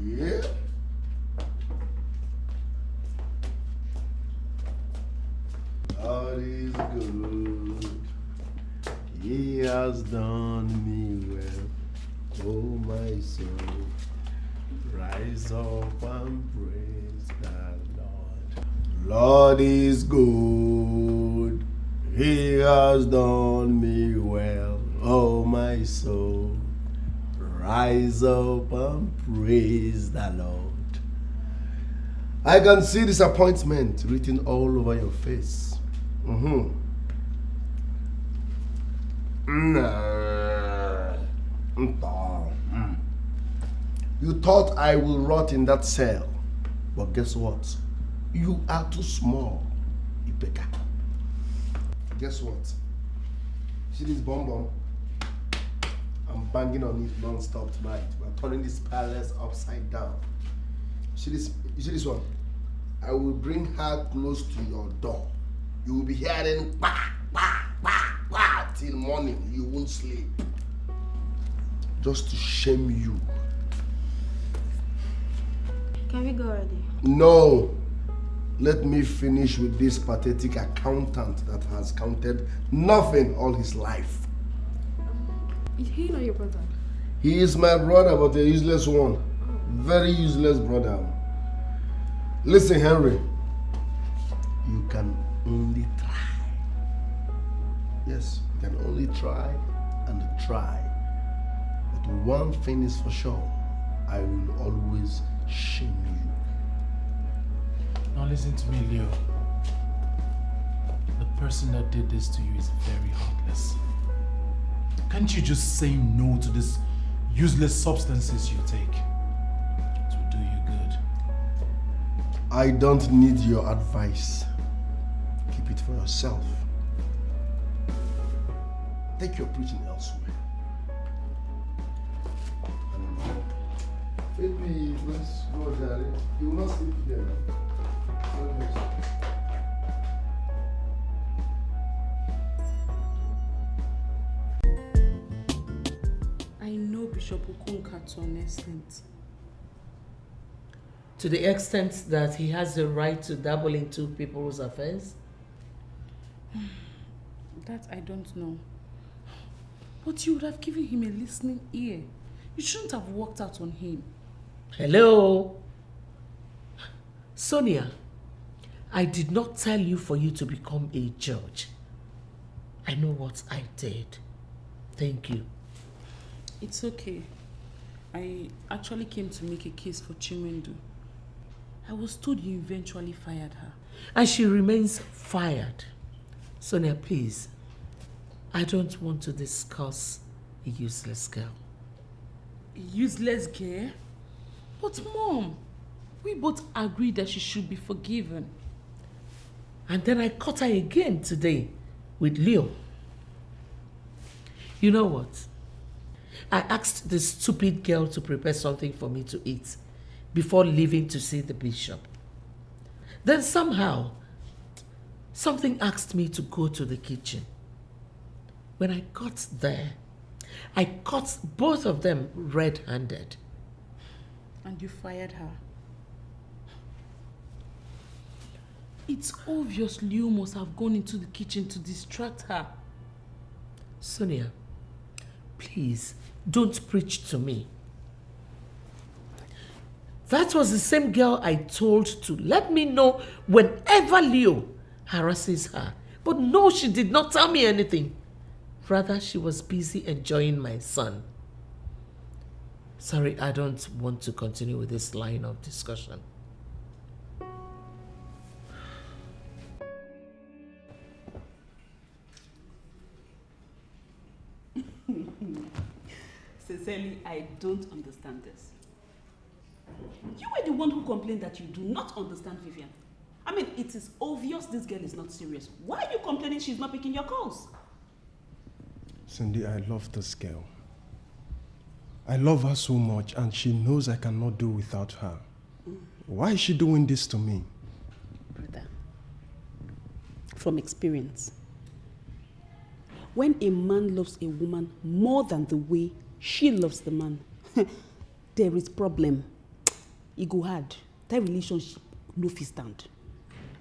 Yeah. God is good. He has done me well. Oh, my soul, rise up and praise the Lord. Lord is good. He has done me well. Oh, my soul, rise up and praise the Lord. I can see disappointment written all over your face. You thought I will rot in that cell, but guess what? You are too small, Ibeka. Guess what? See this bomb? I'm banging on it non-stop tonight. We're turning this palace upside down. You see this one? I will bring her close to your door. You will be hearing bah, bah, bah, bah, till morning. You won't sleep. Just to shame you. Can we go already? No. Let me finish with this pathetic accountant that has counted nothing all his life. Is he not your brother? He is my brother, but a useless one. Very useless brother. Listen, Henry. You can only try. Yes, you can only try and try. But one thing is for sure. I will always shame you. Now listen to me, Leo. The person that did this to you is very heartless. Can't you just say no to these useless substances you take? It will do you good. I don't need your advice. Keep it for yourself. take your preaching elsewhere. Maybe let's go, Daddy. You will not sleep here. I know Bishop Okonka to an extent. To the extent that he has the right to dabble into people's affairs? That I don't know. But you would have given him a listening ear. You shouldn't have walked out on him. Hello? Sonia, I did not tell you for you to become a judge. I know what I did. Thank you. It's okay. I actually came to make a case for Chimendu. I was told you eventually fired her. And she remains fired. Sonia, please. I don't want to discuss a useless girl. A useless girl? But Mom, we both agreed that she should be forgiven. And then I caught her again today with Leo. You know what? I asked this stupid girl to prepare something for me to eat before leaving to see the bishop. Then somehow, something asked me to go to the kitchen. When I got there, I caught both of them red-handed. And you fired her. It's obvious Leo must have gone into the kitchen to distract her. Sonia, please, don't preach to me. That was the same girl I told to let me know whenever Leo harasses her. But no, she did not tell me anything. Rather, she was busy enjoying my son. Sorry, I don't want to continue with this line of discussion. Sincerely, I don't understand this. You were the one who complained that you do not understand Vivian. I mean, it is obvious this girl is not serious. Why are you complaining she's not picking your calls? Cindy, I love this girl. I love her so much, and she knows I cannot do without her. Why is she doing this to me? Brother, from experience, when a man loves a woman more than the way she loves the man, there is problem. It go hard. That relationship no fit stand.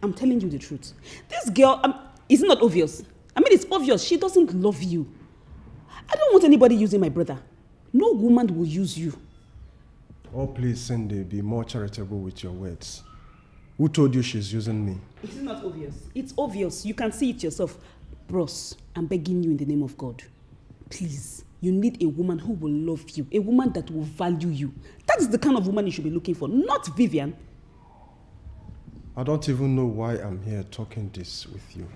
I'm telling you the truth. This girl, is it not obvious? I mean, it's obvious. She doesn't love you. I don't want anybody using my brother. No woman will use you. Oh, please, Cindy, be more charitable with your words. Who told you she's using me? It is not obvious. It's obvious. You can see it yourself. Bros, I'm begging you in the name of God. Please, you need a woman who will love you. A woman that will value you. That is the kind of woman you should be looking for, not Vivian. I don't even know why I'm here talking this with you.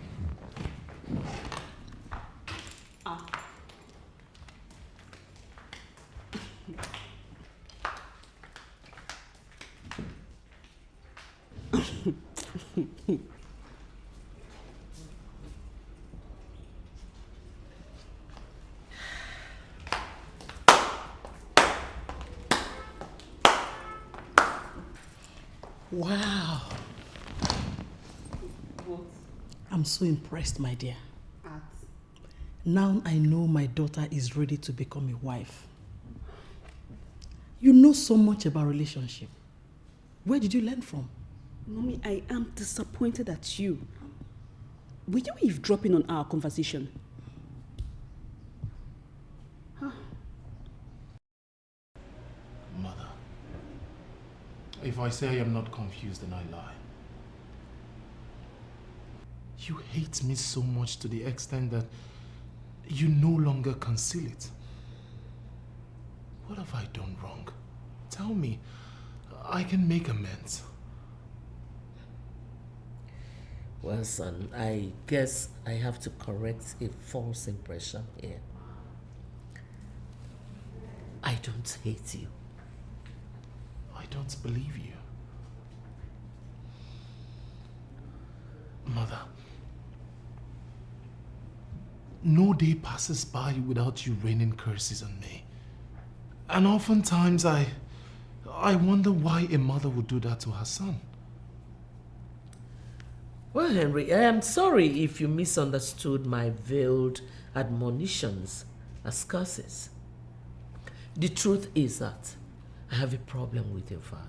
Wow. I'm so impressed, my dear. Now I know my daughter is ready to become a wife. You know so much about relationship. Where did you learn from? Mommy, I am disappointed at you. Were you eavesdropping on our conversation? Mother, if I say I am not confused, then I lie. You hate me so much to the extent that you no longer conceal it. What have I done wrong? Tell me. I can make amends. Well, son, I guess I have to correct a false impression here. I don't hate you. I don't believe you. Mother, no day passes by without you raining curses on me. And oftentimes I wonder why a mother would do that to her son. Well, Henry, I am sorry if you misunderstood my veiled admonitions as curses. The truth is that I have a problem with your father.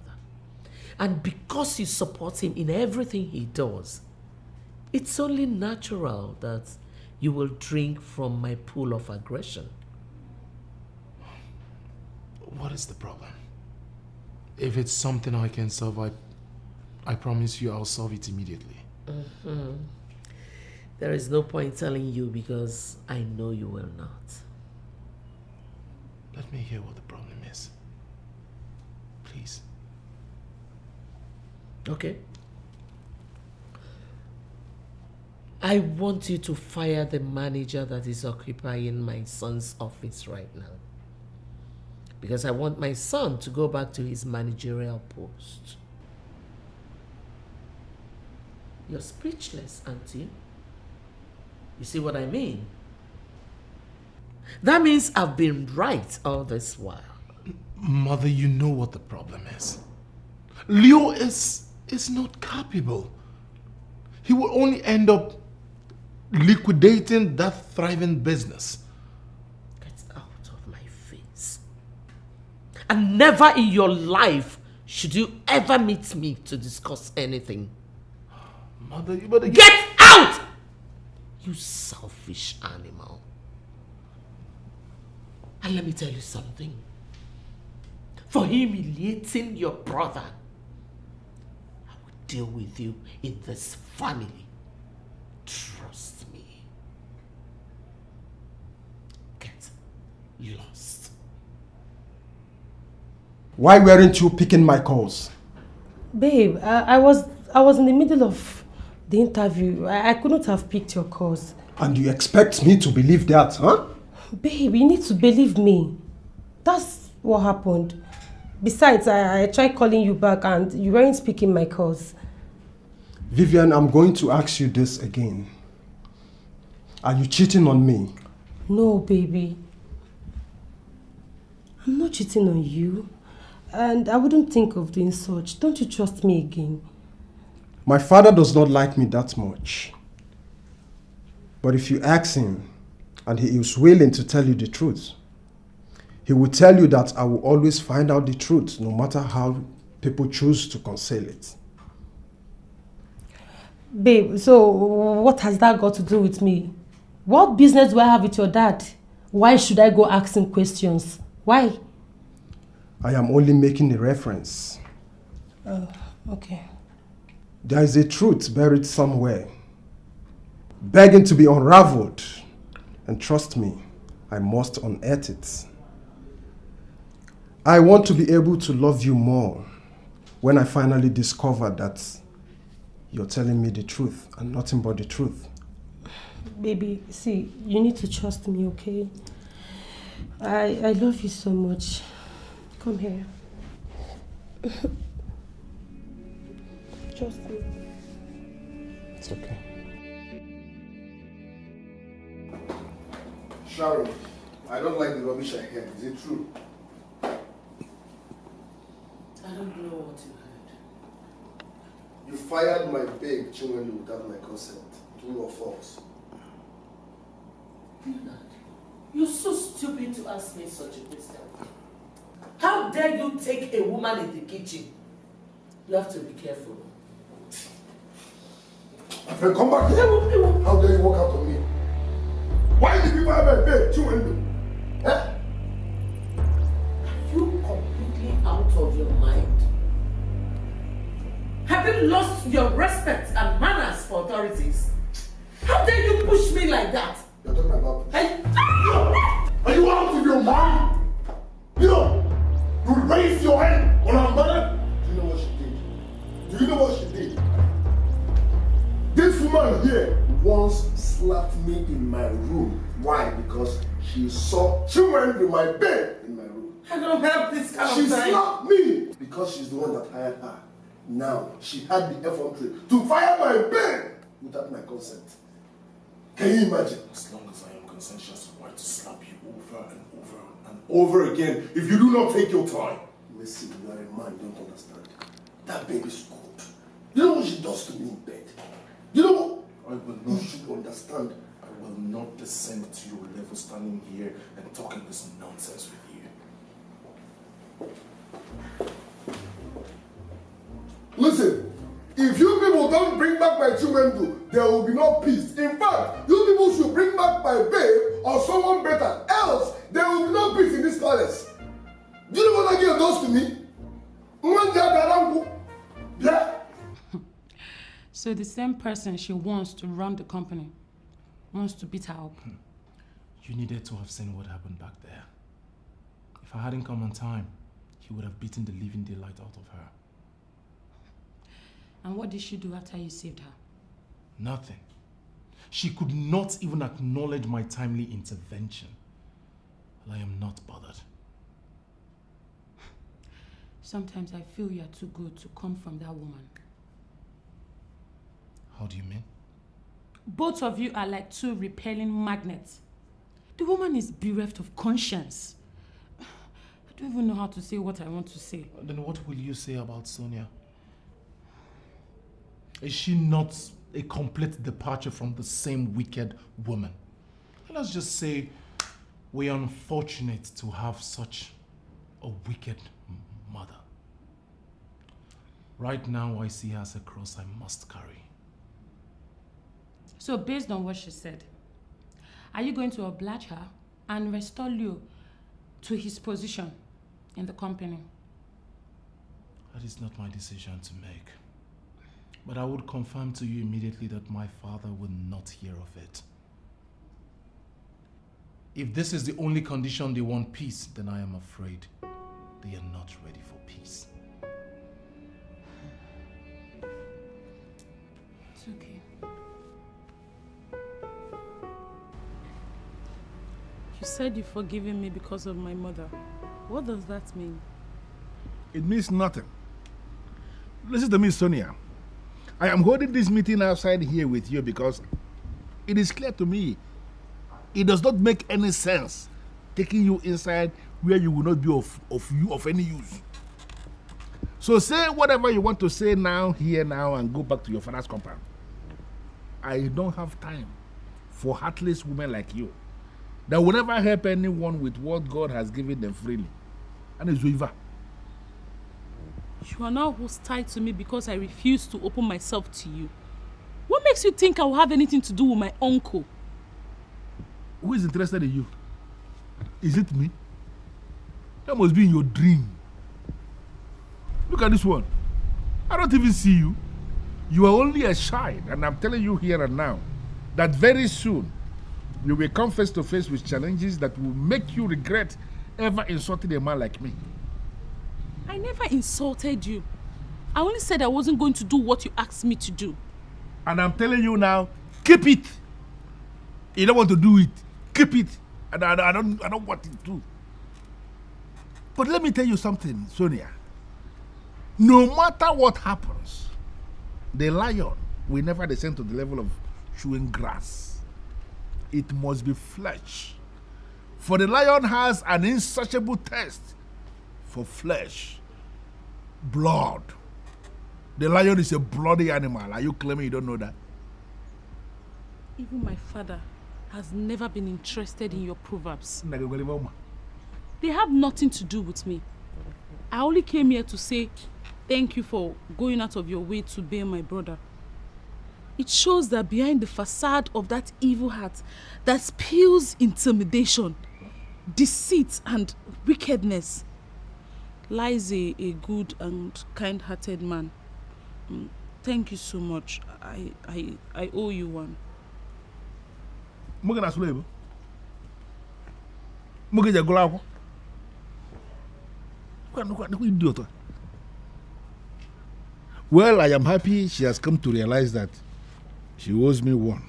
And because you support him in everything he does, it's only natural that you will drink from my pool of aggression. What is the problem? If it's something I can solve, I promise you I'll solve it immediately. Mm-hmm. There is no point telling you because I know you will not. Let me hear what the problem is. Please. Okay. I want you to fire the manager that is occupying my son's office right now. Because I want my son to go back to his managerial post. You're speechless, aren't you? You see what I mean? That means I've been right all this while. Mother, you know what the problem is. Leo is not capable. He will only end up liquidating that thriving business. Get out of my face. And never in your life should you ever meet me to discuss anything. Mother, you better get out! You selfish animal. And let me tell you something. For humiliating your brother, I will deal with you in this family. Trust me. Get lost. Why weren't you picking my calls? Babe, I was in the middle of the interview. I couldn't have picked your calls. And you expect me to believe that, huh? Babe, you need to believe me. That's what happened. Besides, I tried calling you back and you weren't picking my calls. Vivian, I'm going to ask you this again. Are you cheating on me? No, baby. I'm not cheating on you. And I wouldn't think of doing such. Don't you trust me again? My father does not like me that much. But if you ask him, and he is willing to tell you the truth, he will tell you that I will always find out the truth, no matter how people choose to conceal it. Babe, so what has that got to do with me? What business do I have with your dad? Why should I go ask him questions? Why? I am only making a reference. Oh, okay. There is a truth buried somewhere, begging to be unraveled. And trust me, I must unearth it. I want to be able to love you more when I finally discover that you're telling me the truth and nothing but the truth. Baby, see, you need to trust me, okay? I love you so much. Come here. Trust me. It's okay. Sharon, I don't like the rubbish I heard. Is it true? I don't know what you heard. You fired my babe, Chinwendu, without my consent. True or false? You're so stupid to ask me such a question. How dare you take a woman in the kitchen? You have to be careful. My friend, come back here. How dare you walk out on me? Why did you fire my babe, Chinwendu? Eh? Are you completely out of your mind? Have you lost your respect and manners for authorities? How dare you push me like that? You're talking about Are you out of your mind? You raised your hand on our mother? Do you know what she did? Do you know what she did? This woman here once slapped me in my room. Why? Because she saw Chinwendu, my babe, in my room. I don't have this kind She of time. slapped me because she's the one that hired her. Now, she had the effrontery to fire my babe without my consent. Can you imagine? As long as I am conscientious right to slap you over and over and over again if you do not take your time. Listen, you are a man, you don't understand. That baby's good. You know what she does to me in bed? You know what? I will not. You should understand. I will not descend to your level standing here and talking this nonsense with you. Listen, if you people don't bring back my children, there will be no peace. In fact, you people should bring back my babe or someone better. Else, there will be no peace in this palace. Do you know what that girl does to me? Yeah. So the same person she wants to run the company wants to beat her up. You needed to have seen what happened back there. If I hadn't come on time, he would have beaten the living daylight out of her. And what did she do after you saved her? Nothing. She could not even acknowledge my timely intervention. Well, I am not bothered. Sometimes I feel you're too good to come from that woman. How do you mean? Both of you are like two repelling magnets. The woman is bereft of conscience. I don't even know how to say what I want to say. Then what will you say about Sonia? Is she not a complete departure from the same wicked woman? Let's just say we're unfortunate to have such a wicked mother. Right now, I see her as a cross I must carry. So based on what she said, are you going to oblige her and restore Leo to his position in the company? That is not my decision to make. But I would confirm to you immediately that my father will not hear of it. If this is the only condition they want peace, then I am afraid they are not ready for peace. It's okay. You said you've forgiven me because of my mother. What does that mean? It means nothing. Listen to me, Sonia. I am holding this meeting outside here with you because it is clear to me it does not make any sense taking you inside where you will not be of any use. So say whatever you want to say now, here now, and go back to your father's compound. I don't have time for heartless women like you that will never help anyone with what God has given them freely. And it's Zuiva. You are now hostile to me because I refuse to open myself to you. What makes you think I will have anything to do with my uncle? Who is interested in you? Is it me? That must be in your dream. Look at this one. I don't even see you. You are only a child, and I'm telling you here and now that very soon you will come face to face with challenges that will make you regret ever insulting a man like me. I never insulted you. I only said I wasn't going to do what you asked me to do. And I'm telling you now, keep it. You don't want to do it, keep it. And I don't want it to. But let me tell you something, Sonia. No matter what happens, the lion will never descend to the level of chewing grass. It must be flesh. For the lion has an insatiable thirst for flesh, blood. The lion is a bloody animal. Are you claiming you don't know that? Even my father has never been interested in your proverbs. They have nothing to do with me. I only came here to say thank you for going out of your way to bail my brother. It shows that behind the facade of that evil heart that spews intimidation, deceit and wickedness lies a good and kind-hearted man. Thank you so much. I owe you one. Well, I am happy she has come to realize that she owes me one.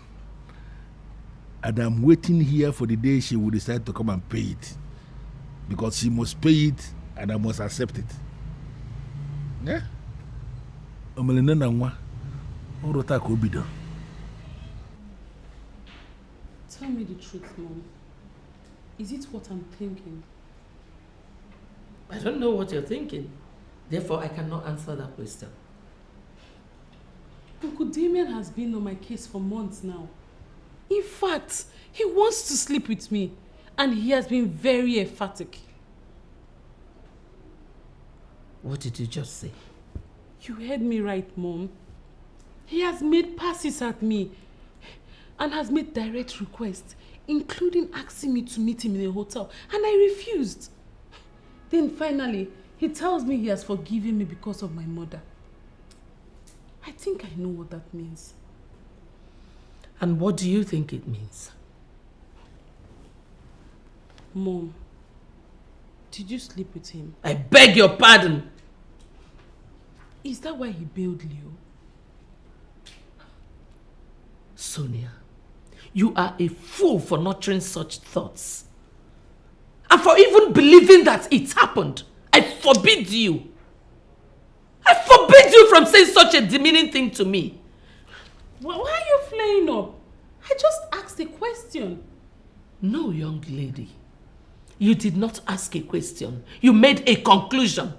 And I'm waiting here for the day she will decide to come and pay it. Because she must pay it and I must accept it. Yeah? Tell me the truth, Mom. Is it what I'm thinking? I don't know what you're thinking. Therefore, I cannot answer that question. Uncle Damian has been on my case for months now. In fact, he wants to sleep with me, and he has been very emphatic. What did you just say? You heard me right, Mom. He has made passes at me and has made direct requests, including asking me to meet him in a hotel, and I refused. Then finally, he tells me he has forgiven me because of my mother. I think I know what that means. And what do you think it means? Mom, did you sleep with him? I beg your pardon! Is that why he bailed Leo? Sonia, you are a fool for nurturing such thoughts. And for even believing that it happened. I forbid you. I forbid you from saying such a demeaning thing to me. Why are you flaying up? I just asked a question. No, young lady. You did not ask a question. You made a conclusion.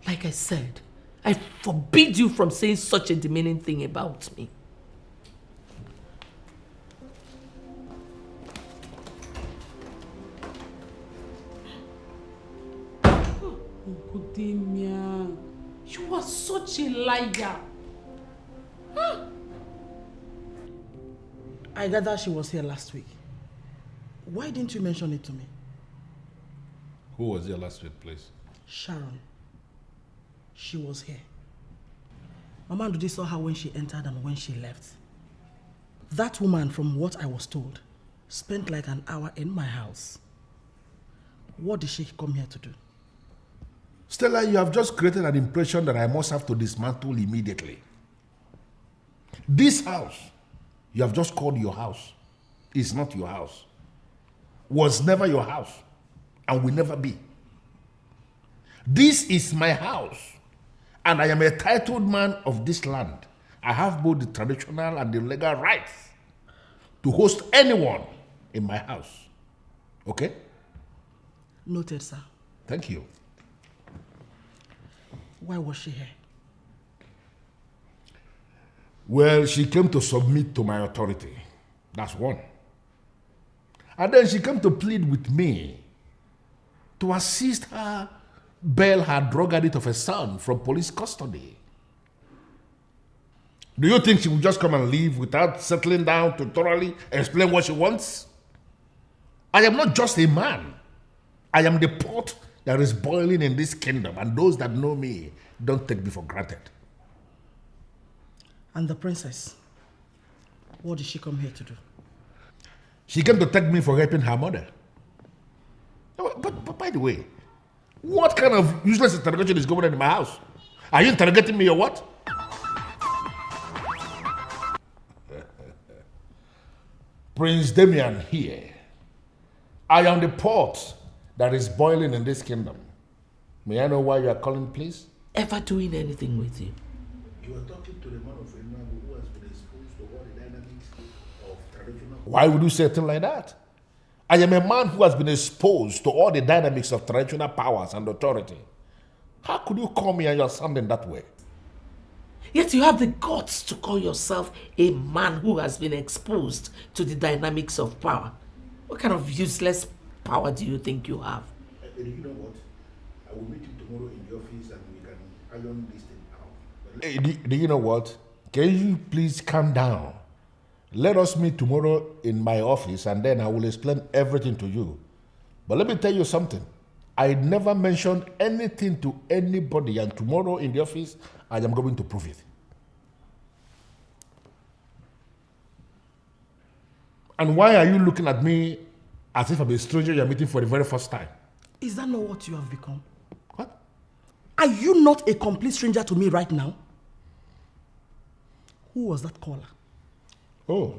Like I said, I forbid you from saying such a demeaning thing about me. Uncle Damian, you are such a liar. I gather she was here last week. Why didn't you mention it to me? Who was here last week, please? Sharon. She was here. Mama Ndudi saw her when she entered and when she left. That woman, from what I was told, spent like an hour in my house. What did she come here to do? Stella, you have just created an impression that I must have to dismantle immediately. This house, you have just called your house, is not your house. Was never your house and will never be. This is my house, and I am a titled man of this land. I have both the traditional and the legal rights to host anyone in my house. Okay? Noted, sir. Thank you. Why was she here? Well, she came to submit to my authority. That's one. And then she came to plead with me to assist her bail her drug addict of a son from police custody. Do you think she will just come and leave without settling down to thoroughly explain what she wants? I am not just a man. I am the pot that is boiling in this kingdom, and those that know me don't take me for granted. And the princess? What did she come here to do? She came to take me for helping her mother. But by the way, what kind of useless interrogation is going on in my house? Are you interrogating me or what? Prince Damian here. I am the pot that is boiling in this kingdom. May I know why you are calling, please? Ever doing anything with you? You are talking to the man of Umenwa who has been exposed to all the dynamics of traditional... Why would you say a thing like that? I am a man who has been exposed to all the dynamics of traditional powers and authority. How could you call me and you're sounding that way? Yet you have the guts to call yourself a man who has been exposed to the dynamics of power. What kind of useless power do you think you have? You know what? I will meet you tomorrow in the office and we can iron this thing out. Hey, do you know what? Can you please calm down? Let us meet tomorrow in my office and then I will explain everything to you. But let me tell you something. I never mentioned anything to anybody, and tomorrow in the office, I am going to prove it. And why are you looking at me as if I'm a stranger you're meeting for the very first time? Is that not what you have become? What? Are you not a complete stranger to me right now? Who was that caller? Oh,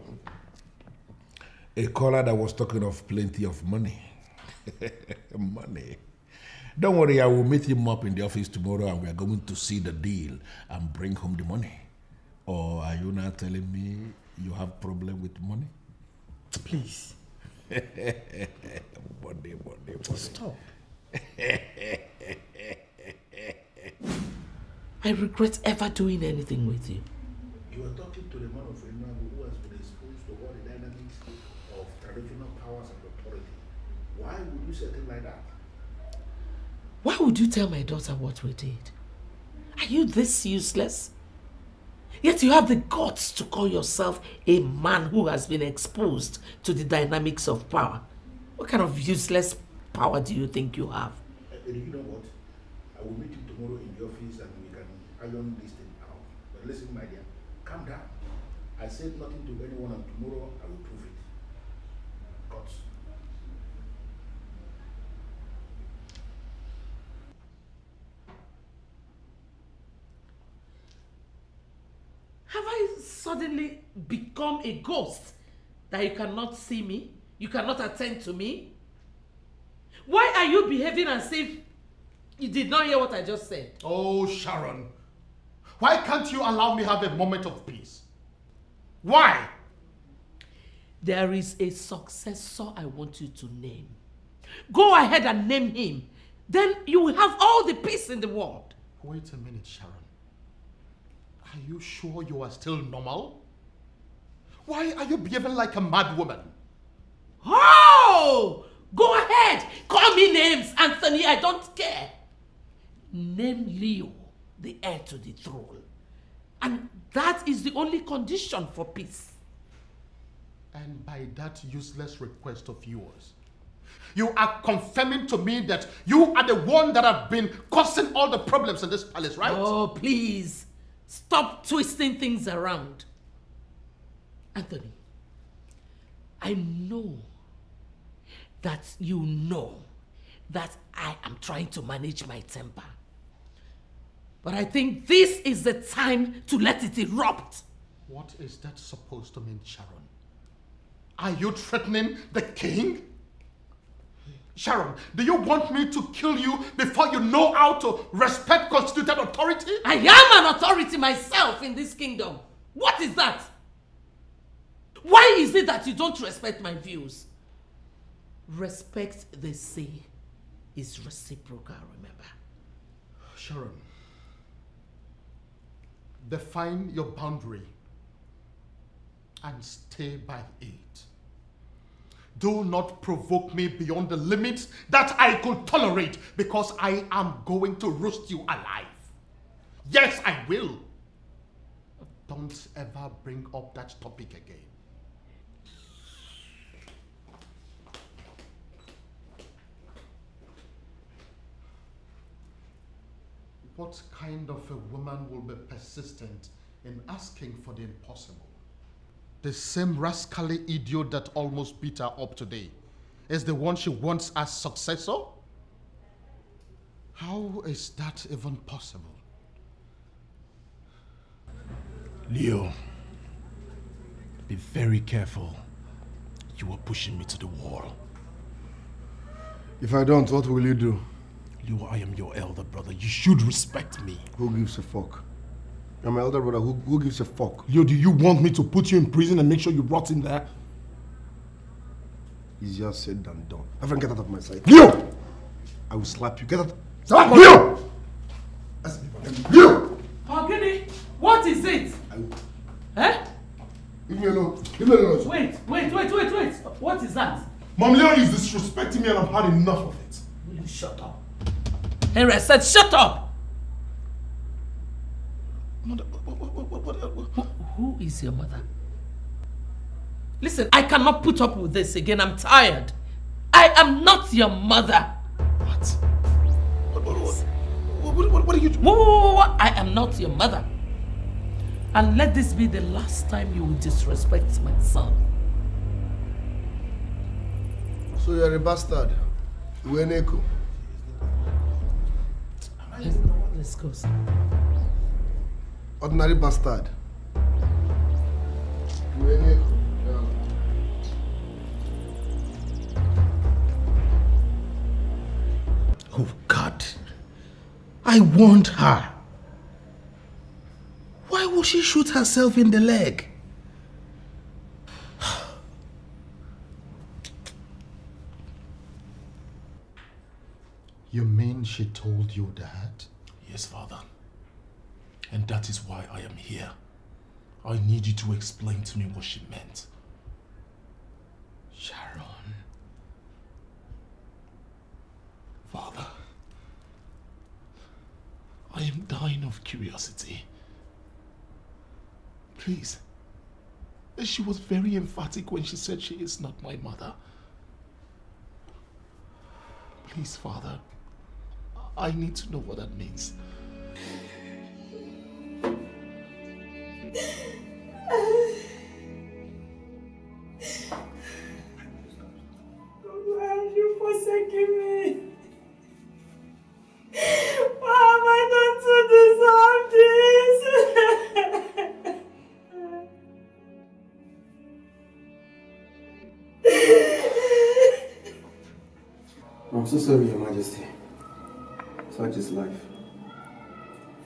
a caller that was talking of plenty of money. Money. Don't worry, I will meet him up in the office tomorrow and we are going to see the deal and bring home the money. Or are you now telling me you have problem with money? Please. Body. Stop. I regret ever doing anything with you. You are talking to the man of Umenwa who has been exposed to all the dynamics of traditional powers and authority. Why would you say a thing like that? Why would you tell my daughter what we did? Are you this useless? Yet you have the guts to call yourself a man who has been exposed to the dynamics of power. What kind of useless power do you think you have? You know what? I will meet you tomorrow in the office and we can iron this thing out. But listen, my dear, calm down. I said nothing to anyone and tomorrow I will prove it. Guts. Have I suddenly become a ghost that you cannot see me? You cannot attend to me? Why are you behaving as if you did not hear what I just said? Oh, Sharon. Why can't you allow me have a moment of peace? Why? There is a successor I want you to name. Go ahead and name him. Then you will have all the peace in the world. Wait a minute, Sharon. Are you sure you are still normal? Why are you behaving like a mad woman? Oh! Go ahead! Call me names, Anthony, I don't care. Name Leo, the heir to the throne. And that is the only condition for peace. And by that useless request of yours, you are confirming to me that you are the one that have been causing all the problems in this palace, right? Oh, please. Stop twisting things around. Anthony, I know that you know that I am trying to manage my temper. But I think this is the time to let it erupt. What is that supposed to mean, Sharon? Are you threatening the king? Sharon, do you want me to kill you before you know how to respect constituted authority? I am an authority myself in this kingdom. What is that? Why is it that you don't respect my views? Respect, they say, is reciprocal, remember? Sharon, define your boundary and stay by it. Do not provoke me beyond the limits that I could tolerate, because I am going to roast you alive. Yes, I will. Don't ever bring up that topic again. What kind of a woman will be persistent in asking for the impossible? The same rascally idiot that almost beat her up today is the one she wants as successor? How is that even possible? Leo, be very careful. You are pushing me to the wall. If I don't, what will you do? Leo, I am your elder brother. You should respect me. Who gives a fuck? I'm my elder brother. Who gives a fuck? Leo, do you want me to put you in prison and make sure you rot in there? Easier said than done. My friend, get out of my sight. Leo! I will slap you. Get out. Slap Leo! Leo! Ekene, what is it? Eh? Leave me alone. Leave me alone. Wait. What is that? Mom, Leo is disrespecting me and I've had enough of it. Will you shut up? Henry, I said shut up! Mother, Who is your mother? Listen, I cannot put up with this again. I'm tired. I am not your mother. What? What are you doing? What? I am not your mother. And let this be the last time you will disrespect my son. So you're a bastard. Ueneko. Let's go. Ordinary bastard. Ueneko. Oh God, I warned her. Why would she shoot herself in the leg? You mean she told you that? Yes, Father. And that is why I am here. I need you to explain to me what she meant. Sharon. Father, I am dying of curiosity. Please. She was very emphatic when she said she is not my mother. Please, Father, I need to know what that means. Why have you forsaken me? Why have I done to deserve this? I'm so sorry, Your Majesty. Such is life.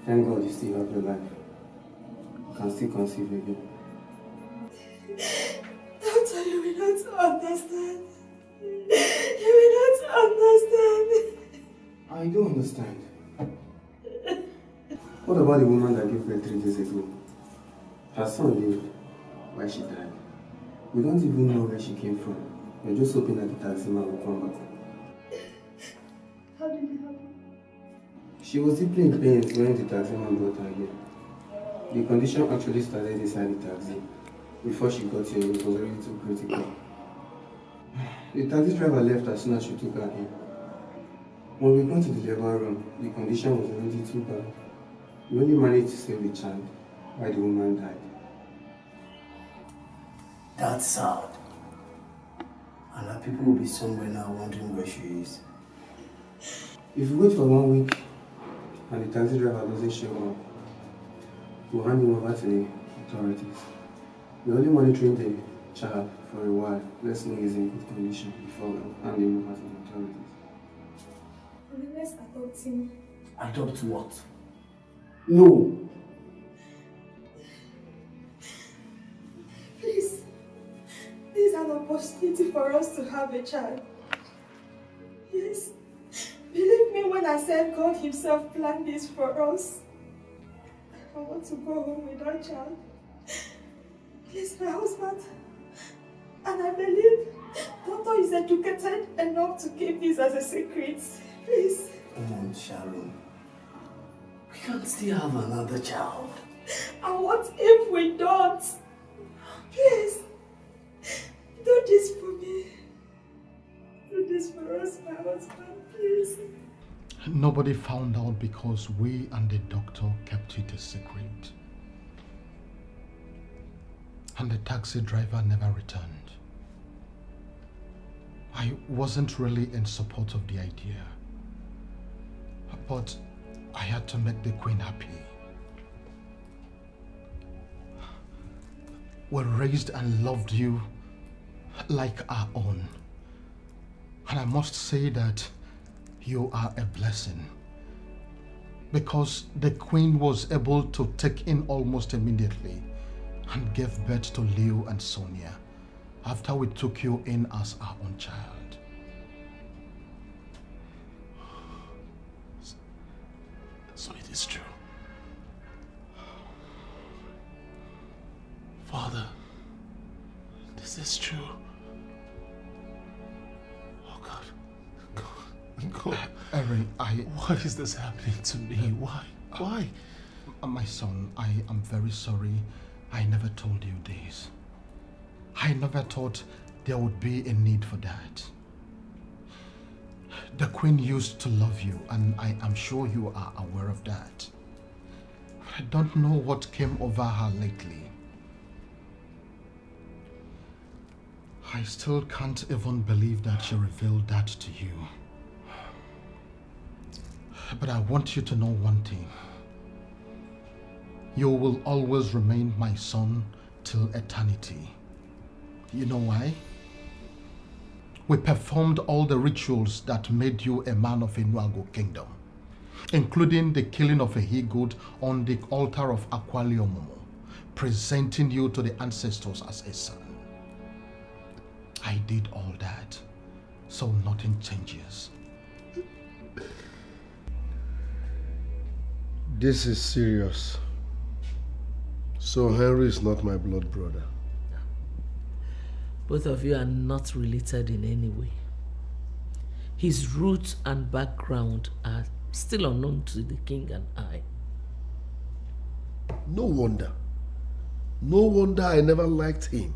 Thank God you still have your life. You can still conceive again. Doctor, you will not understand. You will not understand. I do understand. What about the woman that gave birth 3 days ago? Her son lived. Why she died? We don't even know where she came from. We're just hoping that the taxi man will come back. How did it happen? She was deeply in pain when the taxi man brought her here. The condition actually started inside the taxi. Before she got here, it was already too critical. The taxi driver left as soon as she took her in. When we got to the labor room, the condition was already too bad. We only managed to save the child while the woman died. That's sad. And our people will be somewhere now wondering where she is. If we wait for 1 week and the taxi driver doesn't show up, we'll hand him over to the authorities. We're only monitoring the child for a while. Let's know he's in good condition before we hand him over to the authorities. Let's adopt him. Adopt what? No. Please. This is an opportunity for us to have a child. Yes. Believe me when I said God himself planned this for us. I want to go home with our child. He's my husband. And I believe Doctor is educated enough to keep this as a secret. Please. Come on, Sharon. We can't still have another child. And what if we don't? Please. Do this for me. Do this for us, my husband, please. Nobody found out because we and the doctor kept it a secret. And the taxi driver never returned. I wasn't really in support of the idea. But I had to make the Queen happy. We raised and loved you like our own. And I must say that you are a blessing. Because the Queen was able to take in almost immediately and gave birth to Leo and Sonia after we took you in as our own child. So it is true. Father, this is true. Oh God. God. Erin, why is this happening to me? Why? Why? My son, I am very sorry I never told you this. I never thought there would be a need for that. The Queen used to love you, and I am sure you are aware of that. I don't know what came over her lately. I still can't even believe that she revealed that to you. But I want you to know one thing. You will always remain my son till eternity. You know why? We performed all the rituals that made you a man of Inuago Kingdom, including the killing of a he-goat on the altar of Akwaliomomo, presenting you to the ancestors as a son. I did all that, so nothing changes. This is serious. So Henry is not my blood brother. Both of you are not related in any way. His roots and background are still unknown to the king and I. No wonder. No wonder I never liked him.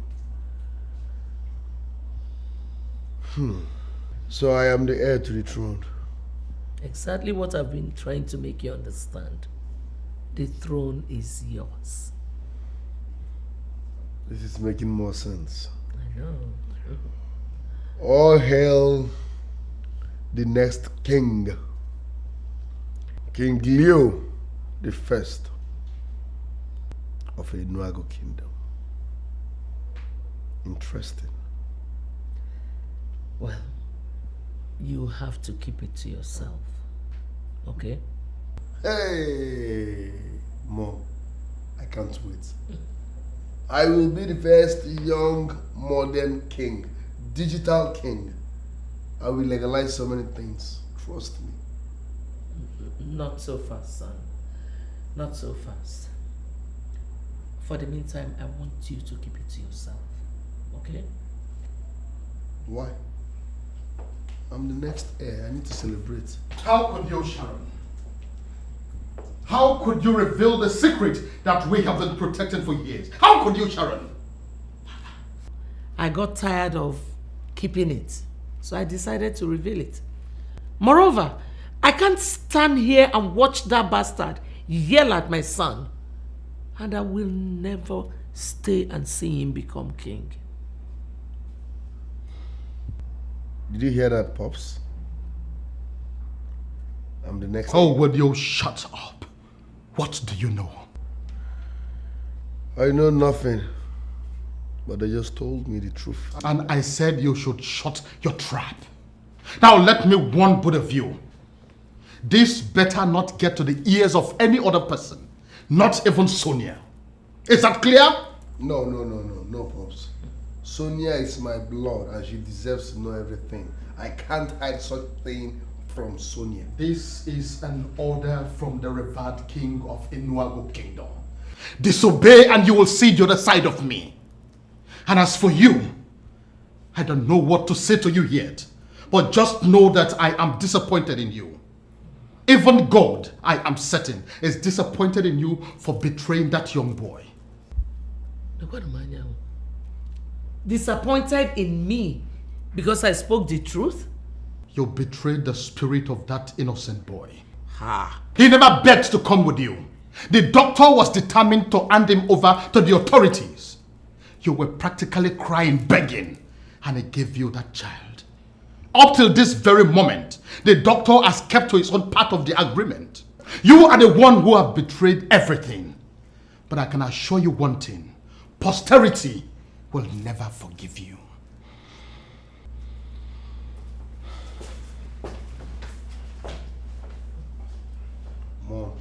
So I am the heir to the throne. Exactly what I've been trying to make you understand. The throne is yours. This is making more sense. I know. All hail the next king. King Leo the first of Enuago Kingdom. Interesting. Well, you have to keep it to yourself. Okay? Hey, Mom, I can't wait. I will be the first young modern king, digital king. I will legalize so many things. Trust me. Not so fast, son. Not so fast. For the meantime, I want you to keep it to yourself. Okay? Why? I'm the next heir. I need to celebrate. How could you, Sharon? How could you reveal the secret that we have been protecting for years? How could you, Sharon? I got tired of keeping it, so I decided to reveal it. Moreover, I can't stand here and watch that bastard yell at my son, and I will never stay and see him become king. Did you hear that, Pops? I'm the next. Oh, would you shut up? What do you know? I know nothing, but they just told me the truth. And I said you should shut your trap. Now let me warn both of you. This better not get to the ears of any other person, not even Sonia. Is that clear? No, Pops. Sonia is my blood and she deserves to know everything. I can't hide such thing from Sonia. This is an order from the revered king of Enuago Kingdom. Disobey and you will see the other side of me. And as for you, I don't know what to say to you yet, but just know that I am disappointed in you. Even God, I am certain, is disappointed in you for betraying that young boy. Disappointed in me because I spoke the truth? You betrayed the spirit of that innocent boy. Ha! He never begged to come with you. The doctor was determined to hand him over to the authorities. You were practically crying, begging, and he gave you that child. Up till this very moment, the doctor has kept to his own part of the agreement. You are the one who have betrayed everything. But I can assure you one thing. Posterity will never forgive you. Mom,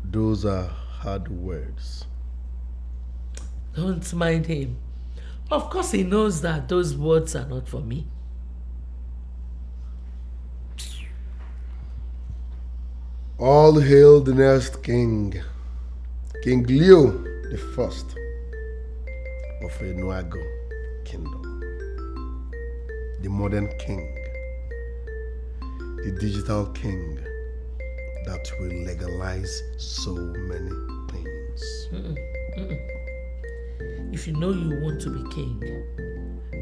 those are hard words. Don't mind him. Of course he knows that those words are not for me. All hail the next king, King Leo the first of Enuago Kingdom, the modern king, the digital king that will legalize so many things. If you know you want to be king,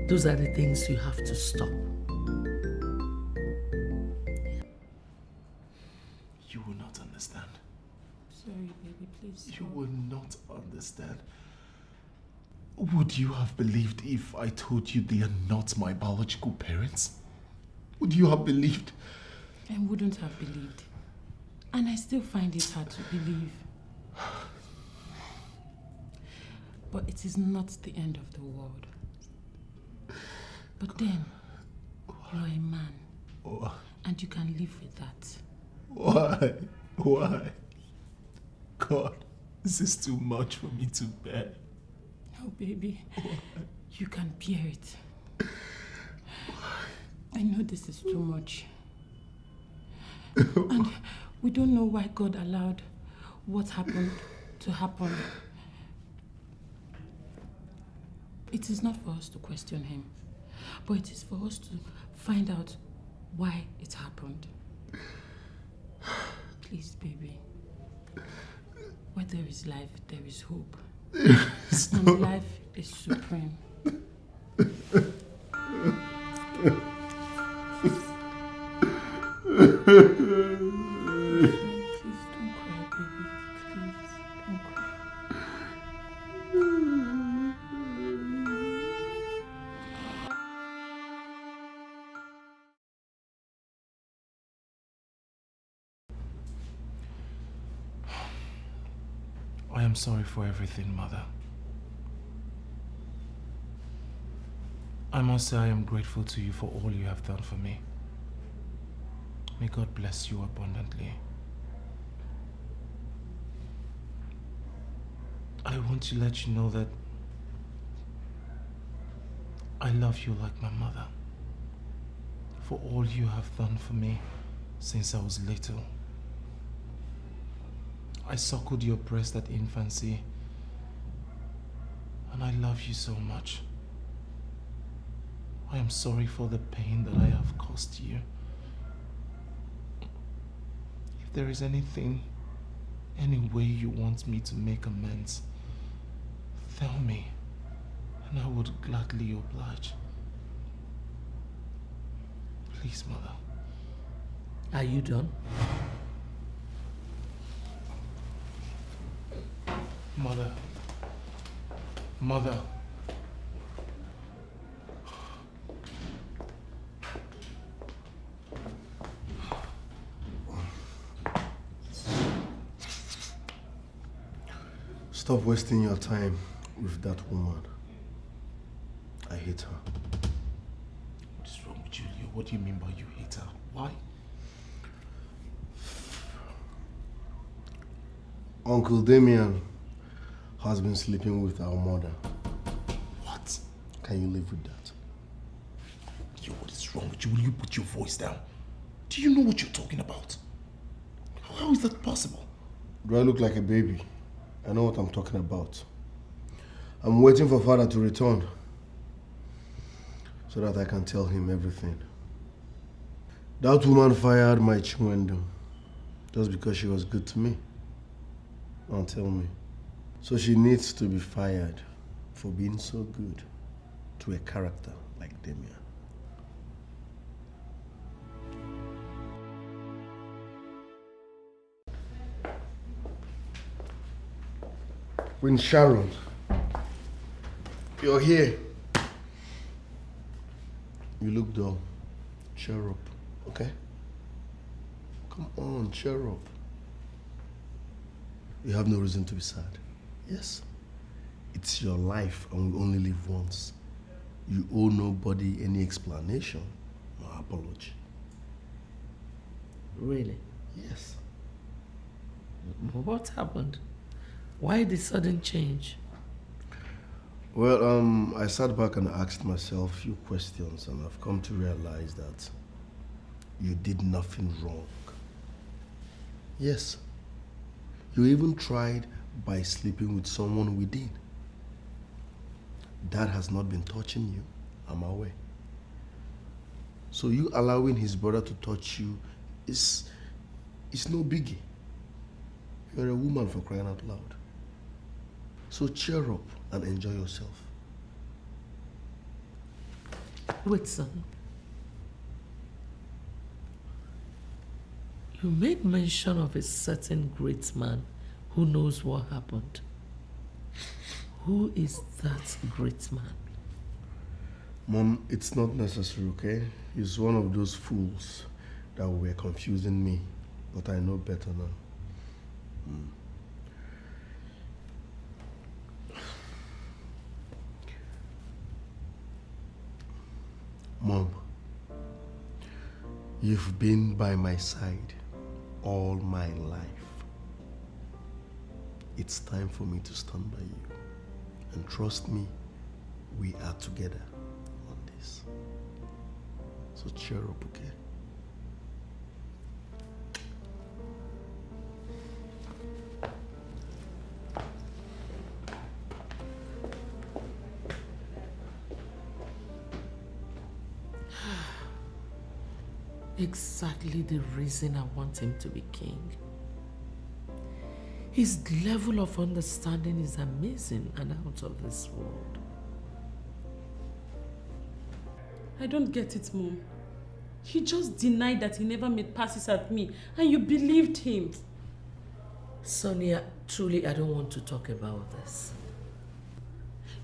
those are the things you have to stop. You will not understand. Sorry, baby, please. You will not understand. Would you have believed if I told you they are not my biological parents? Would you have believed? I wouldn't have believed. And I still find it hard to believe. But it is not the end of the world. But then, you're a man. Why? And you can live with that. Why? Why? God, this is too much for me to bear. Oh, baby. Why? You can bear it. I know this is too much. And We don't know why God allowed what happened to happen. It is not for us to question him, but it is for us to find out why it happened. Please, baby. Where there is life, there is hope. And life is supreme. I am sorry for everything, Mother. I must say I am grateful to you for all you have done for me. May God bless you abundantly. I want to let you know that I love you like my mother, for all you have done for me since I was little. I suckled your breast at infancy, and I love you so much. I am sorry for the pain that I have caused you. If there is anything, any way you want me to make amends, tell me, and I would gladly oblige. Please, Mother. Are you done? Mother. Mother. Stop wasting your time with that woman. I hate her. What is wrong with you, Leo? What do you mean by you hate her? Why? Uncle Damian has been sleeping with our mother. What? Can you live with that? Leo, what is wrong with you? Will you put your voice down? Do you know what you're talking about? How is that possible? Do I look like a baby? I know what I'm talking about. I'm waiting for father to return so that I can tell him everything. That woman fired my Chiwendo just because she was good to me. Now tell me. So she needs to be fired for being so good to a character like Damian. When Sharon, you're here. You look dull. Cheer up, okay? Come on, cheer up. You have no reason to be sad. Yes. It's your life and we only live once. You owe nobody any explanation or apology. Really? Yes. What happened? Why the sudden change? Well, I sat back and asked myself a few questions and I've come to realize that you did nothing wrong. Yes. You even tried by sleeping with someone within. That has not been touching you, I'm aware. So you allowing his brother to touch you is no biggie. You're a woman, for crying out loud. So cheer up and enjoy yourself. Wait, son. You made mention of a certain great man who knows what happened. Who is that great man? Mom, it's not necessary, okay? He's one of those fools that were confusing me, but I know better now. Mom, you've been by my side all my life. It's time for me to stand by you. And trust me, we are together on this. So cheer up, okay? exactly the reason I want him to be king. His level of understanding is amazing and out of this world. I don't get it, Mom. He just denied that he never made passes at me, and you believed him. Sonia, truly I don't want to talk about this.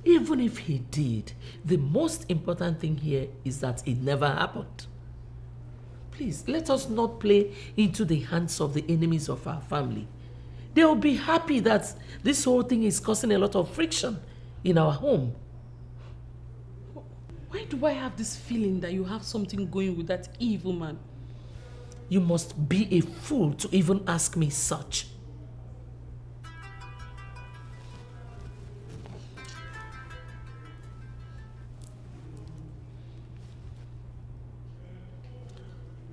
Even if he did, the most important thing here is that it never happened. Please, let us not play into the hands of the enemies of our family. They will be happy that this whole thing is causing a lot of friction in our home. Why do I have this feeling that you have something going with that evil man? You must be a fool to even ask me such.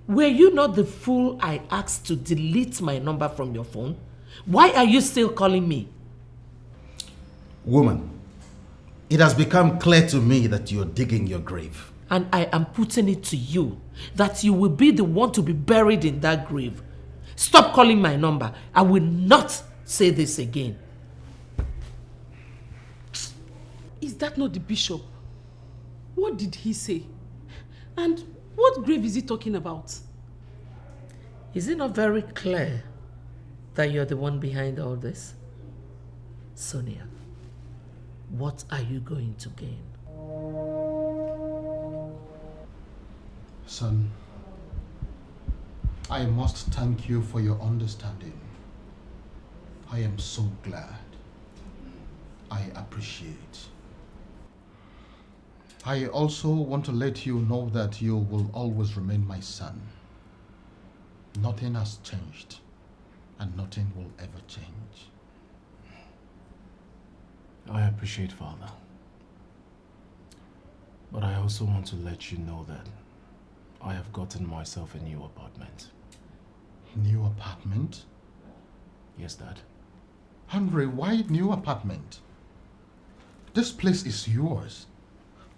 Were you not the fool I asked to delete my number from your phone? Why are you still calling me? Woman, it has become clear to me that you're digging your grave. And I am putting it to you that you will be the one to be buried in that grave. Stop calling my number. I will not say this again. Is that not the bishop? What did he say? And what grave is he talking about? Is it not very clear that you're the one behind all this? Sonia, what are you going to gain? Son, I must thank you for your understanding. I am so glad. I appreciate. I also want to let you know that you will always remain my son. Nothing has changed, and nothing will ever change. I appreciate, Father. But I also want to let you know that I have gotten myself a new apartment. New apartment? Yes, Dad. Henry, why new apartment? This place is yours.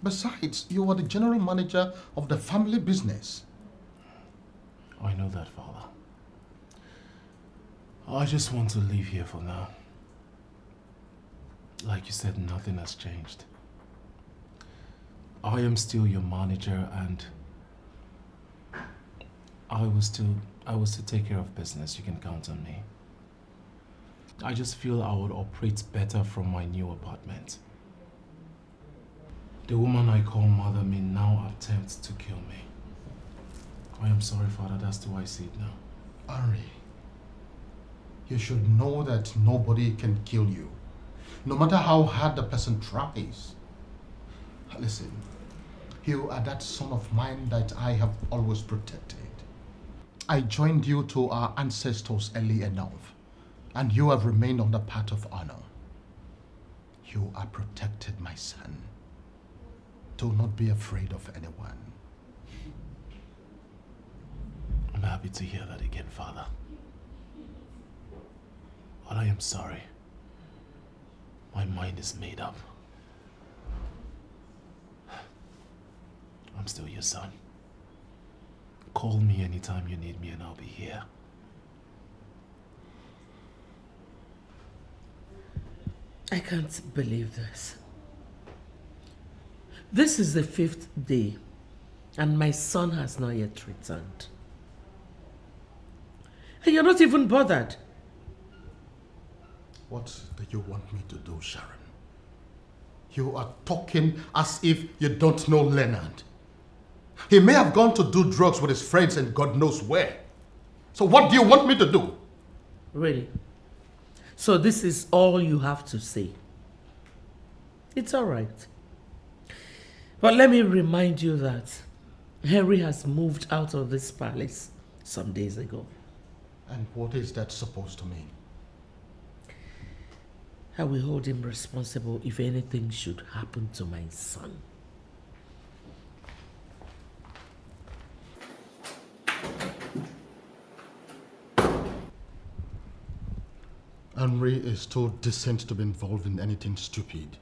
Besides, you are the general manager of the family business. I know that, Father. I just want to live here for now. Like you said, nothing has changed. I am still your manager, and I will still take care of business. You can count on me. I just feel I would operate better from my new apartment. The woman I call mother may now attempt to kill me. I am sorry, Father, that's the way I see it now. Henry, you should know that nobody can kill you, no matter how hard the person tries. Listen, you are that son of mine that I have always protected. I joined you to our ancestors early enough, and you have remained on the path of honor. You are protected, my son. Do not be afraid of anyone. I'm happy to hear that again, Father. But I am sorry. My mind is made up. I'm still your son. Call me anytime you need me and I'll be here. I can't believe this. This is the 5th day, and my son has not yet returned. And you're not even bothered. What do you want me to do, Sharon? You are talking as if you don't know Leonard. He may have gone to do drugs with his friends and God knows where. So what do you want me to do? Really? So this is all you have to say? It's all right. But let me remind you that Henry has moved out of this palace some days ago. And what is that supposed to mean? I will hold him responsible if anything should happen to my son. Henry is too decent to be involved in anything stupid.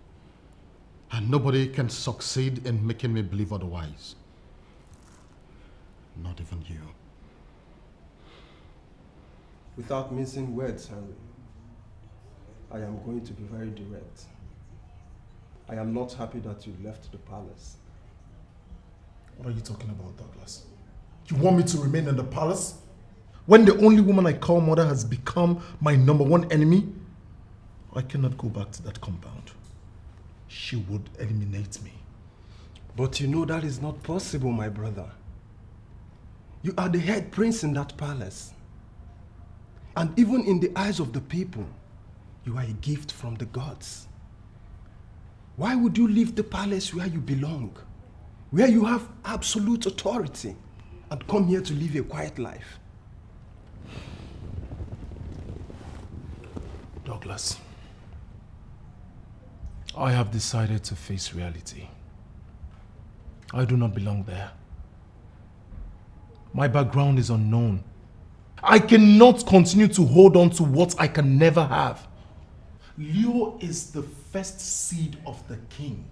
And nobody can succeed in making me believe otherwise. Not not even you. Without mincing words, Henry, I am going to be very direct. I am not happy that you left the palace. What are you talking about, Douglas? You want me to remain in the palace? When the only woman I call mother has become my #1 enemy? I cannot go back to that compound. She would eliminate me. But you know that is not possible, my brother. You are the head prince in that palace. And even in the eyes of the people, you are a gift from the gods. Why would you leave the palace where you belong, where you have absolute authority, and come here to live a quiet life? Douglas, I have decided to face reality. I do not belong there. My background is unknown. I cannot continue to hold on to what I can never have. Leo is the first seed of the king,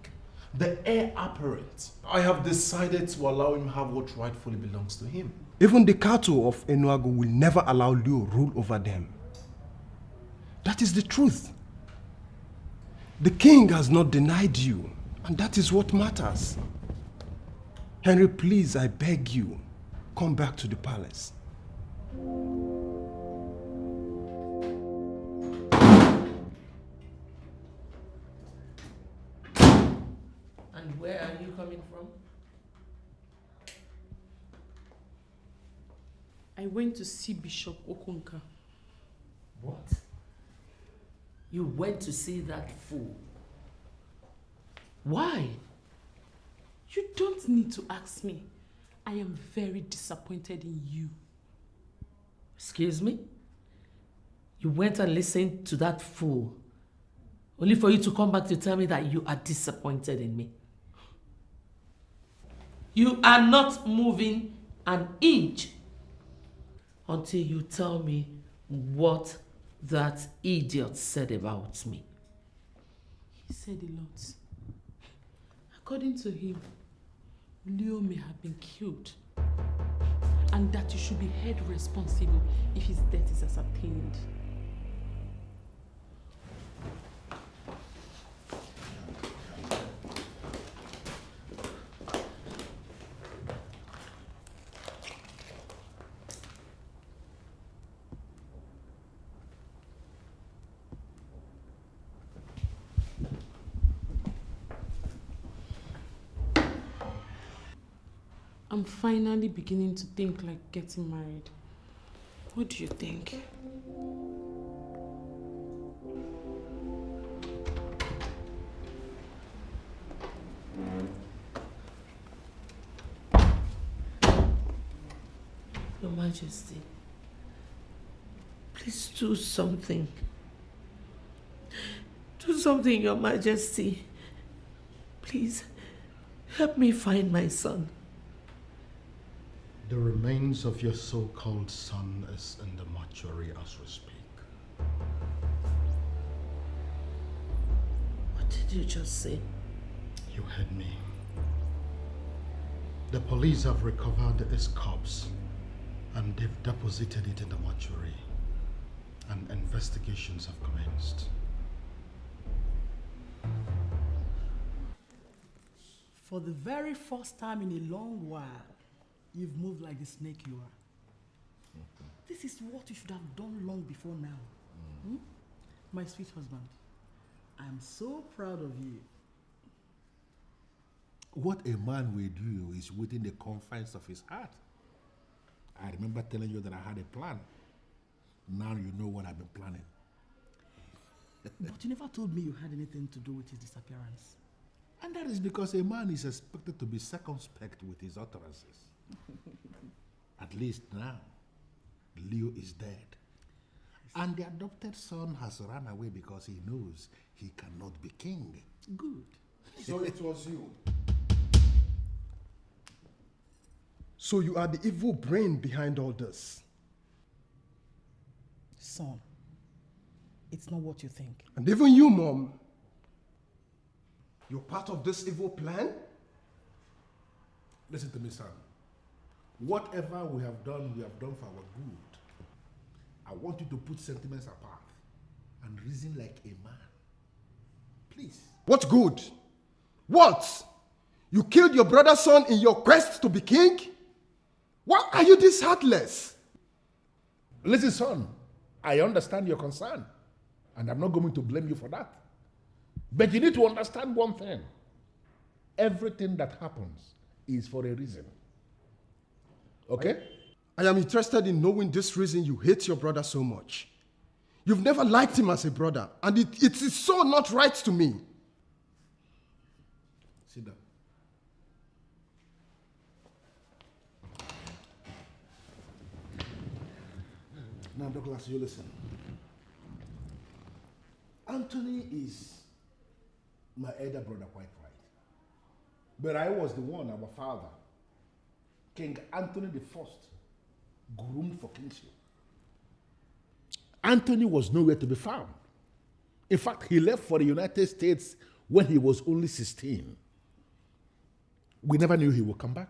the heir apparent. I have decided to allow him have what rightfully belongs to him. Even the cattle of Enuago will never allow Leo rule over them. That is the truth. The king has not denied you, and that is what matters. Henry, please, I beg you, come back to the palace. And where are you coming from? I went to see Bishop Okonka. What? You went to see that fool? Why? You don't need to ask me. I am very disappointed in you. Excuse me? You went and listened to that fool, only for you to come back to tell me that you are disappointed in me. You are not moving an inch until you tell me what that idiot said about me. He said a lot. According to him, Leo may have been killed, and that you should be held responsible if his death is ascertained. I'm finally beginning to think like getting married. What do you think? Your Majesty, please do something. Do something, Your Majesty. Please, help me find my son. The remains of your so-called son is in the mortuary as we speak. What did you just say? You heard me. The police have recovered his corpse and they've deposited it in the mortuary, and investigations have commenced. For the very first time in a long while, you've moved like the snake you are. This is what you should have done long before now. Hmm? My sweet husband, I'm so proud of you. What a man will do is within the confines of his heart. I remember telling you that I had a plan. Now you know what I've been planning. But you never told me you had anything to do with his disappearance. And that is because a man is expected to be circumspect with his utterances. At least now, Leo is dead. And the adopted son has run away because he knows he cannot be king. Good. So it was you. So you are the evil brain behind all this. Son, it's not what you think. And even you, Mom. You're part of this evil plan? Listen to me, son. Whatever we have done for our good. I want you to put sentiments apart and reason like a man. Please. What good? What? You killed your brother's son in your quest to be king? Why are you this heartless? Listen, son, I understand your concern, and I'm not going to blame you for that. But you need to understand one thing. Everything that happens is for a reason. Okay? I am interested in knowing this reason you hate your brother so much. You've never liked him as a brother, and it is so not right to me. Sit down. Now, Douglas, you listen. Anthony is my elder brother, quite right. But I was the one, our father, King Anthony I, groomed for kingship. Anthony was nowhere to be found. In fact, he left for the United States when he was only 16. We never knew he would come back.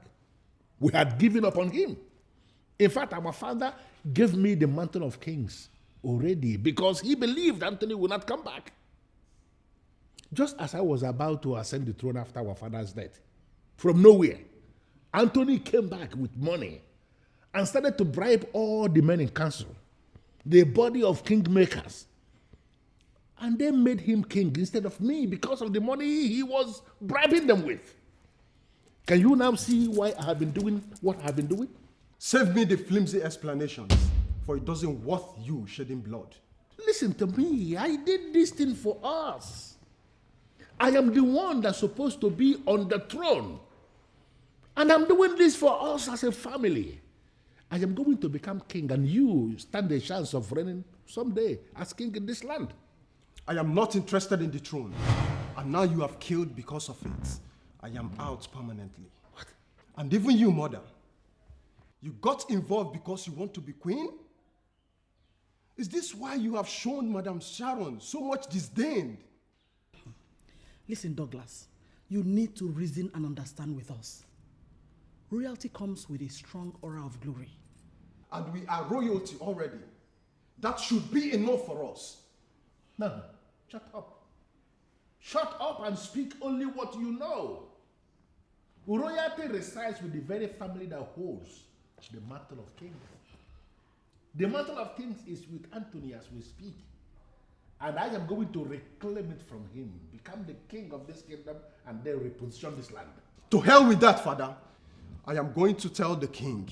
We had given up on him. In fact, our father gave me the mantle of kings already because he believed Anthony would not come back. Just as I was about to ascend the throne after our father's death, from nowhere, Anthony came back with money and started to bribe all the men in council, the body of kingmakers. And they made him king instead of me because of the money he was bribing them with. Can you now see why I have been doing what I have been doing? Save me the flimsy explanations, for it doesn't worth you shedding blood. Listen to me. I did this thing for us. I am the one that's supposed to be on the throne. And I'm doing this for us as a family. I am going to become king, and you stand a chance of reigning someday as king in this land. I am not interested in the throne. And now you have killed because of it. I am out permanently. What? And even you, mother. You got involved because you want to be queen? Is this why you have shown Madame Sharon so much disdain? Listen, Douglas, you need to reason and understand with us. Royalty comes with a strong aura of glory. And we are royalty already. That should be enough for us. No, shut up. Shut up and speak only what you know. Royalty resides with the very family that holds the mantle of kings. The mantle of kings is with Anthony as we speak. And I am going to reclaim it from him, become the king of this kingdom, and then reposition this land. To hell with that, Father. I am going to tell the king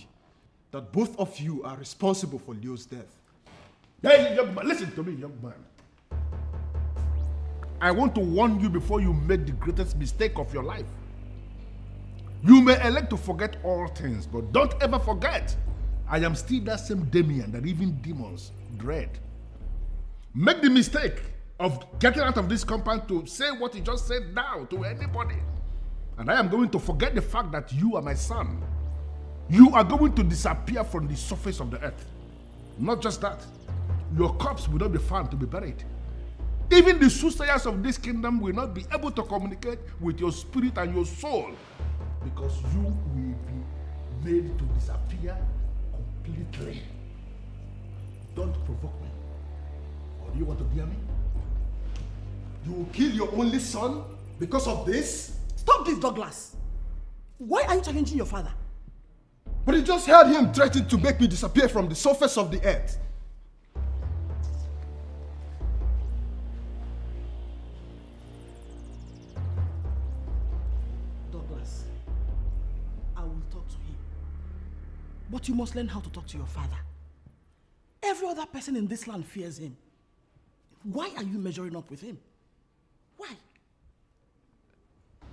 that both of you are responsible for Leo's death. Hey, young man, listen to me, young man. I want to warn you before you make the greatest mistake of your life. You may elect to forget all things, but don't ever forget, I am still that same Damian that even demons dread. Make the mistake of getting out of this compound to say what you just said now to anybody. And I am going to forget the fact that you are my son. You are going to disappear from the surface of the earth. Not just that, your corpse will not be found to be buried. Even the soothsayers of this kingdom will not be able to communicate with your spirit and your soul, because you will be made to disappear completely. Don't provoke me. Or do you want to dare me? You will kill your only son because of this? Stop this, Douglas. Why are you challenging your father? But you just heard him threaten to make me disappear from the surface of the earth. Douglas, I will talk to him. But you must learn how to talk to your father. Every other person in this land fears him. Why are you measuring up with him? Why?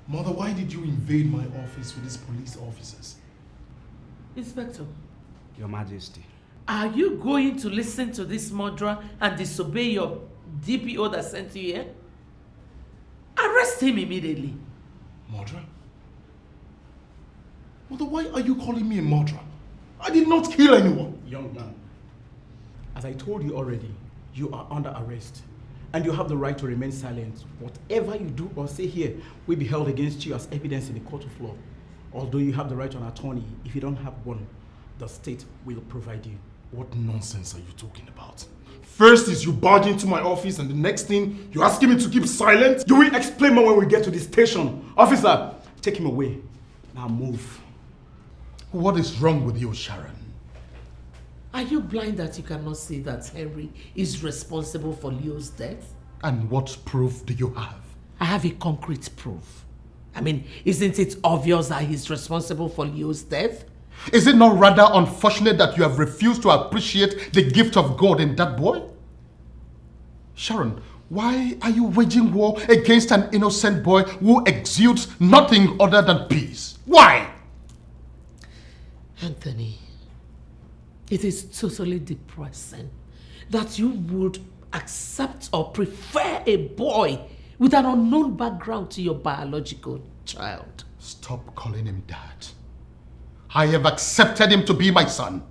Mother, why did you invade my office with these police officers? Inspector. Your Majesty. Are you going to listen to this murderer and disobey your DPO that sent you here? Arrest him immediately. Murderer? Mother, why are you calling me a murderer? I did not kill anyone. Young man, as I told you already, you are under arrest. And you have the right to remain silent. Whatever you do or say here will be held against you as evidence in the court of law. Although you have the right to an attorney, if you don't have one, the state will provide you. What nonsense are you talking about? First is you barge into my office and the next thing you're asking me to keep silent? You will explain more when we get to the station. Officer, take him away. Now move. What is wrong with you, Sharon? Are you blind that you cannot see that Henry is responsible for Leo's death? And what proof do you have? I have a concrete proof. I mean, isn't it obvious that he's responsible for Leo's death? Is it not rather unfortunate that you have refused to appreciate the gift of God in that boy? Sharon, why are you waging war against an innocent boy who exudes nothing other than peace? Why? Anthony, it is totally depressing that you would accept or prefer a boy with an unknown background to your biological child. Stop calling him dad. I have accepted him to be my son,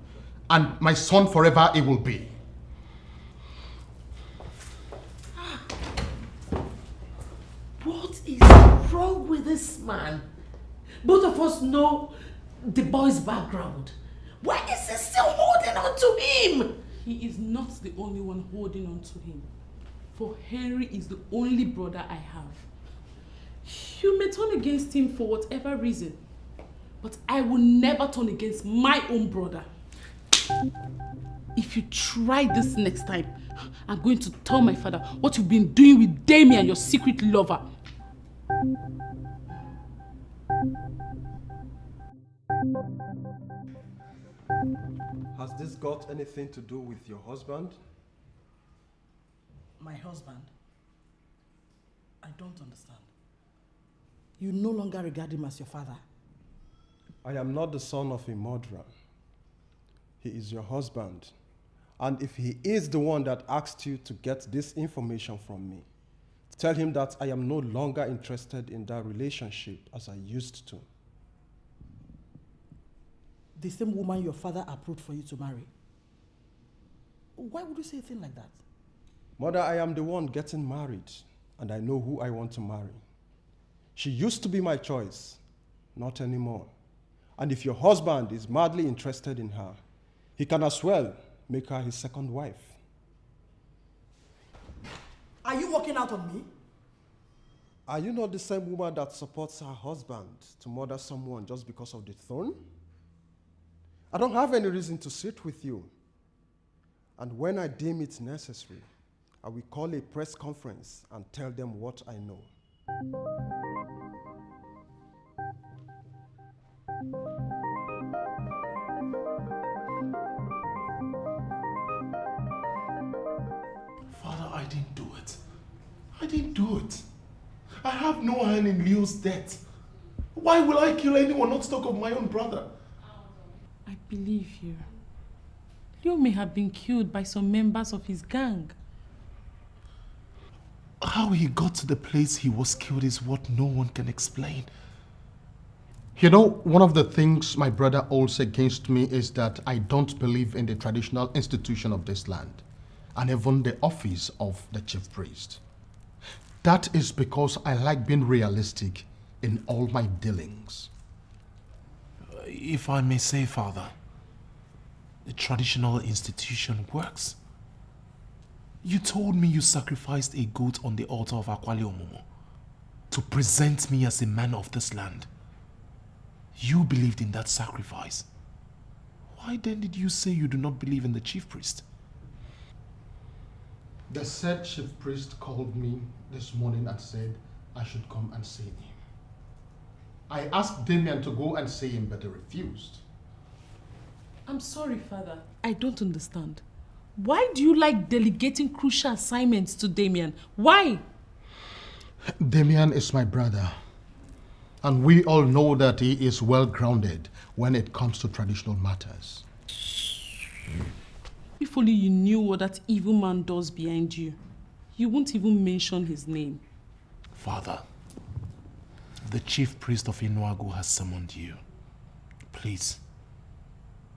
and my son forever he will be. What is wrong with this man? Both of us know the boy's background. Why is he still holding on to him? He is not the only one holding on to him. For Henry is the only brother I have. You may turn against him for whatever reason, but I will never turn against my own brother. If you try this next time, I'm going to tell my father what you've been doing with Damian, your secret lover. Has this got anything to do with your husband? My husband? I don't understand. You no longer regard him as your father? I am not the son of a murderer. He is your husband. And if he is the one that asked you to get this information from me, tell him that I am no longer interested in that relationship as I used to. The same woman your father approved for you to marry? Why would you say a thing like that? Mother, I am the one getting married, and I know who I want to marry. She used to be my choice, not anymore. And if your husband is madly interested in her, he can as well make her his second wife. Are you walking out on me? Are you not the same woman that supports her husband to murder someone just because of the throne? I don't have any reason to sit with you. And when I deem it necessary, I will call a press conference and tell them what I know. Father, I didn't do it. I didn't do it. I have no hand in Leo's death. Why will I kill anyone, not talk of my own brother? I believe you. Leo may have been killed by some members of his gang. How he got to the place he was killed is what no one can explain. You know, one of the things my brother holds against me is that I don't believe in the traditional institution of this land, and even the office of the chief priest. That is because I like being realistic in all my dealings. If I may say, Father, the traditional institution works. You told me you sacrificed a goat on the altar of Akwali Omomo to present me as a man of this land. You believed in that sacrifice. Why then did you say you do not believe in the chief priest? The said chief priest called me this morning and said I should come and see him. I asked Damian to go and see him, but he refused. I'm sorry, Father. I don't understand. Why do you like delegating crucial assignments to Damian? Why? Damian is my brother. And we all know that he is well grounded when it comes to traditional matters. If only you knew what that evil man does behind you, you won't even mention his name. Father, the chief priest of Inuagu has summoned you. Please,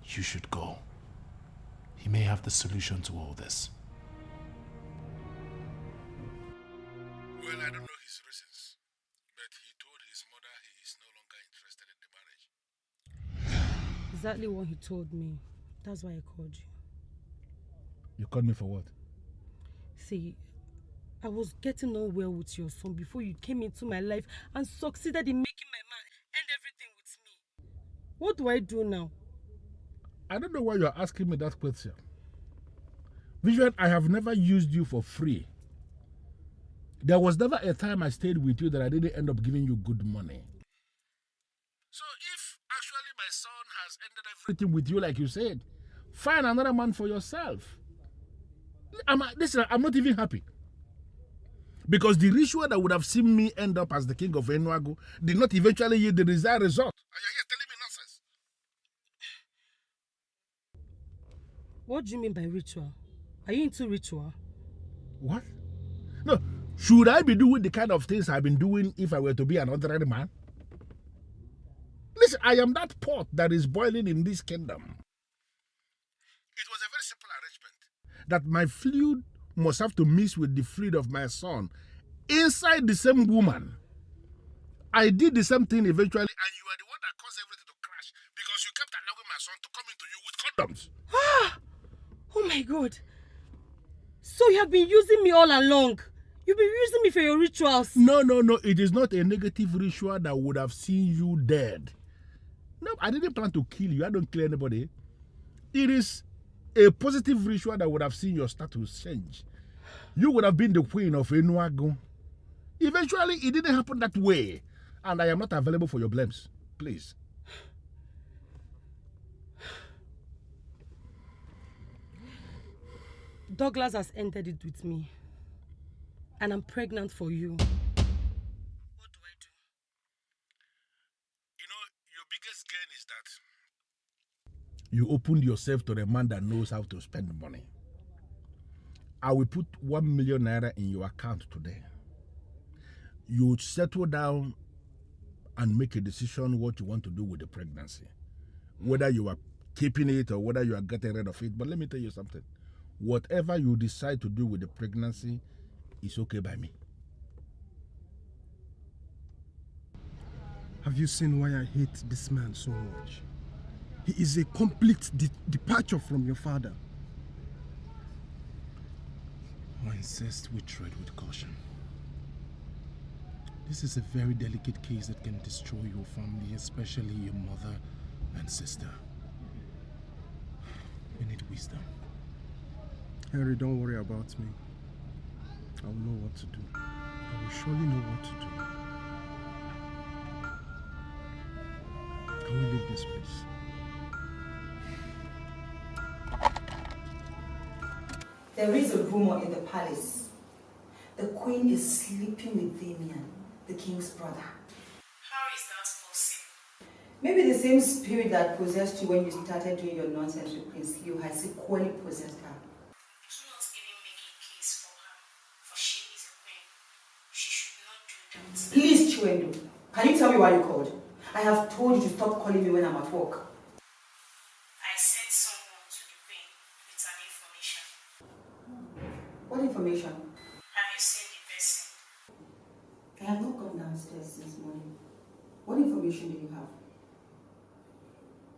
you should go. He may have the solution to all this. Well, I don't know his reasons, but he told his mother he is no longer interested in the marriage. exactly what he told me. That's why I called you. You called me for what? See, I was getting on well with your son before you came into my life and succeeded in making my man end everything with me. What do I do now? I don't know why you're asking me that question. Vivian, I have never used you for free. There was never a time I stayed with you that I didn't end up giving you good money. So if actually my son has ended everything with you like you said, find another man for yourself. Listen, I'm not even happy. Because the ritual that would have seen me end up as the king of Enuago did not eventually yield the desired result. And you're here telling me nonsense. What do you mean by ritual? Are you into ritual? What? No, should I be doing the kind of things I've been doing if I were to be an ordinary man? Listen, I am that pot that is boiling in this kingdom. It was a very simple arrangement that my fluid must have to mix with the fluid of my son inside the same woman. I did the same thing eventually, and you are the one that caused everything to crash because you kept allowing my son to come into you with condoms. Ah! Oh my God. So you have been using me all along. You've been using me for your rituals. No. It is not a negative ritual that would have seen you dead. No, I didn't plan to kill you. I don't kill anybody. It is a positive ritual that would have seen your status change. You would have been the queen of Enuago. Eventually, it didn't happen that way. And I am not available for your blames. Please. Douglas has ended it with me. And I'm pregnant for you. What do I do? You know, your biggest gain is that you opened yourself to a man that knows how to spend money. I will put 1 million naira in your account today. You settle down and make a decision what you want to do with the pregnancy. Whether you are keeping it or whether you are getting rid of it. But let me tell you something. Whatever you decide to do with the pregnancy is okay by me. Have you seen why I hate this man so much? He is a complete departure from your father. I insist we tread with caution. This is a very delicate case that can destroy your family, especially your mother and sister. We need wisdom. Henry, don't worry about me. I will know what to do. I will surely know what to do. Can we leave this place? There is a rumor in the palace. The queen is sleeping with Damian, the king's brother. How is that possible? Maybe the same spirit that possessed you when you started doing your nonsense with Prince Leo has equally possessed her. Do not even make a case for her, for she is a queen. She should not do that. Please, Chuendo, can you tell me why you called? I have told you to stop calling me when I'm at work. I sent someone to the queen with an information. What information? Have you seen the person? I have not gone downstairs since morning. What information do you have?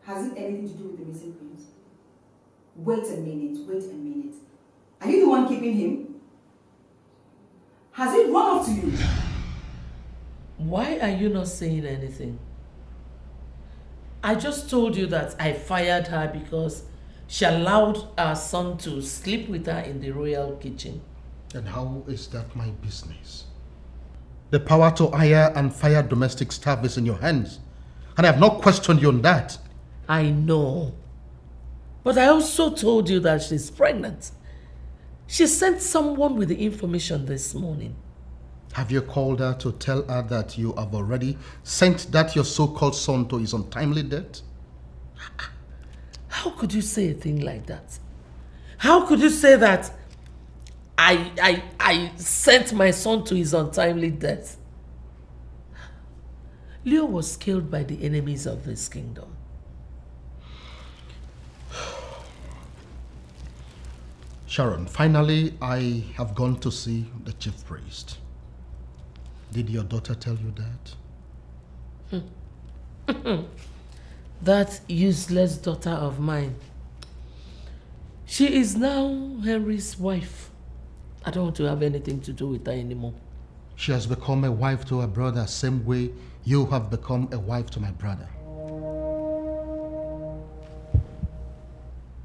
Has it anything to do with the missing prince? Wait a minute. Are you the one keeping him? Has it run up to you? Why are you not saying anything? I just told you that I fired her because she allowed our son to sleep with her in the royal kitchen. And how is that my business? The power to hire and fire domestic staff is in your hands. And I have not questioned you on that. I know. But I also told you that she's pregnant. She sent someone with the information this morning. Have you called her to tell her that you have already sent that your so-called son to his untimely death? How could you say a thing like that? How could you say that I sent my son to his untimely death? Leo was killed by the enemies of this kingdom. Sharon, finally I have gone to see the chief priest. Did your daughter tell you that? That useless daughter of mine. She is now Henry's wife. I don't want to have anything to do with her anymore. She has become a wife to her brother, same way you have become a wife to my brother.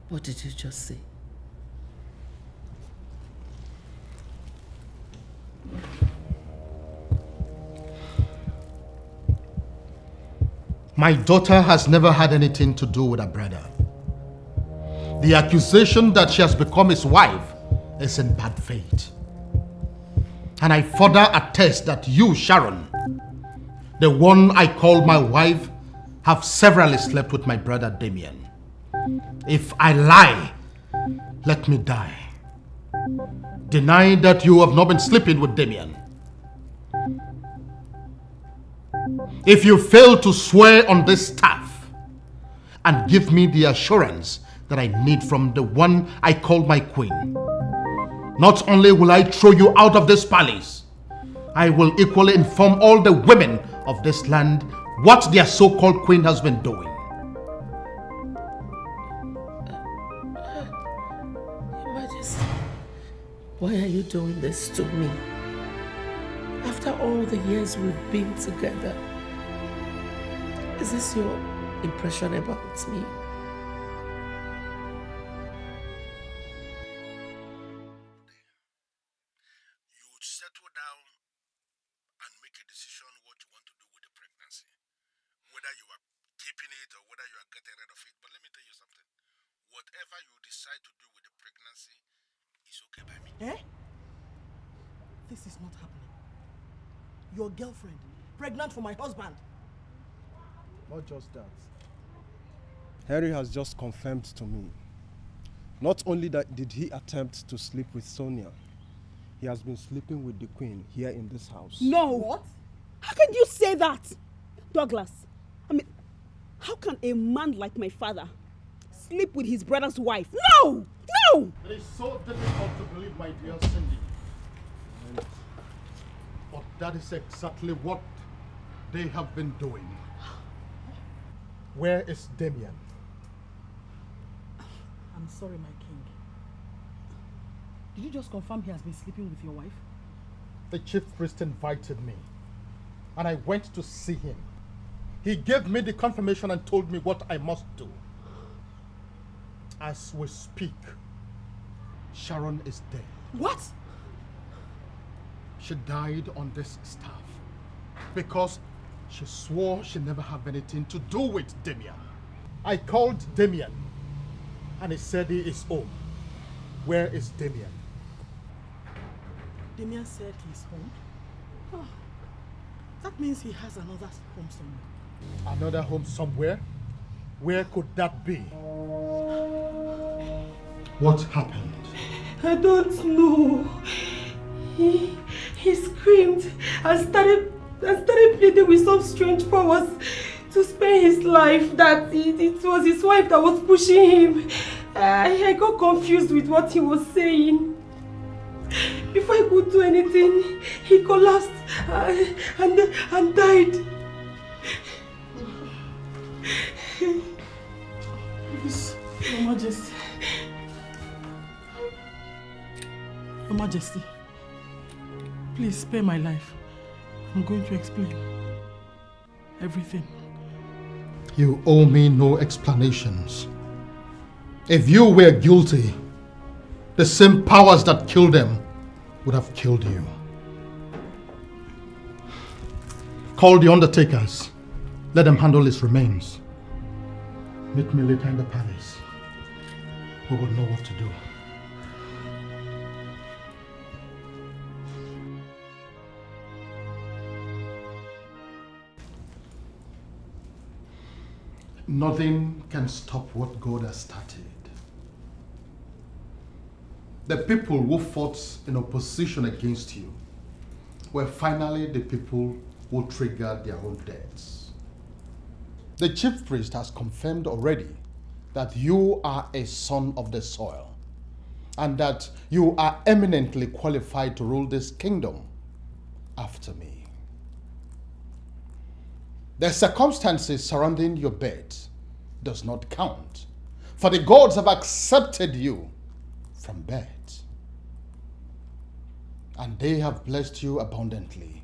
What did you just say? My daughter has never had anything to do with her brother. The accusation that she has become his wife is in bad faith. And I further attest that you, Sharon, the one I call my wife, have severally slept with my brother Damian. If I lie, let me die. Deny that you have not been sleeping with Damian. If you fail to swear on this staff and give me the assurance that I need from the one I call my queen, not only will I throw you out of this palace, I will equally inform all the women of this land what their so-called queen has been doing. Your Majesty, why are you doing this to me? After all the years we've been together, is this your impression about me? Settle down and make a decision what you want to do with the pregnancy. Whether you are keeping it or whether you are getting rid of it. But let me tell you something. Whatever you decide to do with the pregnancy is okay by me. Eh? This is not happening. Your girlfriend, pregnant for my husband. Not just that. Harry has just confirmed to me. Not only that did he attempt to sleep with Sonia, he has been sleeping with the queen here in this house. No. What? How can you say that? Douglas, I mean, how can a man like my father sleep with his brother's wife? No! No! It is so difficult to believe, my dear Cindy. But that is exactly what they have been doing. Where is Damian? I'm sorry, my king. Did you just confirm he has been sleeping with your wife? The chief priest invited me, and I went to see him. He gave me the confirmation and told me what I must do. As we speak, Sharon is dead. What? She died on this staff because she swore she never had anything to do with Damian. I called Damian, and he said he is home. Where is Damian? Damian said he's home. Oh, that means he has another home somewhere. Another home somewhere? Where could that be? What happened? I don't know. He screamed and started pleading with some strange powers to spare his life, that it was his wife that was pushing him. I got confused with what he was saying. Before I could do anything, he collapsed and died. Please, Your Majesty. Your Majesty, please spare my life. I'm going to explain everything. You owe me no explanations. If you were guilty, the same powers that killed them would have killed you. Call the undertakers. Let them handle his remains. Meet me later in the palace. We will know what to do. Nothing can stop what God has started. The people who fought in opposition against you were finally the people who triggered their own deaths. The chief priest has confirmed already that you are a son of the soil and that you are eminently qualified to rule this kingdom after me. The circumstances surrounding your birth does not count, for the gods have accepted you from birth, and they have blessed you abundantly.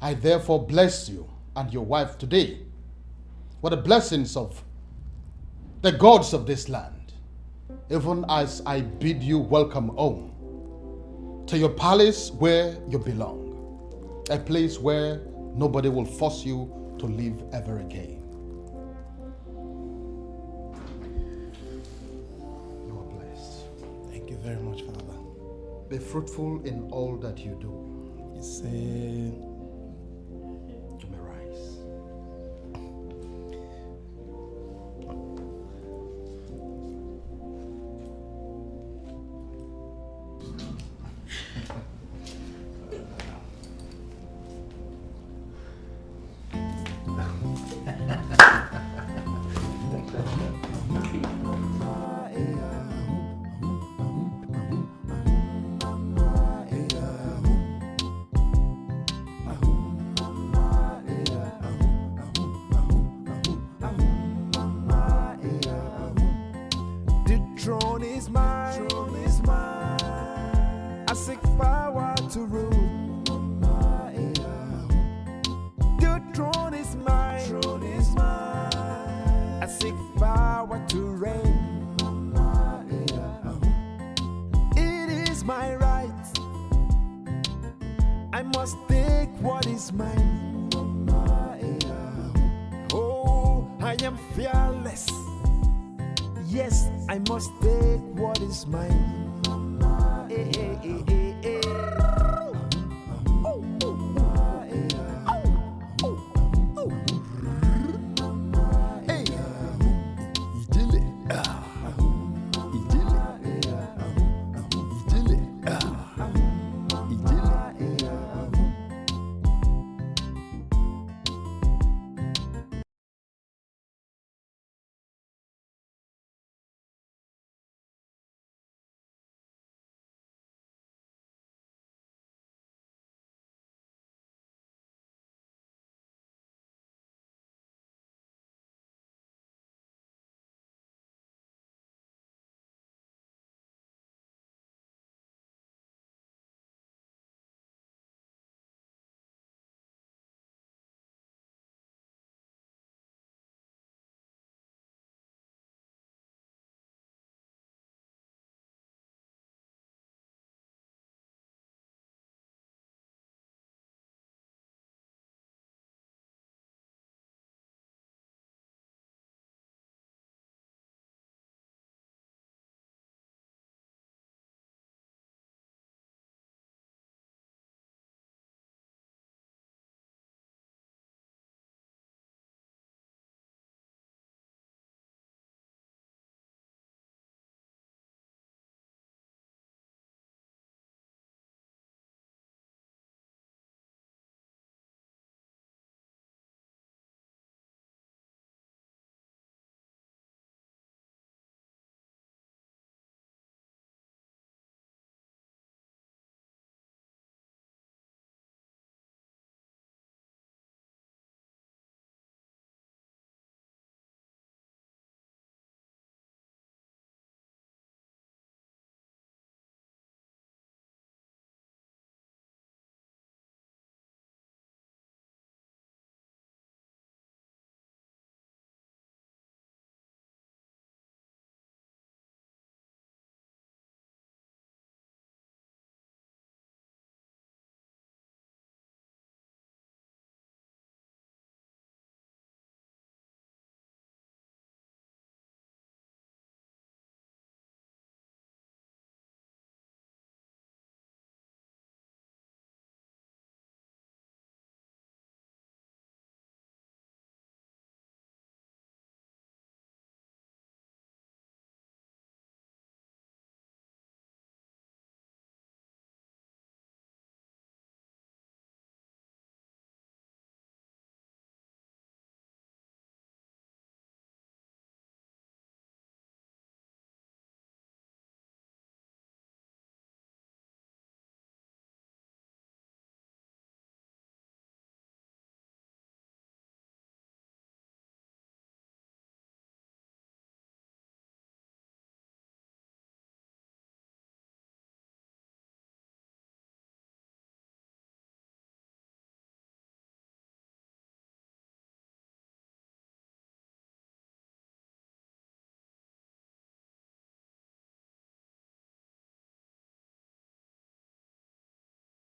I therefore bless you and your wife today with the blessings of the gods of this land, even as I bid you welcome home to your palace where you belong, a place where nobody will force you to live ever again. You are blessed. Thank you very much, Father. Be fruitful in all that you do. You say... You may rise. Yes, I must take what is mine.